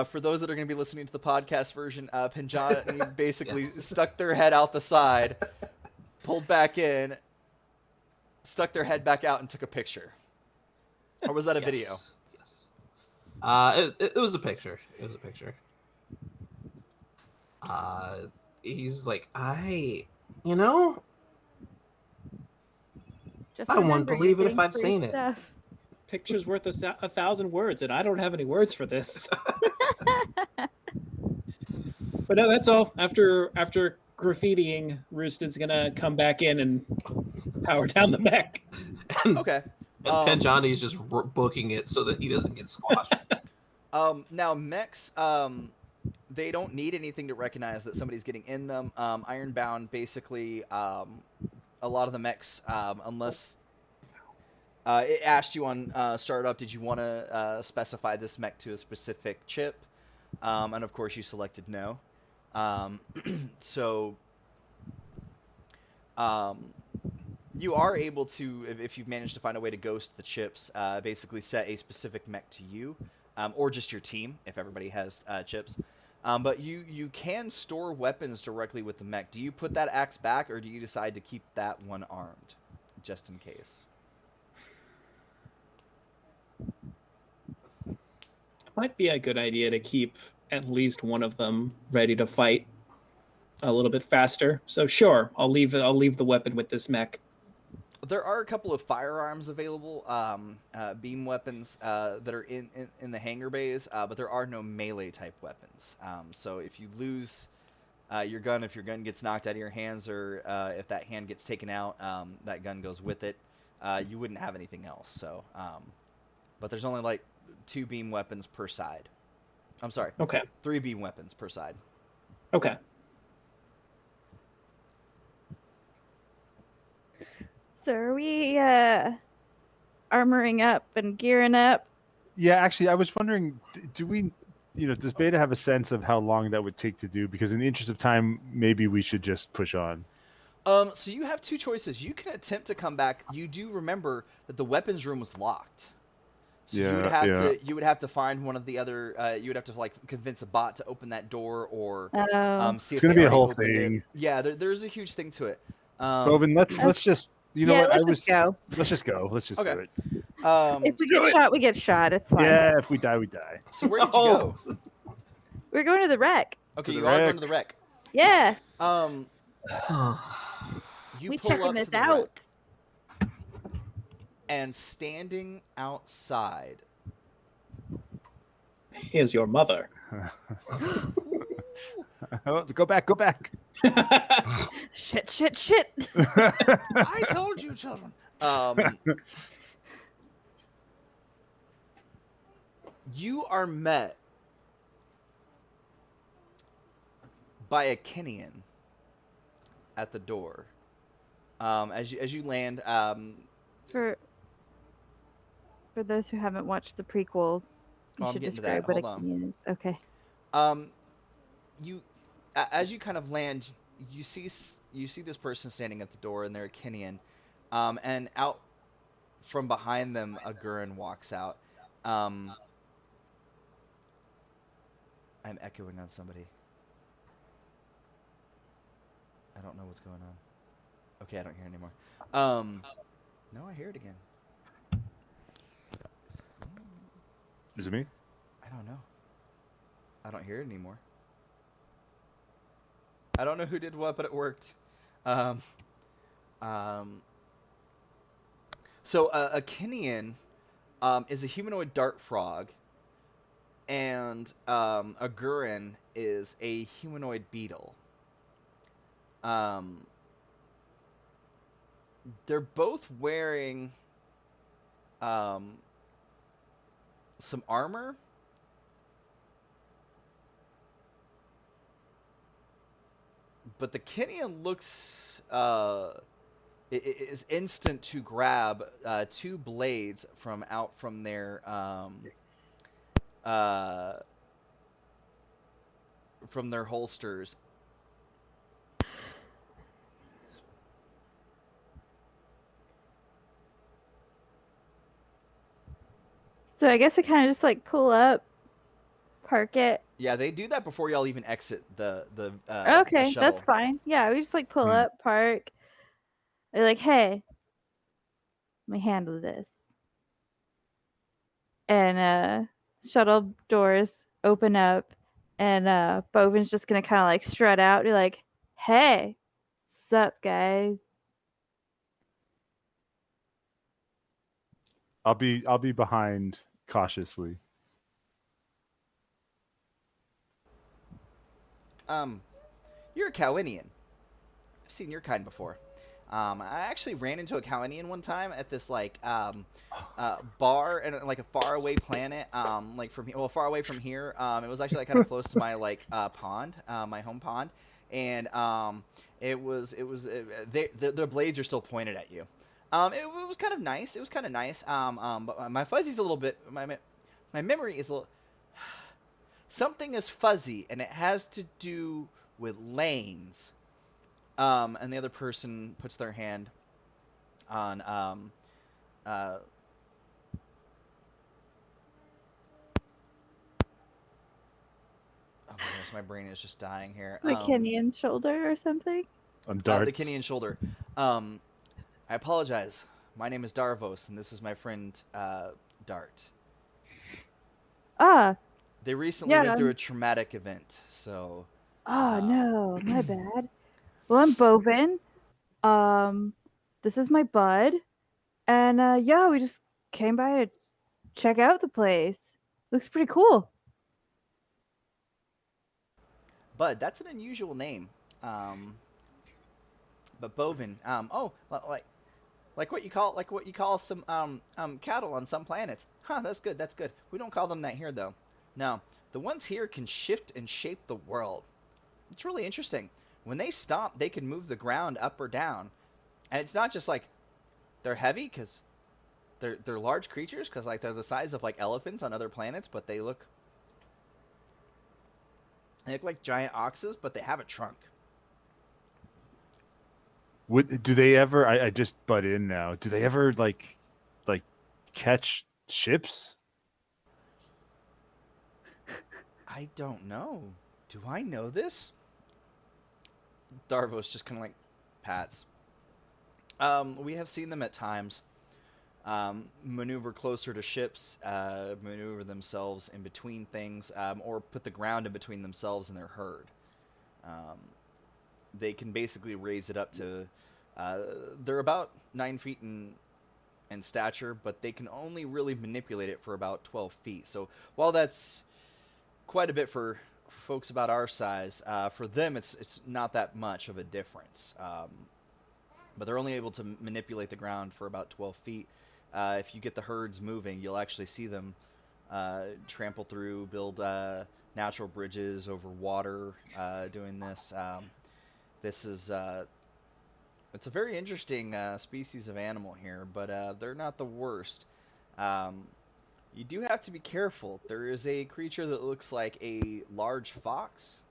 For those that are going to be listening to the podcast version, Penjani basically stuck their head out the side, pulled back in, stuck their head back out, and took a picture. Or was that a video? Yes. It was a picture. It was a picture. He's like, you know, Just I wouldn't remember, you're believe it if getting I'd free seen it. stuff. Picture's worth 1,000 words, and I don't have any words for this. But no, that's all. After graffitiing, Roost is gonna come back in and power down the mech. And, Okay. and Penjani's just booking it so that he doesn't get squashed. Now, mechs, they don't need anything to recognize that somebody's getting in them. Ironbound, basically, a lot of the mechs, unless it asked you on startup, did you want to specify this mech to a specific chip? And of course, you selected no. So you are able to, if you've managed to find a way to ghost the chips, basically set a specific mech to you, or just your team if everybody has chips. But you can store weapons directly with the mech. Do you put that axe back, or do you decide to keep that one armed, just in case? Might be a good idea to keep at least one of them ready to fight a little bit faster. So sure, I'll leave the weapon with this mech. There are a couple of firearms available, beam weapons that are in the hangar bays, but there are no melee type weapons. So if you lose your gun, if your gun gets knocked out of your hands, or if that hand gets taken out, that gun goes with it. You wouldn't have anything else. So, but there's only like 2 beam weapons per side. I'm sorry. Okay. 3 beam weapons per side. Okay. So are we armoring up and gearing up? Yeah, actually, I was wondering, do we, does Beta have a sense of how long that would take to do? Because in the interest of time, maybe we should just push on. So you have 2 choices. You can attempt to come back. You do remember that the weapons room was locked. So you would have to find one of the other. You would have to like convince a bot to open that door, or see if it's going to be a whole opened thing. it. Yeah, there's a huge thing to it. Bovine, let's just Let's just go. Let's just go. Let's just do it. If we get shot, we get shot. It's fine. Yeah, if we die, we die. So where did you go? We're going to the wreck. Okay, To the you are wreck. going to the wreck. Yeah. You We pull checking up this to the out. wreck, and standing outside. Here's your mother. Oh, go back. Shit. I told you, children. You are met by a Kenyan at the door. As you land, For those who haven't watched the prequels, you I'm should getting to describe that. what Hold a Kenyan is. Okay. As you kind of land, you see this person standing at the door, and they're a Kenyan, and out from behind them, a Gurren walks out, I'm echoing on somebody. I don't know what's going on. Okay, I don't hear it anymore. No, I hear it again. Is it me? I don't know. I don't hear it anymore. I don't know who did what, but it worked. Um, so a Kinian is a humanoid dart frog, and a Gurin is a humanoid beetle. They're both wearing some armor. But the Kinian looks is instant to grab two blades from their holsters. So I guess we kind of just like pull up, park it. Yeah, they do that before y'all even exit the Okay, shuttle. that's fine. Yeah, we just like pull up, park. They're like, hey, let me handle this. And shuttle doors open up, and Bovin's just gonna kind of like strut out. Be like, hey, sup, guys? I'll be behind cautiously. You're a Cowinian. I've seen your kind before. I actually ran into a Cowinian one time at this like bar in like a faraway planet, like far away from here. It was actually like kind of close to my like pond, my home pond, and their blades are still pointed at you. It was kind of nice. It was kind of nice. But my fuzzy's a little bit my memory is a little. Something is fuzzy, and it has to do with lanes. And the other person puts their hand on oh my gosh, my brain is just dying here. The Kenyan's shoulder or something. On darts. The Kinian shoulder. I apologize. My name is Darvos, and this is my friend Dart. Ah. They recently went through a traumatic event, so. Oh no, my bad. Well, I'm Bovine. This is my bud, and yeah, we just came by to check out the place. Looks pretty cool. Bud, that's an unusual name. But Bovine. Like what you call some cattle on some planets. Huh, that's good. That's good. We don't call them that here though. No, the ones here can shift and shape the world. It's really interesting. When they stomp, they can move the ground up or down, and it's not just like they're heavy because they're large creatures because like they're the size of like elephants on other planets, but they look like giant oxes, but they have a trunk. Do they ever? I just butt in now. Do they ever like catch ships? I don't know. Do I know this? Darvos just kind of like pats. We have seen them at times maneuver closer to ships, maneuver themselves in between things, or put the ground in between themselves and their herd. They can basically raise it up to. They're about 9 feet in stature, but they can only really manipulate it for about 12 feet. So while that's quite a bit for folks about our size, for them it's not that much of a difference. But they're only able to manipulate the ground for about 12 feet. If you get the herds moving, you'll actually see them trample through, build natural bridges over water, doing this. This is it's a very interesting species of animal here, but they're not the worst. You do have to be careful. There is a creature that looks like a large fox.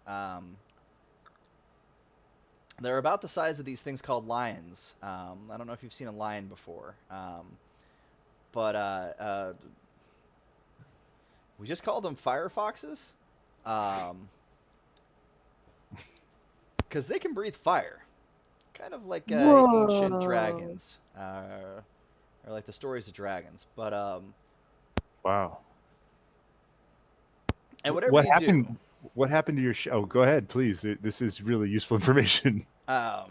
They're about the size of these things called lions. I don't know if you've seen a lion before, but We just call them firefoxes. Because they can breathe fire. Kind of like ancient Whoa. dragons. Or like the stories of dragons. But, Wow. and whatever What you happened? What happened to your show? Oh, go ahead, please. This is really useful information. do,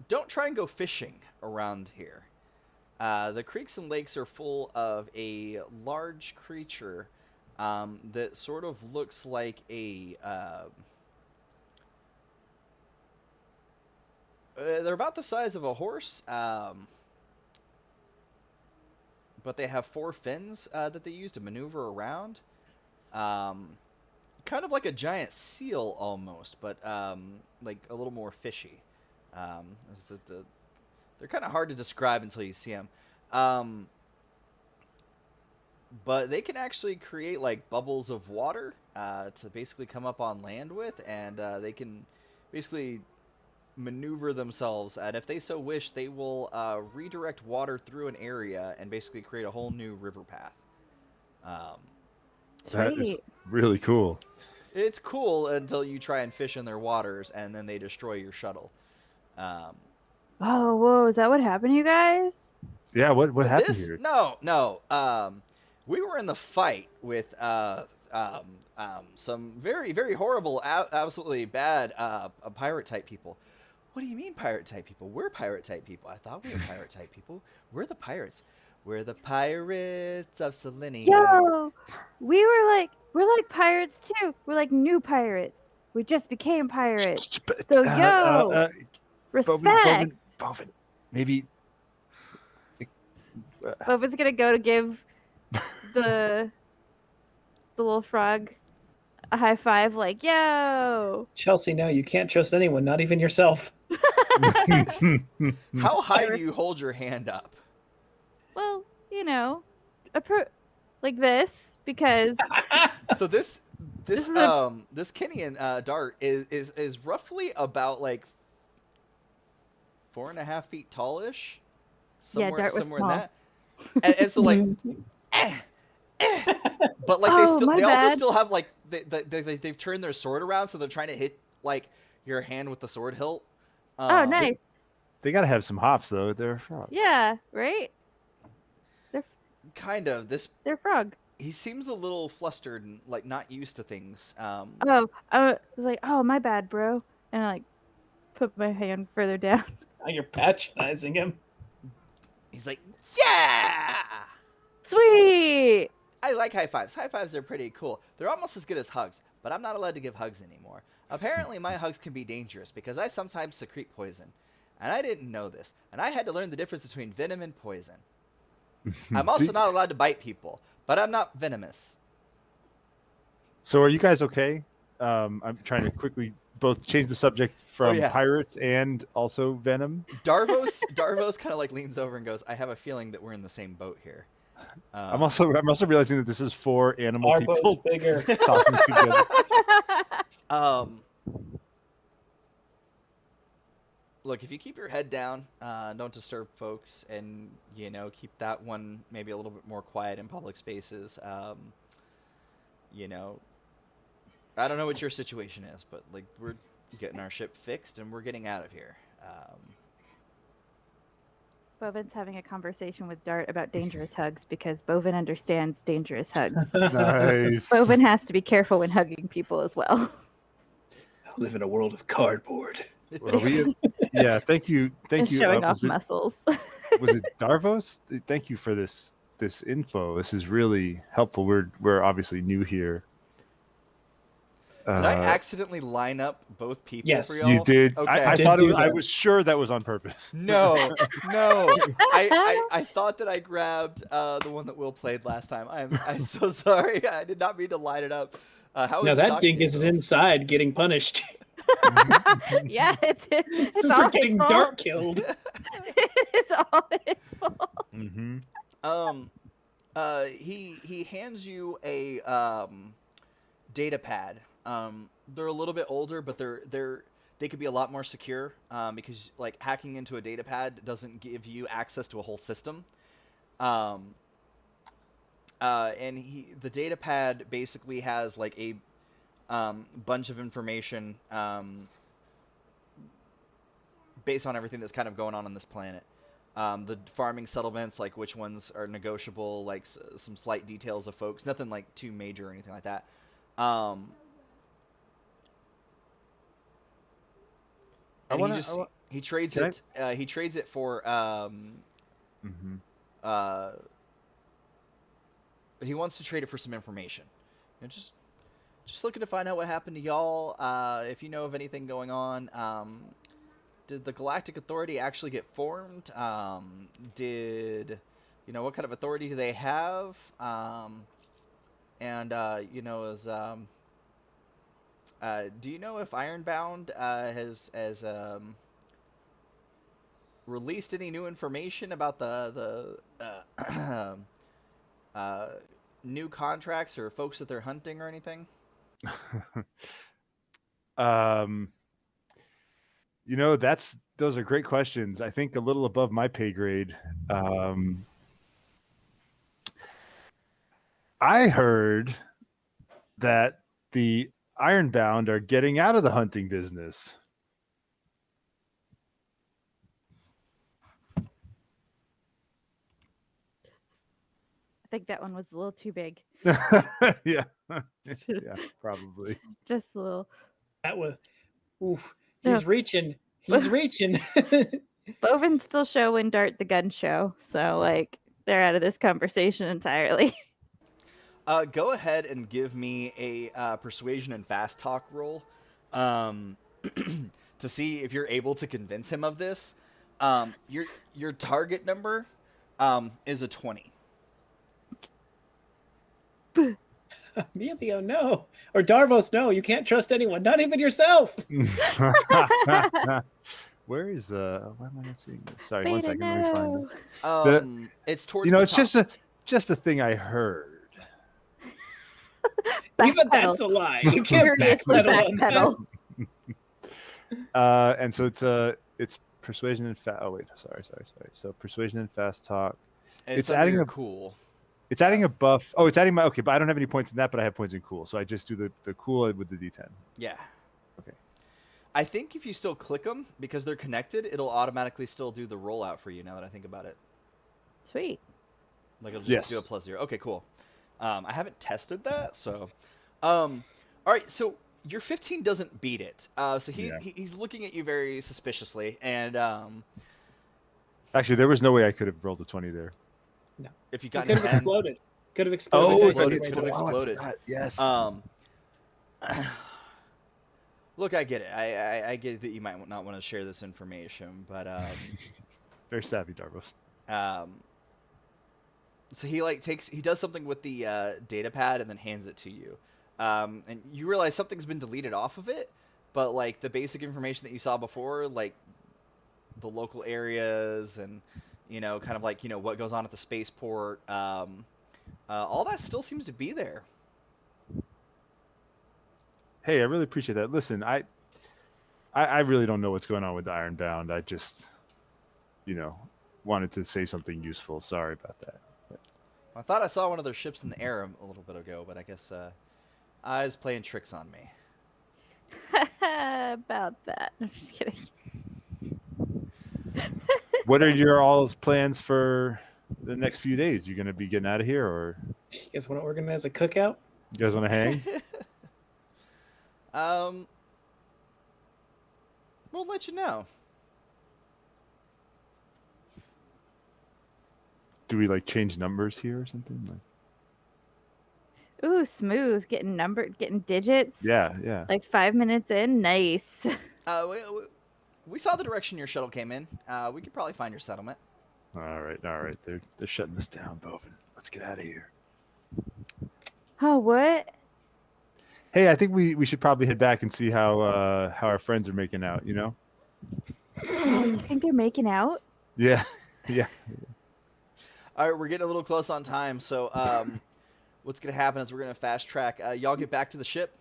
don't try and go fishing around here. The creeks and lakes are full of a large creature that sort of looks like a... they're about the size of a horse, but they have 4 fins that they use to maneuver around. Kind of like a giant seal almost, but like a little more fishy. They're kind of hard to describe until you see them. But they can actually create like bubbles of water to basically come up on land with, and they can basically maneuver themselves, and if they so wish, they will redirect water through an area and basically create a whole new river path. That is Sweet. really cool. It's cool until you try and fish in their waters, and then they destroy your shuttle. Oh, whoa! Is that what happened, to you guys? Yeah. What happened This here? no. We were in the fight with some very very horrible, absolutely bad pirate type people. What do you mean pirate type people? We're pirate type people. I thought we were pirate type people. We're the pirates. We're the Pirates of Sileni. Yo, we're like pirates too. We're like new pirates. We just became pirates. So yo, respect. Bovine, maybe. Bovin's gonna go to give the little frog a high five, like yo. Chelsea, no, you can't trust anyone, not even yourself. How high do you hold your hand up? Well, you know, like this because So this This is a- this Kenyan dart is roughly about like 4.5 feet tallish. Yeah, dart was somewhere in small. that. And so like but like Oh, my they also bad. still have like they've turned their sword around, so they're trying to hit like your hand with the sword hilt. oh, nice. They gotta have some hops though. They're a frog. Yeah, right. Kind of. They're frog. He seems a little flustered and like not used to things. Oh, I was like, oh, my bad, bro, and I like put my hand further down. Now you're patronizing him. He's like, yeah! Sweet. I like high fives. High fives are pretty cool. They're almost as good as hugs, but I'm not allowed to give hugs anymore. Apparently, my hugs can be dangerous because I sometimes secrete poison. And I didn't know this. And I had to learn the difference between venom and poison. I'm also not allowed to bite people, but I'm not venomous. So are you guys okay? I'm trying to quickly both change the subject from yeah. pirates and also venom. Darvos kind of like leans over and goes, I have a feeling that we're in the same boat here. I'm also realizing that this is 4 animal Our people boat's bigger. talking together. Look, if you keep your head down, don't disturb folks, and keep that one maybe a little bit more quiet in public spaces. I don't know what your situation is, but like we're getting our ship fixed and we're getting out of here. Bovin's having a conversation with Dart about dangerous hugs because Bovin understands dangerous hugs. Nice. Bovin has to be careful when hugging people as well. I live in a world of cardboard. Well, thank you. Just you. showing off muscles. Was it Darvos? Thank you for this info. This is really helpful. We're obviously new here. Did I accidentally line up both people Yes. for y'all? You did. Okay. I Did thought do I that. was sure that was on purpose. No. I thought that I grabbed the one that Will played last time. I'm so sorry. I did not mean to line it up. How Now is it that talking to dingus is yourselves? inside getting punished Yeah, it's for all his getting fault. Dart killed. It's all his fault. Mm-hmm. He hands you a data pad. They're a little bit older, but they could be a lot more secure because like hacking into a data pad doesn't give you access to a whole system. and the data pad basically has like a bunch of information based on everything that's kind of going on this planet. The farming settlements, like which ones are negotiable, like some slight details of folks, nothing like too major or anything like that. He trades it. He trades it for. He wants to trade it for some information. And just looking to find out what happened to y'all. If you know of anything going on. Did the Galactic Authority actually get formed? What kind of authority do they have? Do you know if Ironbound has released any new information about the new contracts or folks that they're hunting or anything? Those are great questions. I think a little above my pay grade. I heard that the Ironbound are getting out of the hunting business. I think that one was a little too big. Yeah, probably. Just a little. That was, oof. He's reaching. He's reaching. Bovine still show when Dart the gun show, so like they're out of this conversation entirely. Go ahead and give me a persuasion and fast talk roll, to see if you're able to convince him of this. Your target number, is a 20. Emilio, no. Or Darvos, no. You can't trust anyone, not even yourself. Where is why am I not seeing this? Sorry, Beta, 1 second. Let me find this. It's towards it's top. just a thing I heard. Even that's a lie. You can't backpedal. And so it's persuasion and fast. Oh wait, sorry. So persuasion and fast talk. It's adding a cool. It's adding a buff. Oh, it's adding my but I don't have any points in that, but I have points in cool. So I just do the cool with the D10. Yeah. Okay. I think if you still click them because they're connected, it'll automatically still do the rollout for you. Now that I think about it. Sweet. Like it'll just do a +0. Okay, cool. I haven't tested that, so. All right, so your 15 doesn't beat it. So he's looking at you very suspiciously, and actually, there was no way I could have rolled a 20 there. No. If you got could have 10, exploded. Could have exploded. Oh, it could have exploded. Yes. Look, I get it. I get that you might not want to share this information, but very savvy, Darvos. So he does something with the data pad and then hands it to you, and you realize something's been deleted off of it, but like the basic information that you saw before, like the local areas and kind of like what goes on at the spaceport, all that still seems to be there. Hey, I really appreciate that. Listen, I really don't know what's going on with the Ironbound. I just, wanted to say something useful. Sorry about that. I thought I saw one of their ships in the air a little bit ago, but I guess I was playing tricks on me. About that. I'm just kidding. What are your all's plans for the next few days? You going to be getting out of here, or you guys want to organize a cookout? You guys want to hang? We'll let you know. Do we change numbers here or something? Ooh, smooth. Getting digits. Yeah. 5 minutes in, nice. We saw the direction your shuttle came in. We could probably find your settlement. All right. They're shutting us down, Bovine. Let's get out of here. Oh, what? Hey, I think we should probably head back and see how our friends are making out. You think they're making out? Yeah. All right, we're getting a little close on time, so what's going to happen is we're going to fast track. Y'all get back to the ship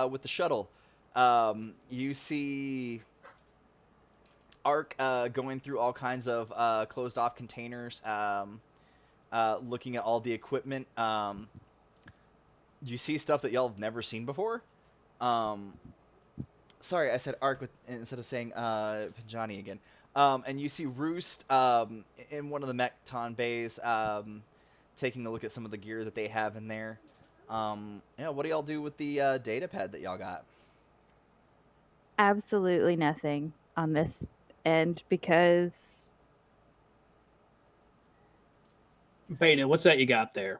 with the shuttle. You see Ark going through all kinds of closed-off containers. looking at all the equipment. You see stuff that y'all have never seen before. Sorry, I said Ark instead of saying Penjani again. And you see Roost in one of the Mekton bays, taking a look at some of the gear that they have in there. What do y'all do with the data pad that y'all got? Absolutely nothing on this end because Beta, what's that you got there?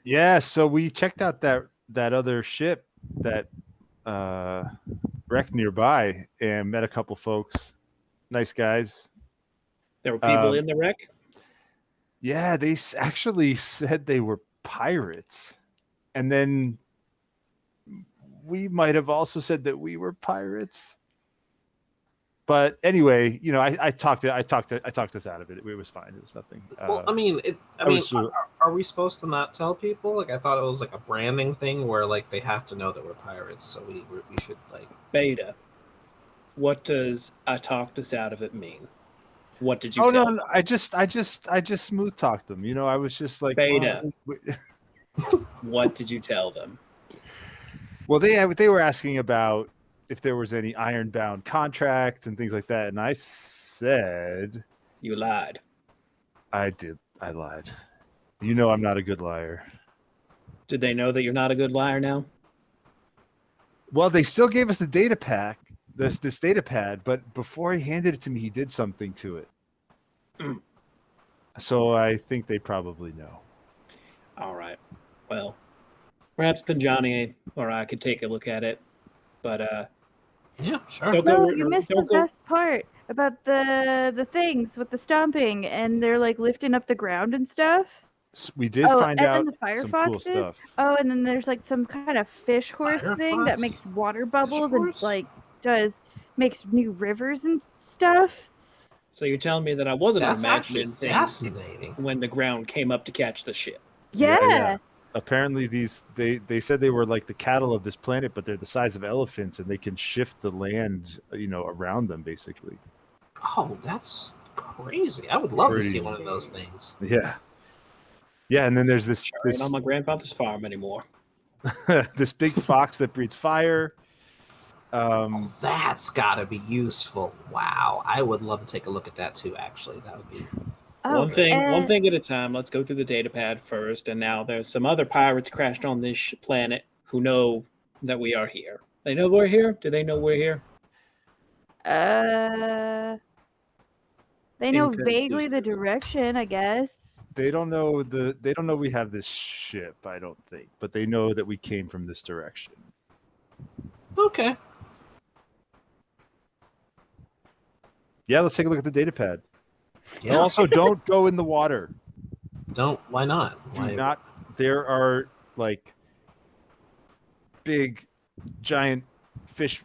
Yeah, so we checked out that other ship that wrecked nearby and met a couple folks, nice guys. There were people in the wreck. Yeah, they actually said they were pirates, and then we might have also said that we were pirates. But anyway, I talked us out of it. It was fine. It was nothing. Well, are we supposed to not tell people? Like, I thought it was like a branding thing where like they have to know that we're pirates, so we should like. Beta, what does "I talked us out of it" mean? What did you? Oh tell no, I just smooth talked them. I was just like, Beta. What did you tell them? Well, they were asking about if there was any ironbound contracts and things like that, and I said You lied. I did. I lied. I'm not a good liar. Did they know that you're not a good liar now? Well, they still gave us the data pack, this data pad, but before he handed it to me, he did something to it. So I think they probably know. All right. Well, perhaps Penjani or I could take a look at it, but yeah, sure. no, you missed the best part about the things with the stomping, and they're like lifting up the ground and stuff. We did find out the some cool stuff. Oh, and then there's like some kind of fish horse thing that makes water bubbles and like makes new rivers and stuff. So you're telling me that I wasn't imagining things fascinating when the ground came up to catch the ship? Yeah. Apparently they said they were like the cattle of this planet, but they're the size of elephants and they can shift the land, around them basically. Oh, that's crazy. I would love to see one of those things. Yeah. Yeah, and then there's this ain't on my grandfather's farm anymore. this big fox that breathes fire. That's gotta be useful. Wow. I would love to take a look at that too, actually. That would be one thing at a time. Let's go through the data pad first. And now there's some other pirates crashed on this planet who know that we are here. They know we're here? Do they know we're here? They know vaguely the direction, I guess. They don't know we have this ship, I don't think, but they know that we came from this direction. Okay. Yeah, let's take a look at the data pad. Yeah. Also, don't go in the water. Why not? There are like big, giant fish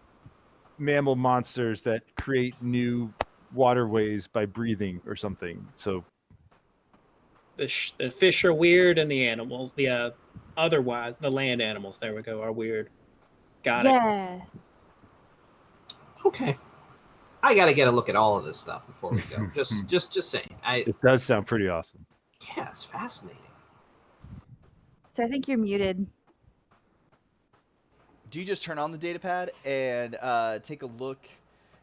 mammal monsters that create new waterways by breathing or something. So the fish are weird, and the animals, the land animals, there we go, are weird. Got it. Yeah. Okay. I gotta get a look at all of this stuff before we go. just saying. It does sound pretty awesome. Yeah, it's fascinating. So I think you're muted. Do you just turn on the data pad and take a look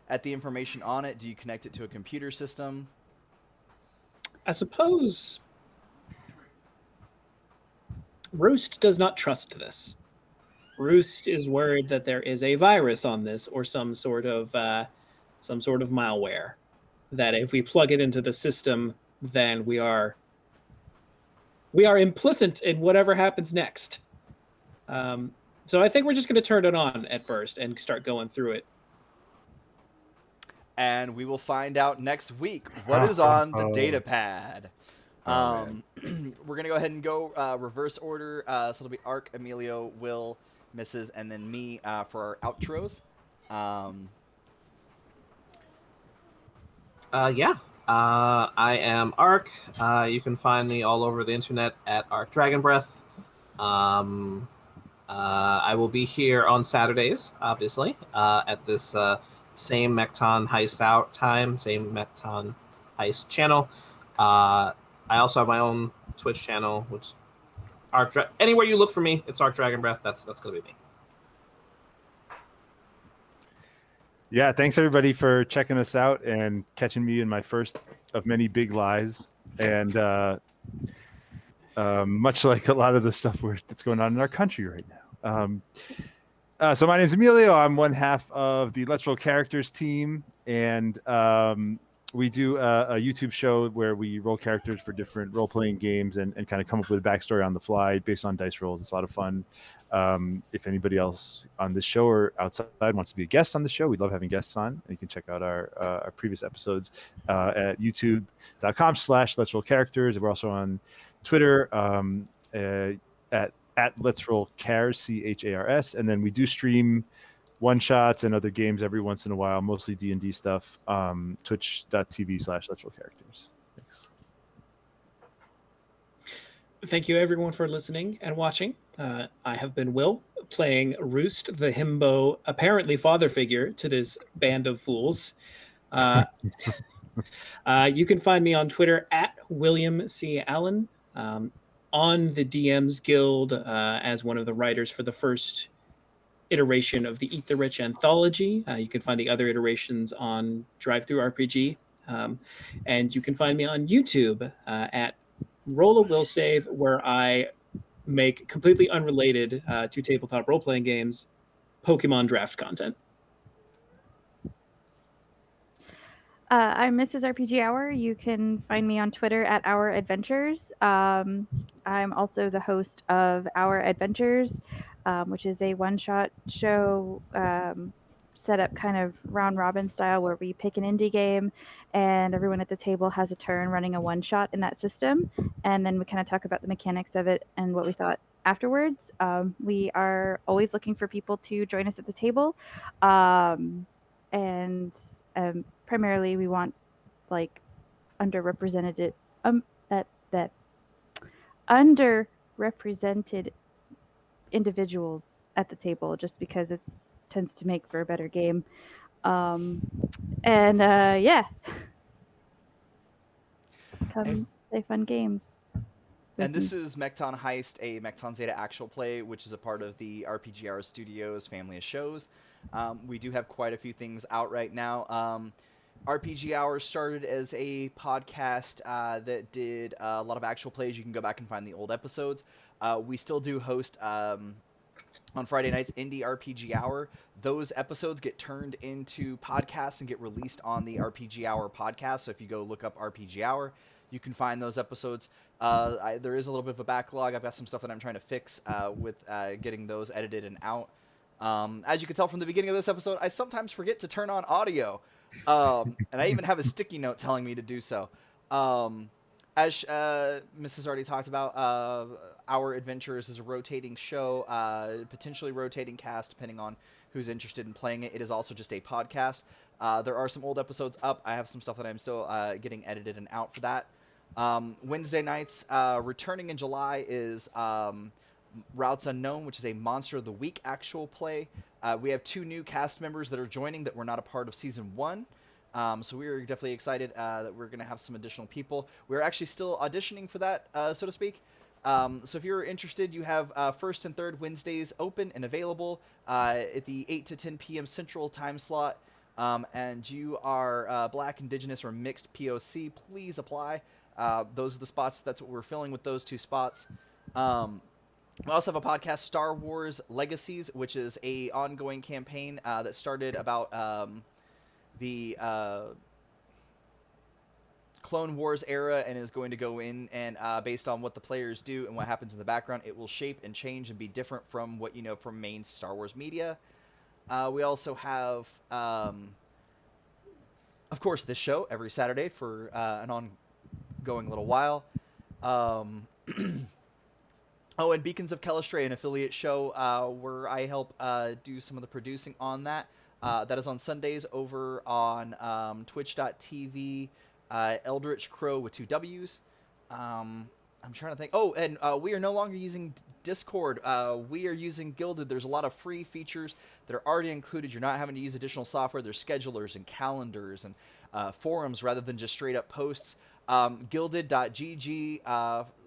at the information on it? Do you connect it to a computer system? I suppose Roost does not trust this. Roost is worried that there is a virus on this or some sort of malware. That if we plug it into the system, then we are implicit in whatever happens next. So I think we're just going to turn it on at first and start going through it. And we will find out next week what is on the data pad. We're going to go ahead and go reverse order. So it'll be Ark, Emilio, Will, Mrs., and then me for our outros. I am Ark. You can find me all over the internet at Ark Dragon Breath. I will be here on Saturdays, obviously, at this same Mekton Heist out time, same Mekton Heist channel. I also have my own Twitch channel, which anywhere you look for me, it's Arc Dragon Breath. That's gonna be me. Yeah, thanks everybody for checking us out and catching me in my first of many big lies. And much like a lot of the stuff that's going on in our country right now. So my name's Emilio. I'm one half of the Let's Roll Characters team, and we do a YouTube show where we roll characters for different role-playing games and kind of come up with a backstory on the fly based on dice rolls. It's a lot of fun. If anybody else on this show or outside wants to be a guest on the show, we love having guests on. And you can check out our previous episodes at youtube.com/Let's Roll Characters. We're also on Twitter at Let's Roll Cars, CHARS, and then we do stream one shots and other games every once in a while, mostly D&D stuff. Twitch.tv/Let's Roll Characters. Thanks. Thank you everyone for listening and watching. I have been Will, playing Roost, the himbo, apparently father figure to this band of fools. You can find me on Twitter at William C. Allen. On the DMs Guild as one of the writers for the first iteration of the Eat the Rich anthology. You can find the other iterations on Drive-Thru RPG. And you can find me on YouTube at Roll a Will Save, where I make completely unrelated to tabletop role-playing games Pokemon draft content. I'm Mrs. RPG Hour. You can find me on Twitter at Our Adventures. I'm also the host of Our Adventures, which is a one-shot show set up kind of round robin style where we pick an indie game and everyone at the table has a turn running a one-shot in that system. And then we kind of talk about the mechanics of it and what we thought afterwards. We are always looking for people to join us at the table. Primarily we want like underrepresented individuals at the table, just because it tends to make for a better game. Yeah, come play fun games. And this is Mekton Heist, a Mekton Zeta actual play, which is a part of the RPG Hour Studios family of shows. We do have quite a few things out right now. RPG Hour started as a podcast that did a lot of actual plays. You can go back and find the old episodes. We still do host on Friday nights Indie RPG Hour. Those episodes get turned into podcasts and get released on the RPG Hour podcast. So if you go look up RPG Hour, you can find those episodes. There is a little bit of a backlog. I've got some stuff that I'm trying to fix with getting those edited and out. As you can tell from the beginning of this episode, I sometimes forget to turn on audio. And I even have a sticky note telling me to do so. As Mrs. already talked about, Our Adventures is a rotating show, potentially rotating cast depending on who's interested in playing it. It is also just a podcast. There are some old episodes up. I have some stuff that I'm still getting edited and out for that. Wednesday nights, returning in July, is Routes Unknown, which is a Monster of the Week actual play. We have 2 new cast members that are joining that were not a part of Season 1. So we're definitely excited that we're going to have some additional people. We're actually still auditioning for that, so to speak. So if you're interested, you have first and third Wednesdays open and available at the 8 to 10 p.m. Central time slot. And you are Black, Indigenous, or mixed POC, please apply. Those are the spots. That's what we're filling with those 2 spots. We also have a podcast, Star Wars Legacies, which is a ongoing campaign that started about the Clone Wars era and is going to go in and based on what the players do and what happens in the background, it will shape and change and be different from what you know from main Star Wars media. We also have, of course, this show every Saturday for an ongoing little while. Oh, and Beacons of Kelestray, an affiliate show where I help do some of the producing on that. That is on Sundays over on twitch.tv, Eldritch Crow with 2 W's. I'm trying to think. Oh, and we are no longer using Discord. We are using Guilded. There's a lot of free features that are already included. You're not having to use additional software. There's schedulers and calendars and forums rather than just straight up posts. Gilded.gg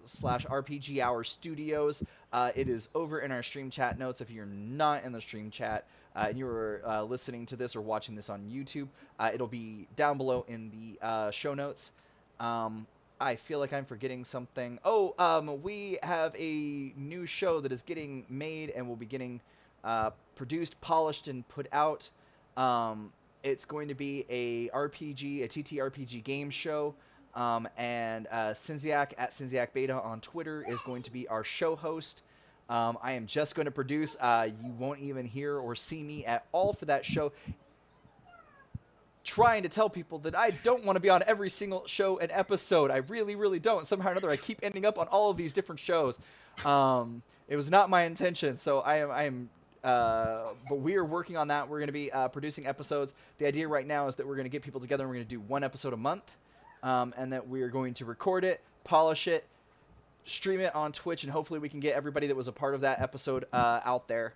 youtube.com/RPG Hour Studios. It is over in our stream chat notes. If you're not in the stream chat and you're listening to this or watching this on YouTube, it'll be down below in the show notes. I feel like I'm forgetting something. We have a new show that is getting made and will be getting produced, polished, and put out. It's going to be a TTRPG game show. And Cinziak at Cinziak Beta on Twitter is going to be our show host. I am just going to produce. You won't even hear or see me at all for that show. Trying to tell people that I don't want to be on every single show and episode. I really, really don't. Somehow or another, I keep ending up on all of these different shows. It was not my intention, so but we are working on that. We're going to be producing episodes. The idea right now is that we're going to get people together and we're going to do one episode a month, and that we are going to record it, polish it, stream it on Twitch, and hopefully we can get everybody that was a part of that episode out there.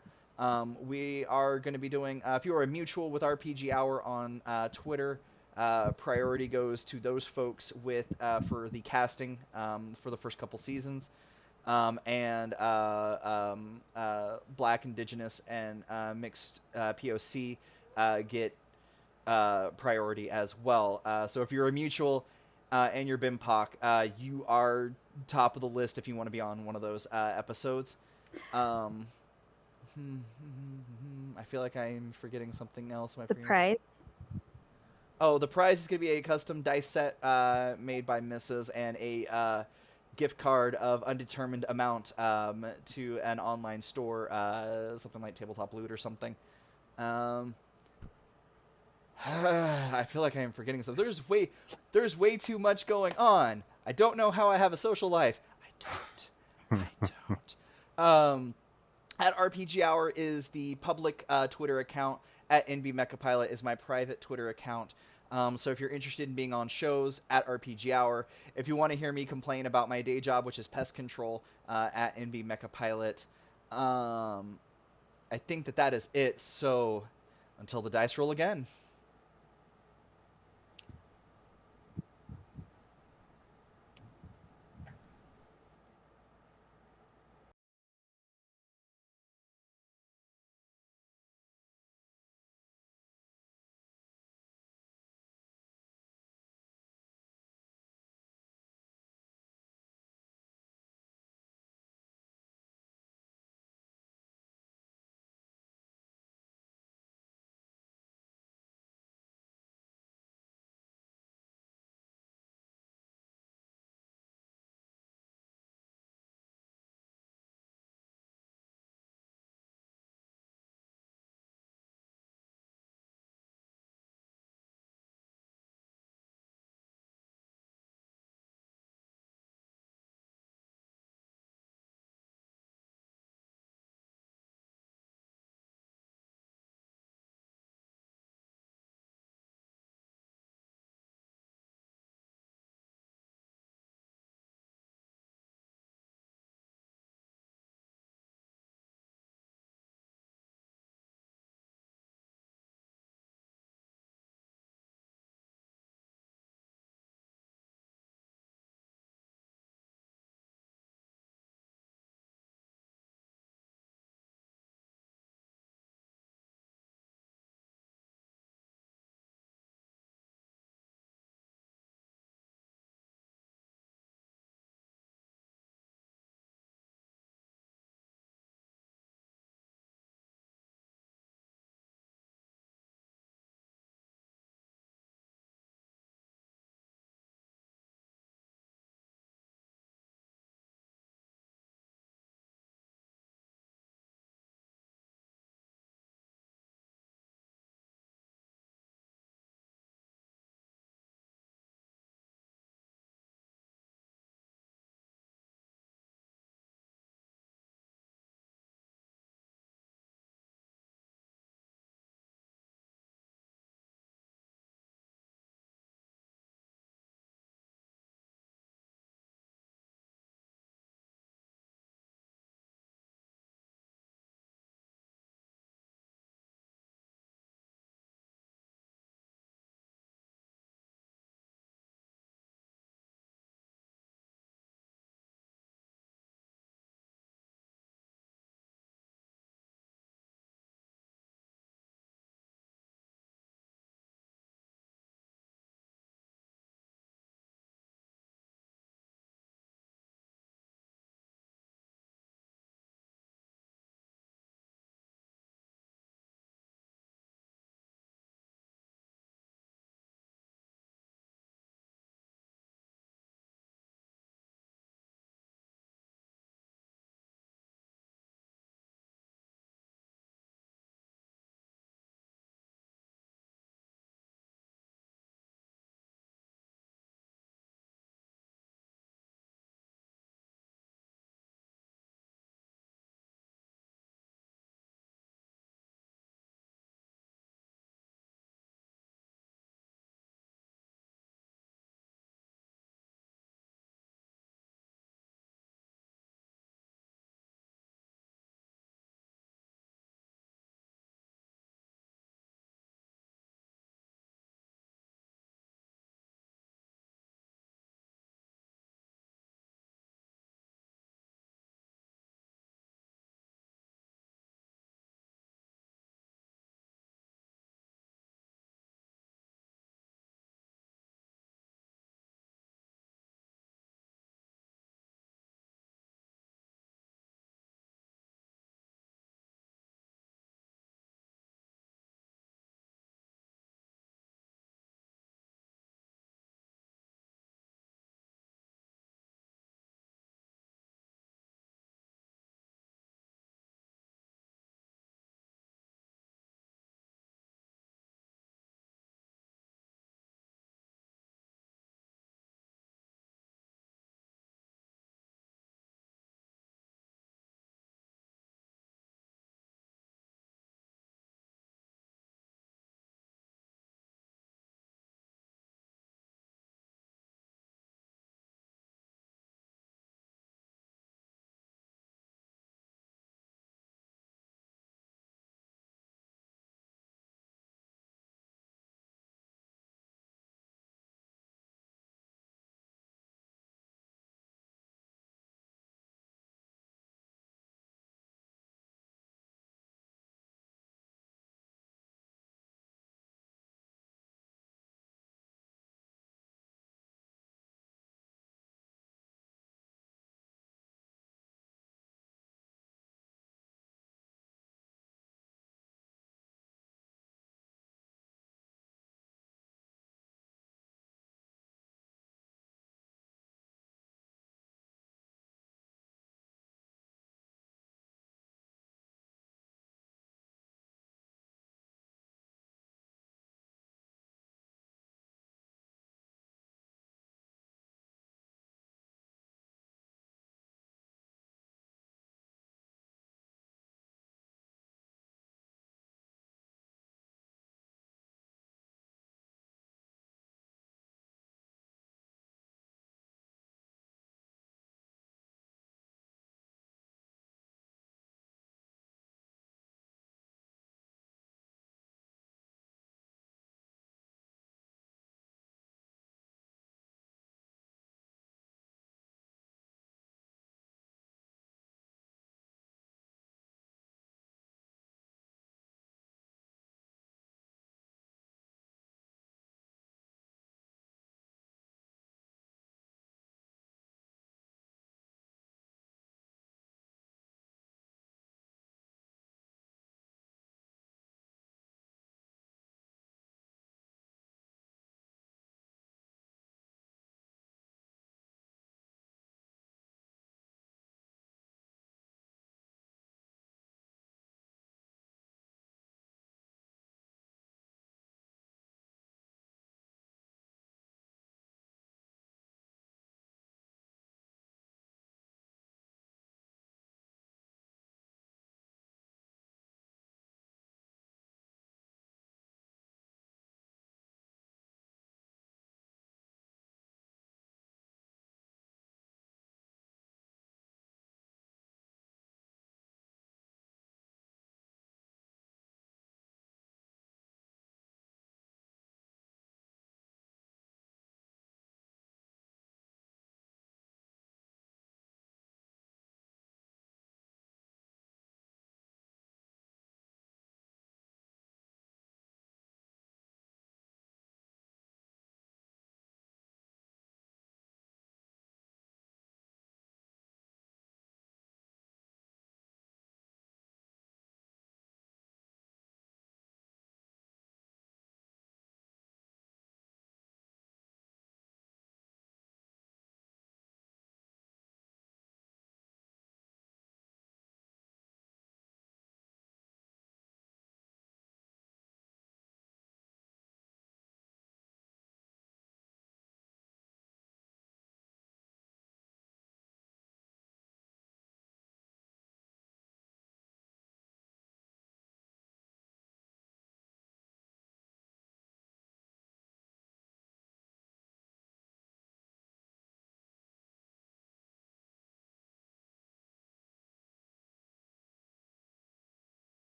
We are going to be doing, if you are a mutual with RPG Hour on Twitter, priority goes to those folks with for the casting for the first couple seasons. And Black, Indigenous, and mixed POC get priority as well. So if you're a mutual and you're BIMPOC, you are top of the list if you want to be on one of those episodes. I feel like I'm forgetting something else. The prize. Oh, the prize is going to be a custom dice set made by Mrs. and a gift card of undetermined amount to an online store, something like Tabletop Loot or something. I feel like I am forgetting something. There's way too much going on. I don't know how I have a social life. I don't. At RPG Hour is the public Twitter account. At NB Mechapilot is my private Twitter account. So if you're interested in being on shows, at RPG Hour. If you want to hear me complain about my day job, which is pest control, at NB Mechapilot. I think that is it. So until the dice roll again.